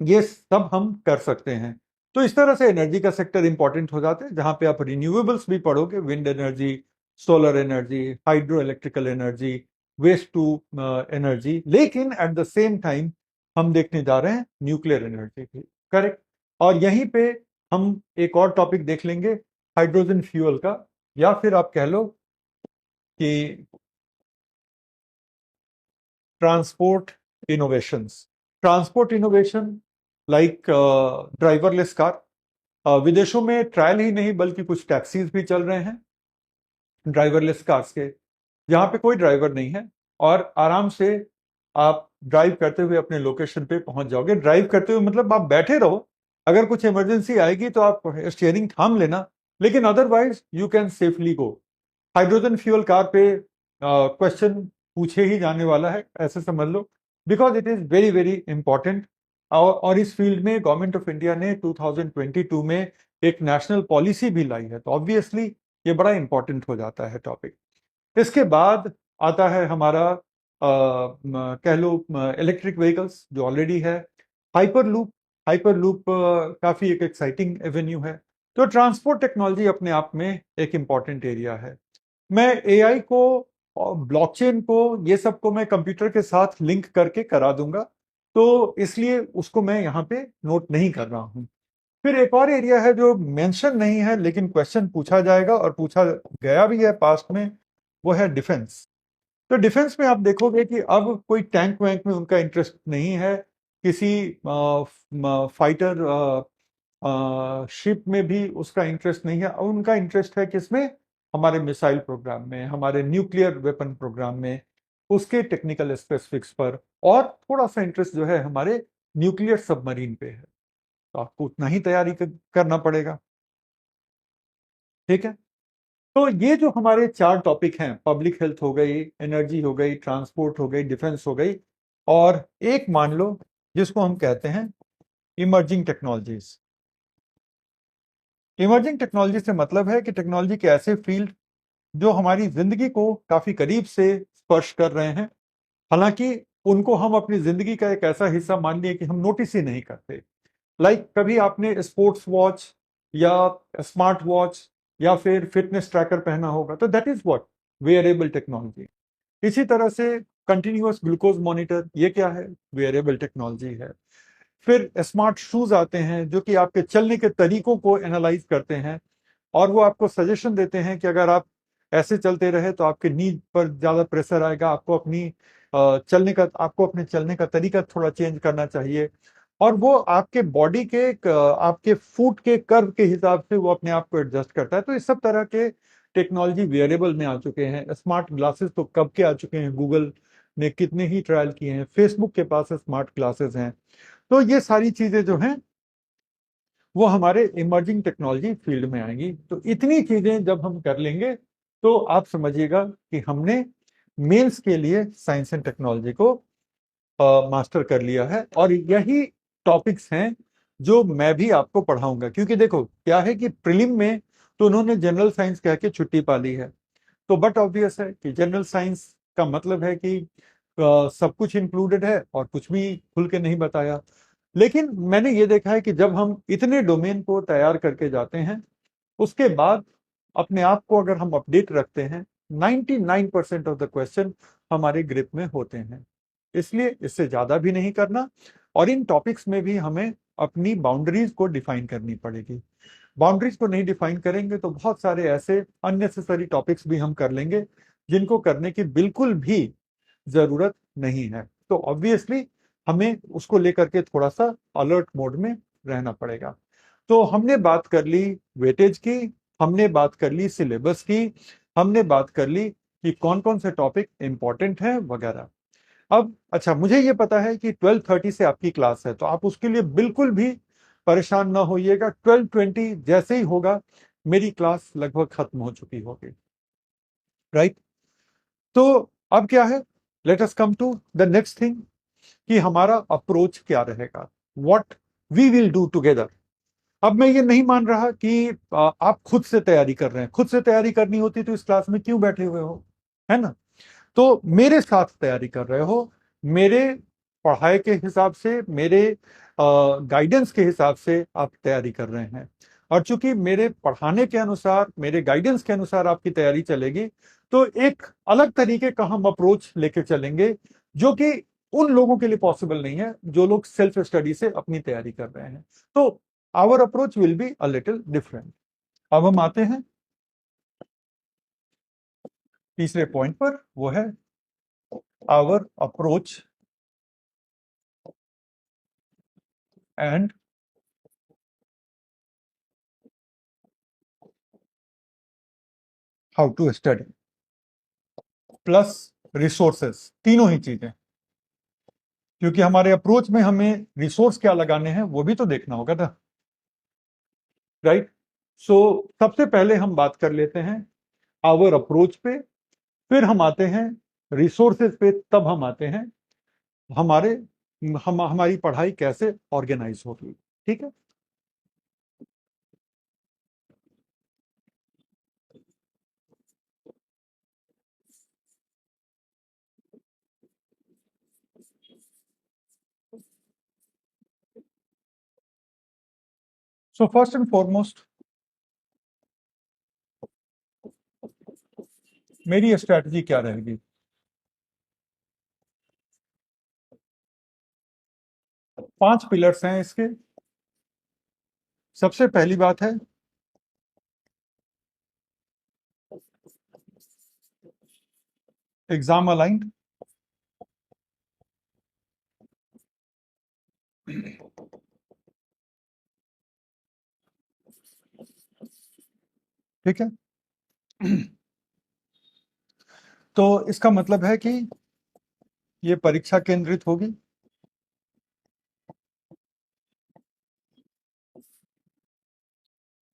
ये सब हम कर सकते हैं। तो इस तरह से एनर्जी का सेक्टर इंपॉर्टेंट हो जाता है, जहां पे आप रिन्यूएबल्स भी पढ़ोगे, wind energy, solar energy, hydro electrical energy, waste to energy. लेकिन एट द सेम टाइम हम देखने जा रहे हैं न्यूक्लियर एनर्जी भी। करेक्ट। और यहीं पे हम एक और टॉपिक देख लेंगे, हाइड्रोजन फ्यूल का, या फिर आप कह लो कि transport innovations. Transport innovation like driverless car. विदेशों में ट्रायल ही नहीं बल्कि कुछ टैक्सीज भी चल रहे हैं ड्राइवरलेस कार्स के, जहां पे कोई ड्राइवर नहीं है और आराम से आप ड्राइव करते हुए अपने लोकेशन पे पहुंच जाओगे। ड्राइव करते हुए मतलब आप बैठे रहो, अगर कुछ इमरजेंसी आएगी तो आप स्टीयरिंग थाम लेना, लेकिन otherwise you can safely go. Hydrogen fuel car पे क्वेश्चन पूछे ही जाने वाला है, ऐसे समझ लो, because it is very very important. और इस फील्ड में गवर्नमेंट ऑफ इंडिया ने 2022 में एक नेशनल पॉलिसी भी लाई है, तो ऑब्वियसली ये बड़ा इंपॉर्टेंट हो जाता है टॉपिक। इसके बाद आता है हमारा कह लो इलेक्ट्रिक व्हीकल्स, जो ऑलरेडी है। Hyper loop. हाइपर लूप काफी एक एक्साइटिंग एवेन्यू है। तो ट्रांसपोर्ट टेक्नोलॉजी अपने आप में एक इंपॉर्टेंट एरिया है। मैं एआई को और ब्लॉकचेन को, ये सब को मैं कंप्यूटर के साथ लिंक करके करा दूंगा, तो इसलिए उसको मैं यहाँ पे नोट नहीं कर रहा हूँ। फिर एक और एरिया है जो मेंशन नहीं है लेकिन क्वेश्चन पूछा जाएगा और पूछा गया भी है पास्ट में, वो है डिफेंस। तो डिफेंस में आप देखोगे कि अब कोई टैंक वैंक में उनका इंटरेस्ट नहीं है, किसी फाइटर शिप में भी उसका इंटरेस्ट नहीं है। उनका इंटरेस्ट है किसमें? हमारे मिसाइल प्रोग्राम में, हमारे न्यूक्लियर वेपन प्रोग्राम में, उसके टेक्निकल स्पेसिफिक्स पर, और थोड़ा सा इंटरेस्ट जो है हमारे न्यूक्लियर सबमरीन पे है। तो आपको उतना ही तैयारी करना पड़ेगा। ठीक है। तो ये जो हमारे चार टॉपिक हैं, पब्लिक हेल्थ हो गई, एनर्जी हो गई, ट्रांसपोर्ट हो गई, डिफेंस हो गई, और एक मान लो जिसको हम कहते हैं इमर्जिंग टेक्नोलॉजीज। इमर्जिंग टेक्नोलॉजी से मतलब है कि टेक्नोलॉजी के ऐसे फील्ड जो हमारी जिंदगी को काफी करीब से स्पर्श कर रहे हैं, हालांकि उनको हम अपनी जिंदगी का एक ऐसा हिस्सा मान लिए कि हम नोटिस ही नहीं करते। लाइक कभी आपने स्पोर्ट्स वॉच या स्मार्ट वॉच या फिर फिटनेस ट्रैकर पहना होगा, तो that is what wearable technology. इसी तरह से कंटिन्यूअस ग्लूकोज मॉनिटर, ये क्या है? वेयरेबल टेक्नोलॉजी है। फिर स्मार्ट शूज आते हैं जो कि आपके चलने के तरीकों को एनालाइज करते हैं, और वो आपको सजेशन देते हैं कि अगर आप ऐसे चलते रहे तो आपके नी पर ज्यादा प्रेशर आएगा, आपको आपको अपने चलने का तरीका थोड़ा चेंज करना चाहिए। और वो आपके बॉडी के आपके फुट के कर्व के हिसाब से वो अपने आप को एडजस्ट करता है। तो इस सब तरह के टेक्नोलॉजी वेरिएबल में आ चुके हैं। स्मार्ट ग्लासेस तो कब के आ चुके हैं, गूगल ने कितने ही ट्रायल किए हैं, फेसबुक के पास स्मार्ट ग्लासेस हैं। तो ये सारी चीजें जो हैं वो हमारे इमर्जिंग टेक्नोलॉजी फील्ड में आएंगी। तो इतनी चीजें जब हम कर लेंगे तो आप समझिएगा कि हमने मेंस के लिए साइंस एंड टेक्नोलॉजी को मास्टर कर लिया है, और यही टॉपिक्स हैं जो मैं भी आपको पढ़ाऊंगा। क्योंकि देखो क्या है कि प्रीलिम में तो उन्होंने जनरल साइंस कह के छुट्टी पा ली है, तो बट ऑब्वियस है कि जनरल साइंस का मतलब है कि सब कुछ इंक्लूडेड है और कुछ भी खुल के नहीं बताया। लेकिन मैंने ये देखा है कि जब हम इतने डोमेन को तैयार करके जाते हैं, उसके बाद अपने आप को अगर हम अपडेट रखते हैं, 99% ऑफ द क्वेश्चन हमारे ग्रिप में होते हैं। इसलिए इससे ज्यादा भी नहीं करना, और इन टॉपिक्स में भी हमें अपनी बाउंड्रीज को डिफाइन करनी पड़ेगी। बाउंड्रीज को नहीं डिफाइन करेंगे तो बहुत सारे ऐसे अननेसेसरी टॉपिक्स भी हम कर लेंगे जिनको करने की बिल्कुल भी जरूरत नहीं है। तो ऑब्वियसली हमें उसको लेकर के थोड़ा सा अलर्ट मोड में रहना पड़ेगा। तो हमने बात कर ली वेटेज की, हमने बात कर ली सिलेबस की, हमने बात कर ली कि कौन कौन से टॉपिक इंपॉर्टेंट हैं वगैरह। अब अच्छा, मुझे ये पता है कि 12:30 से आपकी क्लास है, तो आप उसके लिए बिल्कुल भी परेशान ना होइएगा। 12:20 जैसे ही होगा मेरी क्लास लगभग खत्म हो चुकी होगी, राइट। तो अब क्या है, let us come to the next thing, कि हमारा अप्रोच क्या रहेगा, what we will do together. अब मैं ये नहीं मान रहा कि आप खुद से तैयारी कर रहे हैं। खुद से तैयारी करनी होती तो इस क्लास में क्यों बैठे हुए हो, है ना। तो मेरे साथ तैयारी कर रहे हो, मेरे पढ़ाई के हिसाब से, मेरे गाइडेंस के हिसाब से आप तैयारी कर रहे हैं। और चूंकि मेरे पढ़ाने के अनुसार, मेरे गाइडेंस के अनुसार आपकी तैयारी चलेगी, तो एक अलग तरीके का हम अप्रोच लेके चलेंगे, जो कि उन लोगों के लिए पॉसिबल नहीं है जो लोग सेल्फ स्टडी से अपनी तैयारी कर रहे हैं। तो our approach will be a little different. अब हम आते हैं तीसरे पॉइंट पर, वो है our approach and how to study plus resources, तीनों ही चीजें। क्योंकि हमारे अप्रोच में हमें रिसोर्स क्या लगाने हैं वो भी तो देखना होगा ना, राइट। सो सबसे पहले हम बात कर लेते हैं आवर अप्रोच पे, फिर हम आते हैं रिसोर्सेज पे, तब हम आते हैं हमारे हमारी पढ़ाई कैसे ऑर्गेनाइज होगी, ठीक है। सो फर्स्ट एंड फॉरमोस्ट मेरी स्ट्रेटजी क्या रहेगी। 5 पिलर्स हैं इसके। सबसे पहली बात है एग्जाम अलाइंड, ठीक है। तो इसका मतलब है कि ये परीक्षा केंद्रित होगी।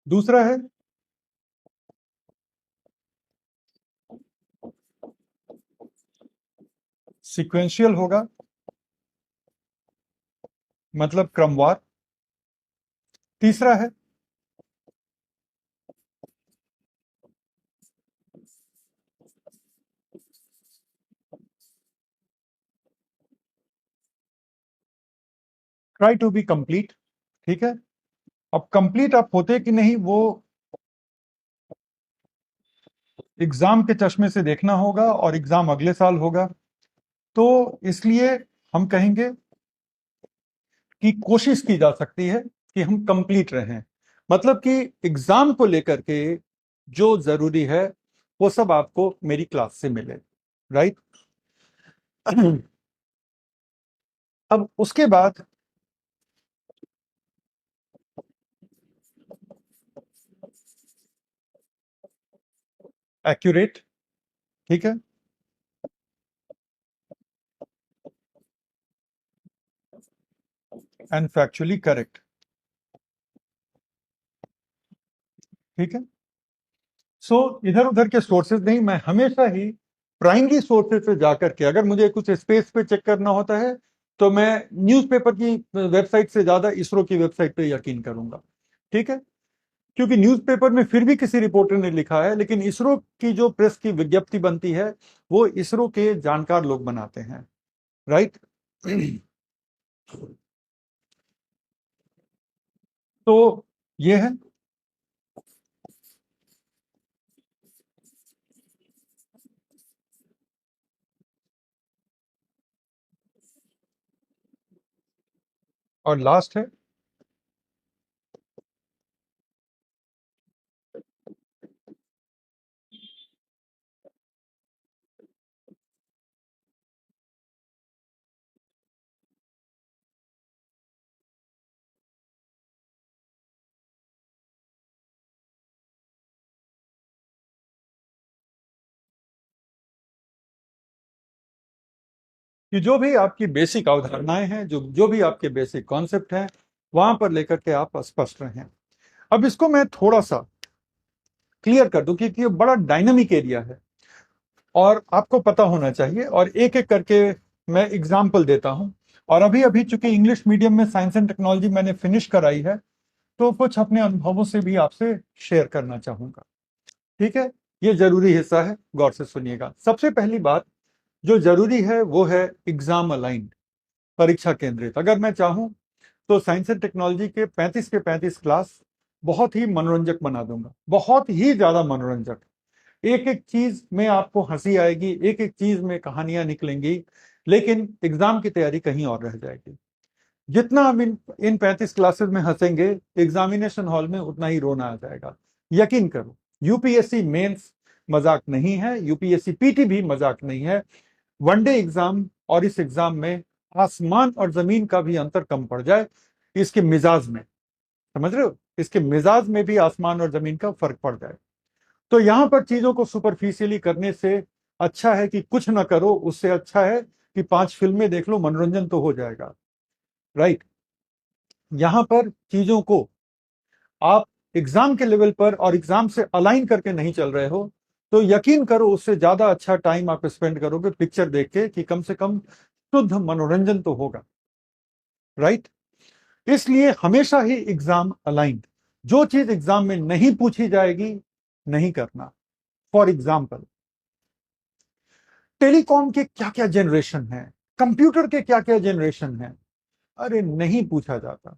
दूसरा है सीक्वेंशियल होगा, मतलब क्रमवार। तीसरा है ट्राई टू बी कंप्लीट, ठीक है। अब कंप्लीट आप होते कि नहीं वो एग्जाम के चश्मे से देखना होगा, और एग्जाम अगले साल होगा। तो इसलिए हम कहेंगे कि कोशिश की जा सकती है कि हम कंप्लीट रहें। मतलब कि एग्जाम को लेकर के जो जरूरी है वो सब आपको मेरी क्लास से मिले, राइट। अब उसके बाद एक्यूरेट, ठीक है, एंड फैक्चुअली करेक्ट, ठीक है। सो इधर उधर के सोर्सेज नहीं, मैं हमेशा ही प्राइमरी सोर्सेज से जाकर के अगर मुझे कुछ स्पेस पे चेक करना होता है तो मैं न्यूज़पेपर की वेबसाइट से ज्यादा इसरो की वेबसाइट पे यकीन करूंगा। ठीक है, क्योंकि न्यूज़पेपर में फिर भी किसी रिपोर्टर ने लिखा है, लेकिन इसरो की जो प्रेस की विज्ञप्ति बनती है वो इसरो के जानकार लोग बनाते हैं। राइट। तो ये है। और लास्ट है कि जो भी आपकी बेसिक अवधारणाएं हैं, जो जो भी आपके बेसिक कॉन्सेप्ट हैं, वहां पर लेकर के आप स्पष्ट रहें। अब इसको मैं थोड़ा सा क्लियर कर दूं क्योंकि ये बड़ा डायनामिक एरिया है और आपको पता होना चाहिए, और एक एक करके मैं एग्जाम्पल देता हूं। और अभी अभी चूंकि इंग्लिश मीडियम में साइंस एंड टेक्नोलॉजी मैंने फिनिश कराई है, तो कुछ अपने अनुभवों से भी आपसे शेयर करना चाहूंगा। ठीक है, ये जरूरी हिस्सा है, गौर से सुनिएगा। सबसे पहली बात जो जरूरी है वो है एग्जाम अलाइंड, परीक्षा केंद्रित। अगर मैं चाहूं तो साइंस एंड टेक्नोलॉजी के 35 के 35 क्लास बहुत ही मनोरंजक बना दूंगा, बहुत ही ज्यादा मनोरंजक। एक एक चीज में आपको हंसी आएगी, एक एक चीज में कहानियां निकलेंगी, लेकिन एग्जाम की तैयारी कहीं और रह जाएगी। जितना हम इन 35 क्लासेस में हंसेंगे, एग्जामिनेशन हॉल में उतना ही रोना आ जाएगा। यकीन करो, यूपीएससी मेंस मजाक नहीं है, यूपीएससी पीटी भी मजाक नहीं है। वनडे एग्जाम और इस एग्जाम में आसमान और जमीन का भी अंतर कम पड़ जाए इसके मिजाज में, समझ रहे हो, इसके मिजाज में भी आसमान और जमीन का फर्क पड़ जाए। तो यहां पर चीजों को सुपरफिशियली करने से अच्छा है कि कुछ ना करो, उससे अच्छा है कि 5 फिल्में देख लो, मनोरंजन तो हो जाएगा। राइट। यहां पर चीजों को आप एग्जाम के लेवल पर और एग्जाम से अलाइन करके नहीं चल रहे हो, तो यकीन करो उससे ज्यादा अच्छा टाइम आप स्पेंड करोगे पिक्चर देख के कि कम से कम शुद्ध मनोरंजन तो होगा। राइट। इसलिए हमेशा ही एग्जाम अलाइंड, जो चीज एग्जाम में नहीं पूछी जाएगी नहीं करना। फॉर एग्जाम्पल, टेलीकॉम के क्या क्या जनरेशन है, कंप्यूटर के क्या क्या जनरेशन है, अरे नहीं पूछा जाता।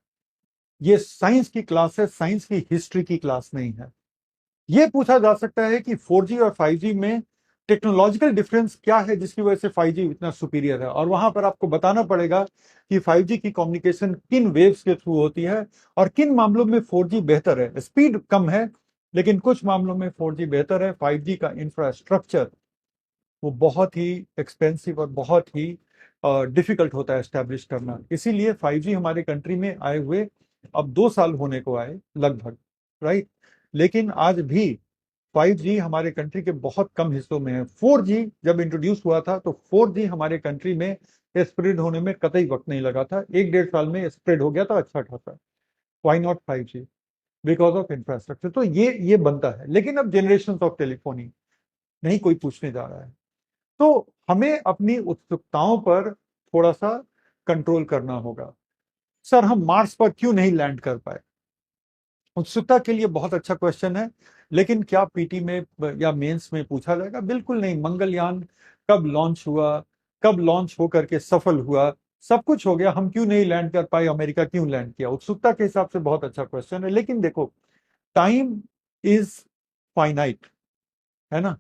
ये साइंस की क्लास है, साइंस की हिस्ट्री की क्लास नहीं है। ये पूछा जा सकता है कि 4G और 5G में टेक्नोलॉजिकल डिफरेंस क्या है जिसकी वजह से 5G इतना सुपीरियर है, और वहां पर आपको बताना पड़ेगा कि 5G की कम्युनिकेशन किन वेव्स के थ्रू होती है और किन मामलों में 4G बेहतर है। स्पीड कम है लेकिन कुछ मामलों में 4G बेहतर है। 5G का इंफ्रास्ट्रक्चर वो बहुत ही एक्सपेंसिव और बहुत ही डिफिकल्ट होता है एस्टेब्लिश करना, इसीलिए 5G हमारे कंट्री में आए हुए अब 2 साल होने को आए लगभग। राइट। लेकिन आज भी 5G हमारे कंट्री के बहुत कम हिस्सों में है। 4G जब इंट्रोड्यूस हुआ था तो 4G हमारे कंट्री में स्प्रेड होने में कतई वक्त नहीं लगा था, 1-1.5 साल में स्प्रेड हो गया था अच्छा खासा। Why not 5G? Because of infrastructure. तो ये बनता है, लेकिन अब जनरेशन ऑफ टेलीफोनी नहीं कोई पूछने जा रहा है। तो हमें अपनी उत्सुकताओं पर थोड़ा सा कंट्रोल करना होगा। सर हम मार्स पर क्यों नहीं लैंड कर पाए? उत्सुकता के लिए बहुत अच्छा क्वेश्चन है, लेकिन क्या पीटी में या मेंस में पूछा जाएगा? बिल्कुल नहीं। मंगलयान कब लॉन्च हुआ, कब लॉन्च होकर के सफल हुआ, सब कुछ हो गया, हम क्यों नहीं लैंड कर पाए, अमेरिका क्यों लैंड किया? उत्सुकता के हिसाब से बहुत अच्छा क्वेश्चन है, लेकिन देखो, टाइम इज फाइनाइट, है ना।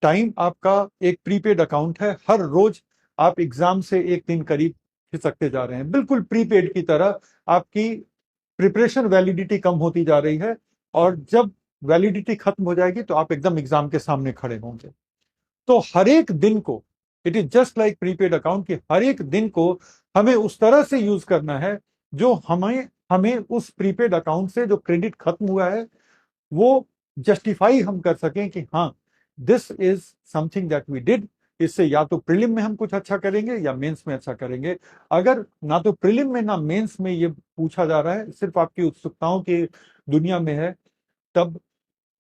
टाइम आपका एक प्रीपेड अकाउंट है, हर रोज आप एग्जाम से एक दिन करीब खिसकते जा रहे हैं, बिल्कुल प्रीपेड की तरह। आपकी प्रिपरेशन वैलिडिटी कम होती जा रही है, और जब वैलिडिटी खत्म हो जाएगी तो आप एकदम एग्जाम के सामने खड़े होंगे। तो हर एक दिन को, it is just like prepaid account, की हर एक दिन को हमें उस तरह से यूज करना है जो हमें हमें उस प्रीपेड अकाउंट से जो क्रेडिट खत्म हुआ है वो जस्टिफाई हम कर सकें कि हाँ, this is something that we did. इससे या तो प्रीलिम में हम कुछ अच्छा करेंगे या मेंस में अच्छा करेंगे। अगर ना तो प्रीलिम में ना मेंस में ये पूछा जा रहा है, सिर्फ आपकी उत्सुकताओं की दुनिया में है, तब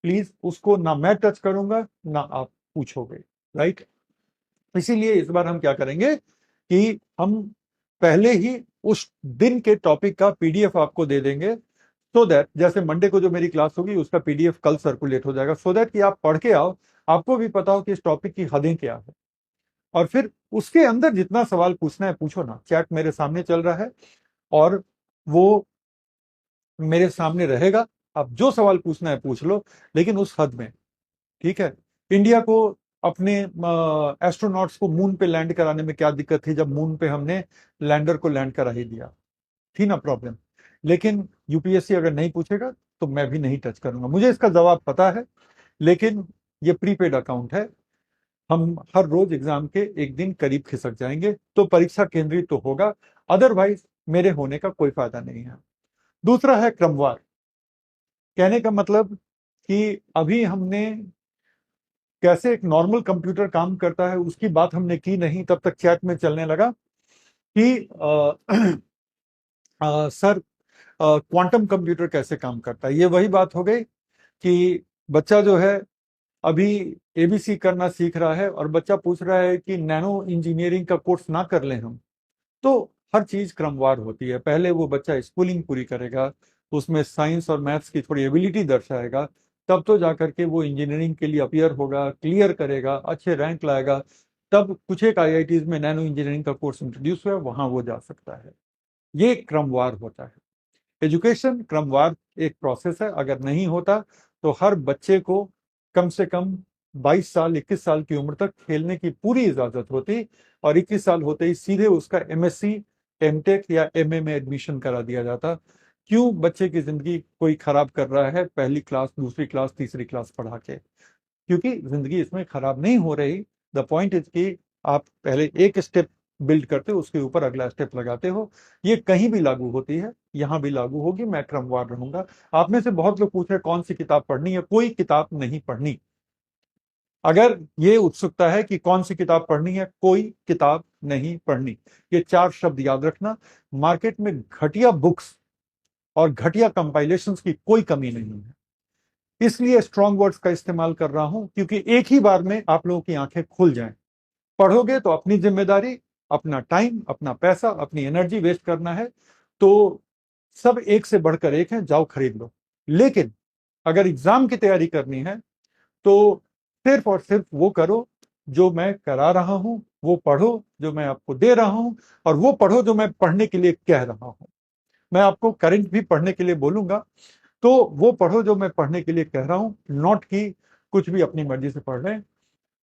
प्लीज उसको ना मैं टच करूंगा ना आप पूछोगे। राइट। इसीलिए इस बार हम क्या करेंगे कि हम पहले ही उस दिन के टॉपिक का पीडीएफ आपको दे देंगे, सो दैट जैसे मंडे को जो मेरी क्लास होगी उसका पीडीएफ कल सर्कुलेट हो जाएगा, सो दैट कि आप पढ़ के आओ, आपको भी पता हो कि इस टॉपिक की हदें क्या है। और फिर उसके अंदर जितना सवाल पूछना है पूछो ना, चैट मेरे सामने चल रहा है और वो मेरे सामने रहेगा, आप जो सवाल पूछना है पूछ लो, लेकिन उस हद में। ठीक है। इंडिया को अपने एस्ट्रोनॉट्स को मून पे लैंड कराने में क्या दिक्कत थी, जब मून पे हमने लैंडर को लैंड करा ही दिया, थी ना प्रॉब्लम। लेकिन यूपीएससी अगर नहीं पूछेगा तो मैं भी नहीं टच करूंगा, मुझे इसका जवाब पता है, लेकिन ये प्रीपेड अकाउंट है। हम हर रोज एग्जाम के एक दिन करीब खिसक जाएंगे तो परीक्षा केंद्रित तो होगा, अदरवाइज मेरे होने का कोई फायदा नहीं है। दूसरा है क्रमवार। कहने का मतलब कि अभी हमने कैसे एक नॉर्मल कंप्यूटर काम करता है उसकी बात हमने की नहीं, तब तक चैट में चलने लगा कि सर क्वांटम कंप्यूटर कैसे काम करता है। ये वही बात हो गई कि बच्चा जो है अभी एबीसी करना सीख रहा है और बच्चा पूछ रहा है कि नैनो इंजीनियरिंग का कोर्स ना कर लें हम। तो हर चीज क्रमवार होती है, पहले वो बच्चा स्कूलिंग पूरी करेगा, उसमें साइंस और मैथ्स की थोड़ी एबिलिटी दर्शाएगा, तब तो जाकर के वो इंजीनियरिंग के लिए अपियर होगा, क्लियर करेगा, अच्छे रैंक लाएगा, तब कुछ एक आईआईटीज में नैनो इंजीनियरिंग का कोर्स इंट्रोड्यूस हुआ, वहां वो जा सकता है। ये क्रमवार होता है। एजुकेशन क्रमवार एक प्रोसेस है, अगर नहीं होता तो हर बच्चे को कम से कम 22 साल 21 साल की उम्र तक खेलने की पूरी इजाजत होती, और 21 साल होते ही सीधे उसका एमएससी एमटेक या एमए में एडमिशन करा दिया जाता। क्यों बच्चे की जिंदगी कोई खराब कर रहा है पहली क्लास दूसरी क्लास तीसरी क्लास पढ़ा के? क्योंकि जिंदगी इसमें खराब नहीं हो रही। द पॉइंट इज कि आप पहले एक स्टेप बिल्ड करते हो, उसके ऊपर अगला स्टेप लगाते हो। ये कहीं भी लागू होती है, यहां भी लागू होगी, मैं क्रमवार रहूंगा। आप में से बहुत लोग पूछ रहे कौन सी किताब पढ़नी है, कोई किताब नहीं पढ़नी। अगर ये उत्सुकता है कि कौन सी किताब पढ़नी है, कोई किताब नहीं पढ़नी। ये चार शब्द याद रखना। मार्केट में घटिया बुक्स और घटिया कंपाइलेशंस की कोई कमी नहीं है, इसलिए स्ट्रॉन्ग वर्ड्स का इस्तेमाल कर रहा हूं, क्योंकि एक ही बार में आप लोगों की आंखें खुल जाएं। पढ़ोगे तो अपनी जिम्मेदारी, अपना टाइम अपना पैसा अपनी एनर्जी वेस्ट करना है, तो सब एक से बढ़कर एक है, जाओ खरीद लो। लेकिन अगर एग्जाम की तैयारी करनी है तो सिर्फ और सिर्फ वो करो जो मैं करा रहा हूं, वो पढ़ो जो मैं आपको दे रहा हूं, और वो पढ़ो जो मैं पढ़ने के लिए कह रहा हूं। मैं आपको करंट भी पढ़ने के लिए बोलूंगा, तो वो पढ़ो जो मैं पढ़ने के लिए कह रहा हूं, नॉट कि कुछ भी अपनी मर्जी से पढ़ रहे हैं।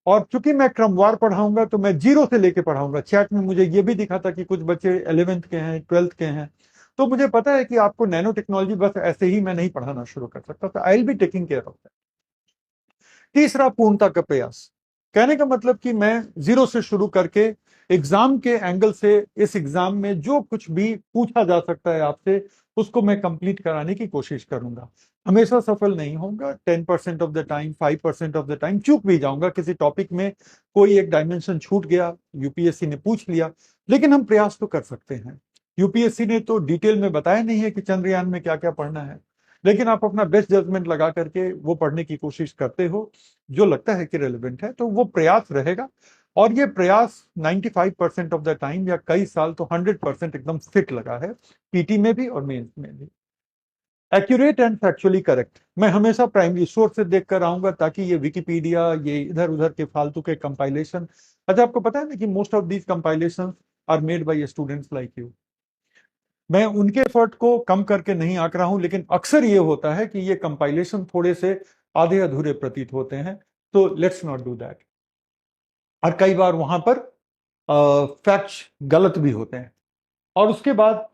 और चूंकि मैं क्रमवार पढ़ाऊंगा तो मैं जीरो से लेके पढ़ाऊंगा। चैट में मुझे ये भी दिखा था कि कुछ बच्चे 11th के हैं 12th के हैं, तो मुझे पता है कि आपको नैनो टेक्नोलॉजी बस ऐसे ही मैं नहीं पढ़ाना शुरू कर सकता, तो I will be taking care of that. तीसरा, पूर्णता का प्रयास। कहने का मतलब कि मैं जीरो से शुरू करके एग्जाम के एंगल से इस एग्जाम में जो कुछ भी पूछा जा सकता है आपसे, उसको मैं कंप्लीट कराने की कोशिश करूंगा। हमेशा सफल नहीं होगा, 10% of the time 5% of the time चूक भी जाऊंगा, किसी टॉपिक में कोई एक डायमेंशन छूट गया, यूपीएससी ने पूछ लिया, लेकिन हम प्रयास तो कर सकते हैं। यूपीएससी ने तो डिटेल में बताया नहीं है कि चंद्रयान में क्या क्या पढ़ना है, लेकिन आप अपना बेस्ट जजमेंट लगा करके वो पढ़ने की कोशिश करते हो जो लगता है कि रेलेवेंट है, तो वो प्रयास रहेगा। और ये प्रयास 95% ऑफ द टाइम या कई साल तो 100% एकदम फिट लगा है, पीटी में भी और मेंस में भी। एक्यूरेट एंड फैक्चुअली करेक्ट, मैं हमेशा प्राइमरी सोर्स से देख कर आऊंगा, ताकि ये विकिपीडिया ये इधर उधर के फालतू के कंपाइलेशन, अच्छा आपको पता है ना कि most of these compilation are made by students like you. मैं उनके एफर्ट को कम करके नहीं आंक रहा हूं, लेकिन अक्सर ये होता है कि ये कंपाइलेशन थोड़े से आधे अधूरे प्रतीत होते हैं, तो लेट्स नॉट डू दैट। और कई बार वहां पर फैक्ट्स गलत भी होते हैं। और उसके बाद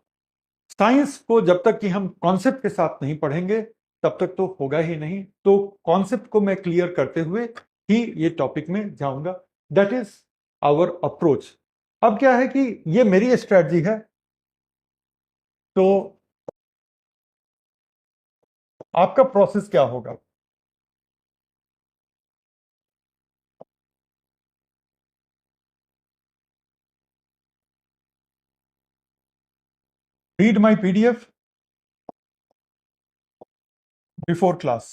साइंस को जब तक कि हम कॉन्सेप्ट के साथ नहीं पढ़ेंगे तब तक तो होगा ही नहीं, तो कॉन्सेप्ट को मैं क्लियर करते हुए ही ये टॉपिक में जाऊंगा। That is our approach. अब क्या है कि ये मेरी स्ट्रेटजी है, तो आपका प्रोसेस क्या होगा? Read my PDF before class.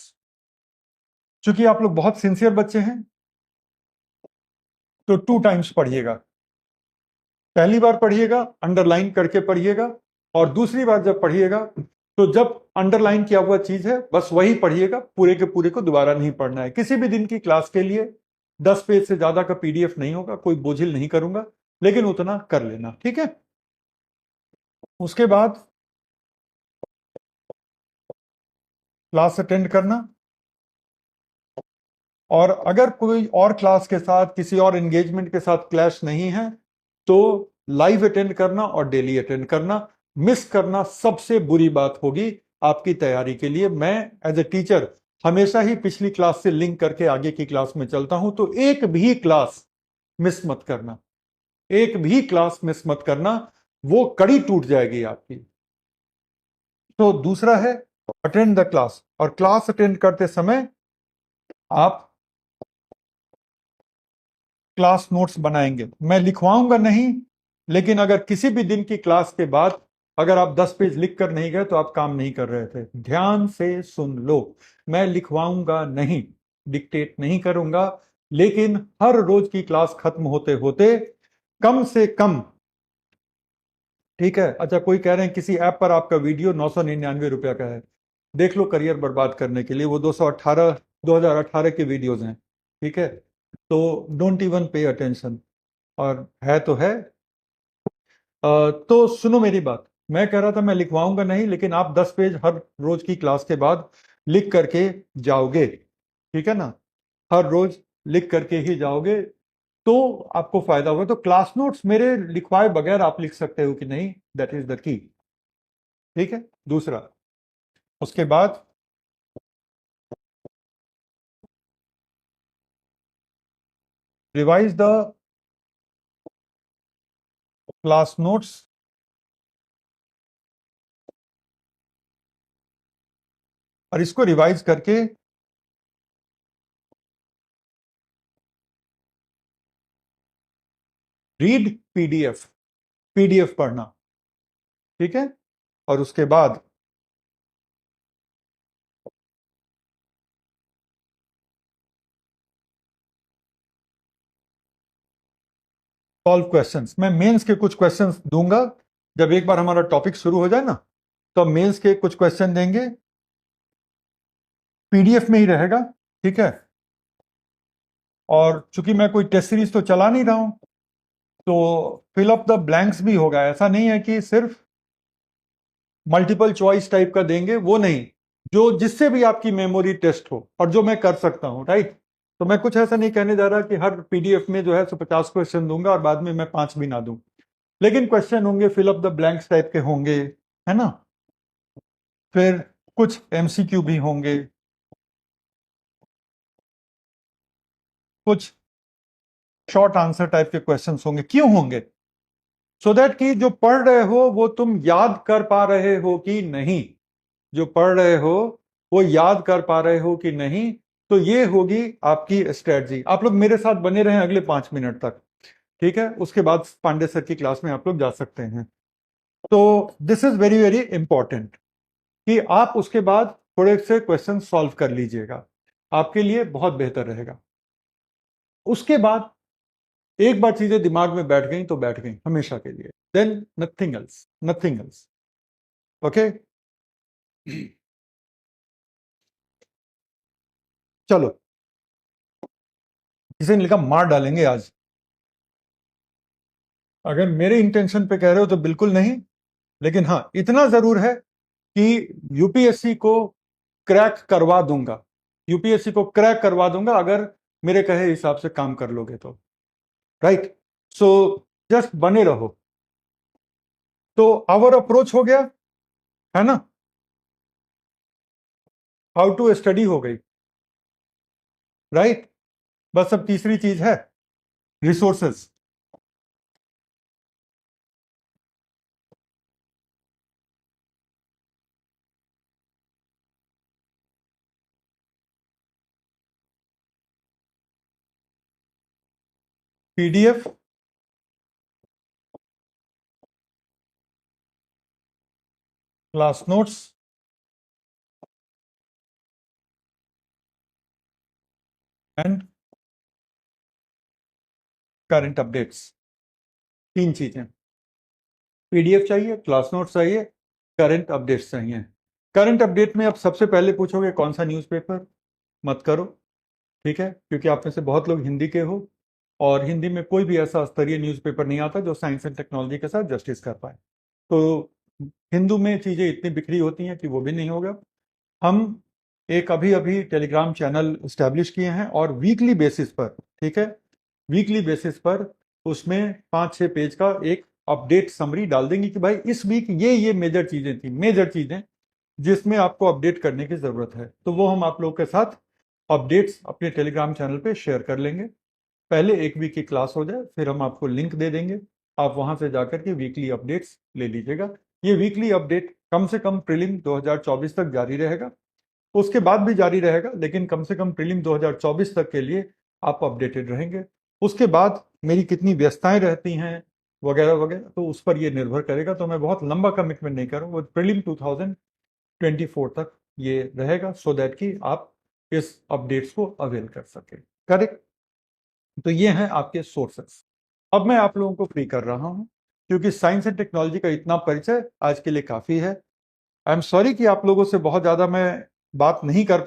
चूंकि आप लोग बहुत सिंसियर बच्चे हैं, तो 2 टाइम्स पढ़िएगा। पहली बार पढ़िएगा, अंडरलाइन करके पढ़िएगा, और दूसरी बार जब पढ़िएगा तो जब अंडरलाइन किया हुआ चीज है बस वही पढ़िएगा, पूरे के पूरे को दोबारा नहीं पढ़ना है। किसी भी दिन की क्लास के लिए 10 पेज से ज्यादा का पीडीएफ नहीं होगा, कोई बोझिल नहीं करूंगा, लेकिन उतना कर लेना, ठीक है। उसके बाद क्लास अटेंड करना, और अगर कोई और क्लास के साथ, किसी और एंगेजमेंट के साथ क्लैश नहीं है तो लाइव अटेंड करना और डेली अटेंड करना। मिस करना सबसे बुरी बात होगी आपकी तैयारी के लिए। मैं एज ए टीचर हमेशा ही पिछली क्लास से लिंक करके आगे की क्लास में चलता हूं, तो एक भी क्लास मिस मत करना, एक भी क्लास मिस मत करना, वो कड़ी टूट जाएगी आपकी। तो दूसरा है अटेंड द क्लास, और क्लास अटेंड करते समय आप क्लास नोट्स बनाएंगे। मैं लिखवाऊंगा नहीं, लेकिन अगर किसी भी दिन की क्लास के बाद अगर आप 10 पेज लिख कर नहीं गए तो आप काम नहीं कर रहे थे। ध्यान से सुन लो, मैं लिखवाऊंगा नहीं, डिक्टेट नहीं करूंगा, लेकिन हर रोज की क्लास खत्म होते होते कम से कम, ठीक है। अच्छा, कोई कह रहे हैं किसी ऐप पर आपका वीडियो 999 रुपया का है, देख लो, करियर बर्बाद करने के लिए वो 2018 के वीडियोज हैं, ठीक है। तो डोंट इवन पे अटेंशन, और है तो है। तो सुनो मेरी बात, मैं कह रहा था मैं लिखवाऊंगा नहीं, लेकिन आप 10 पेज हर रोज की क्लास के बाद लिख करके जाओगे, ठीक है ना। हर रोज लिख करके ही जाओगे तो आपको फायदा होगा। तो क्लास नोट्स मेरे लिखवाए बगैर आप लिख सकते हो कि नहीं, दैट इज द की, ठीक है। दूसरा, उसके बाद रिवाइज द क्लास नोट्स, और इसको रिवाइज करके रीड पीडीएफ, पीडीएफ पढ़ना, ठीक है। और उसके बाद सॉल्व क्वेश्चंस। मैं मेंस के कुछ क्वेश्चंस दूंगा, जब एक बार हमारा टॉपिक शुरू हो जाए ना, तो मेंस के कुछ क्वेश्चन देंगे, पीडीएफ में ही रहेगा, ठीक है। और चूंकि मैं कोई टेस्ट सीरीज तो चला नहीं रहा हूं, तो फिल अप द ब्लैंक्स भी होगा। ऐसा नहीं है कि सिर्फ मल्टीपल चॉइस टाइप का देंगे, वो नहीं, जो जिससे भी आपकी मेमोरी टेस्ट हो और जो मैं कर सकता हूं, राइट। तो मैं कुछ ऐसा नहीं कहने जा रहा कि हर पीडीएफ में जो है 150 क्वेश्चन दूंगा और बाद में मैं 5 भी ना दूं, लेकिन क्वेश्चन होंगे, fill up the blanks type के होंगे, है ना। फिर कुछ एमसीक्यू भी होंगे, कुछ शॉर्ट आंसर टाइप के क्वेश्चंस होंगे। क्यों होंगे? सो दैट कि जो पढ़ रहे हो वो तुम याद कर पा रहे हो कि नहीं, जो पढ़ रहे हो वो याद कर पा रहे हो कि नहीं। तो ये होगी आपकी स्ट्रेटजी। आप लोग मेरे साथ बने रहें अगले 5 मिनट तक, ठीक है। उसके बाद पांडे सर की क्लास में आप लोग जा सकते हैं। तो this is very very important कि आप उसके बाद थोड़े से क्वेश्चन सॉल्व कर लीजिएगा, आपके लिए बहुत बेहतर रहेगा। उसके बाद एक बार चीजें दिमाग में बैठ गई तो बैठ गई हमेशा के लिए, then nothing else, nothing else, okay. चलो, किसी ने लिखा मार डालेंगे आज। अगर मेरे इंटेंशन पे कह रहे हो तो बिल्कुल नहीं, लेकिन हाँ इतना जरूर है कि यूपीएससी को क्रैक करवा दूंगा, यूपीएससी को क्रैक करवा दूंगा अगर मेरे कहे हिसाब से काम कर लोगे तो, राइट। सो जस्ट बने रहो। तो आवर अप्रोच हो गया, है ना। हाउ टू स्टडी हो गई, राइट। बस अब तीसरी चीज है resources. PDF, class notes, and current updates, 3 चीजें, पीडीएफ चाहिए, क्लास नोट चाहिए, करंट अपडेट्स चाहिए। करंट अपडेट में आप सबसे पहले पूछोगे कौन सा न्यूज़पेपर, मत करो, ठीक है, क्योंकि आप में से बहुत लोग हिंदी के हो और हिंदी में कोई भी ऐसा स्तरीय न्यूज़पेपर नहीं आता जो साइंस एंड टेक्नोलॉजी के साथ जस्टिस कर पाए। तो हिंदू में चीज़ें इतनी बिखरी होती हैं कि वो भी नहीं होगा। हम एक अभी अभी टेलीग्राम चैनल इस्टेब्लिश किए हैं और वीकली बेसिस पर, ठीक है, वीकली बेसिस पर उसमें 5-6 पेज का एक अपडेट समरी डाल देंगे कि भाई इस वीक ये मेजर चीज़ें थी, मेजर चीज़ें जिसमें आपको अपडेट करने की ज़रूरत है, तो वो हम आप लोग के साथ अपडेट्स अपने टेलीग्राम चैनल पे शेयर कर लेंगे। पहले एक वीक की क्लास हो जाए, फिर हम आपको लिंक दे देंगे, आप वहां से जाकर के वीकली अपडेट्स ले लीजिएगा। ये वीकली अपडेट कम से कम प्रीलिम 2024 तक जारी रहेगा, उसके बाद भी जारी रहेगा, लेकिन कम से कम प्रीलिम 2024 तक के लिए आप अपडेटेड रहेंगे। उसके बाद मेरी कितनी व्यस्तताएं रहती हैं वगैरह वगैरह, तो उस पर ये निर्भर करेगा, तो मैं बहुत लंबा कमिटमेंट नहीं करूँ, वो प्रीलिम 2024 तक ये रहेगा, सो दैट कि आप इस अपडेट्स को अवेल कर सके। करेक्ट? तो ये हैं आपके सोर्सेस। अब मैं आप लोगों को फ्री कर रहा हूं, क्योंकि साइंस एंड टेक्नोलॉजी का इतना परिचय आज के लिए काफी है। आई एम सॉरी कि आप लोगों से बहुत ज्यादा मैं बात नहीं कर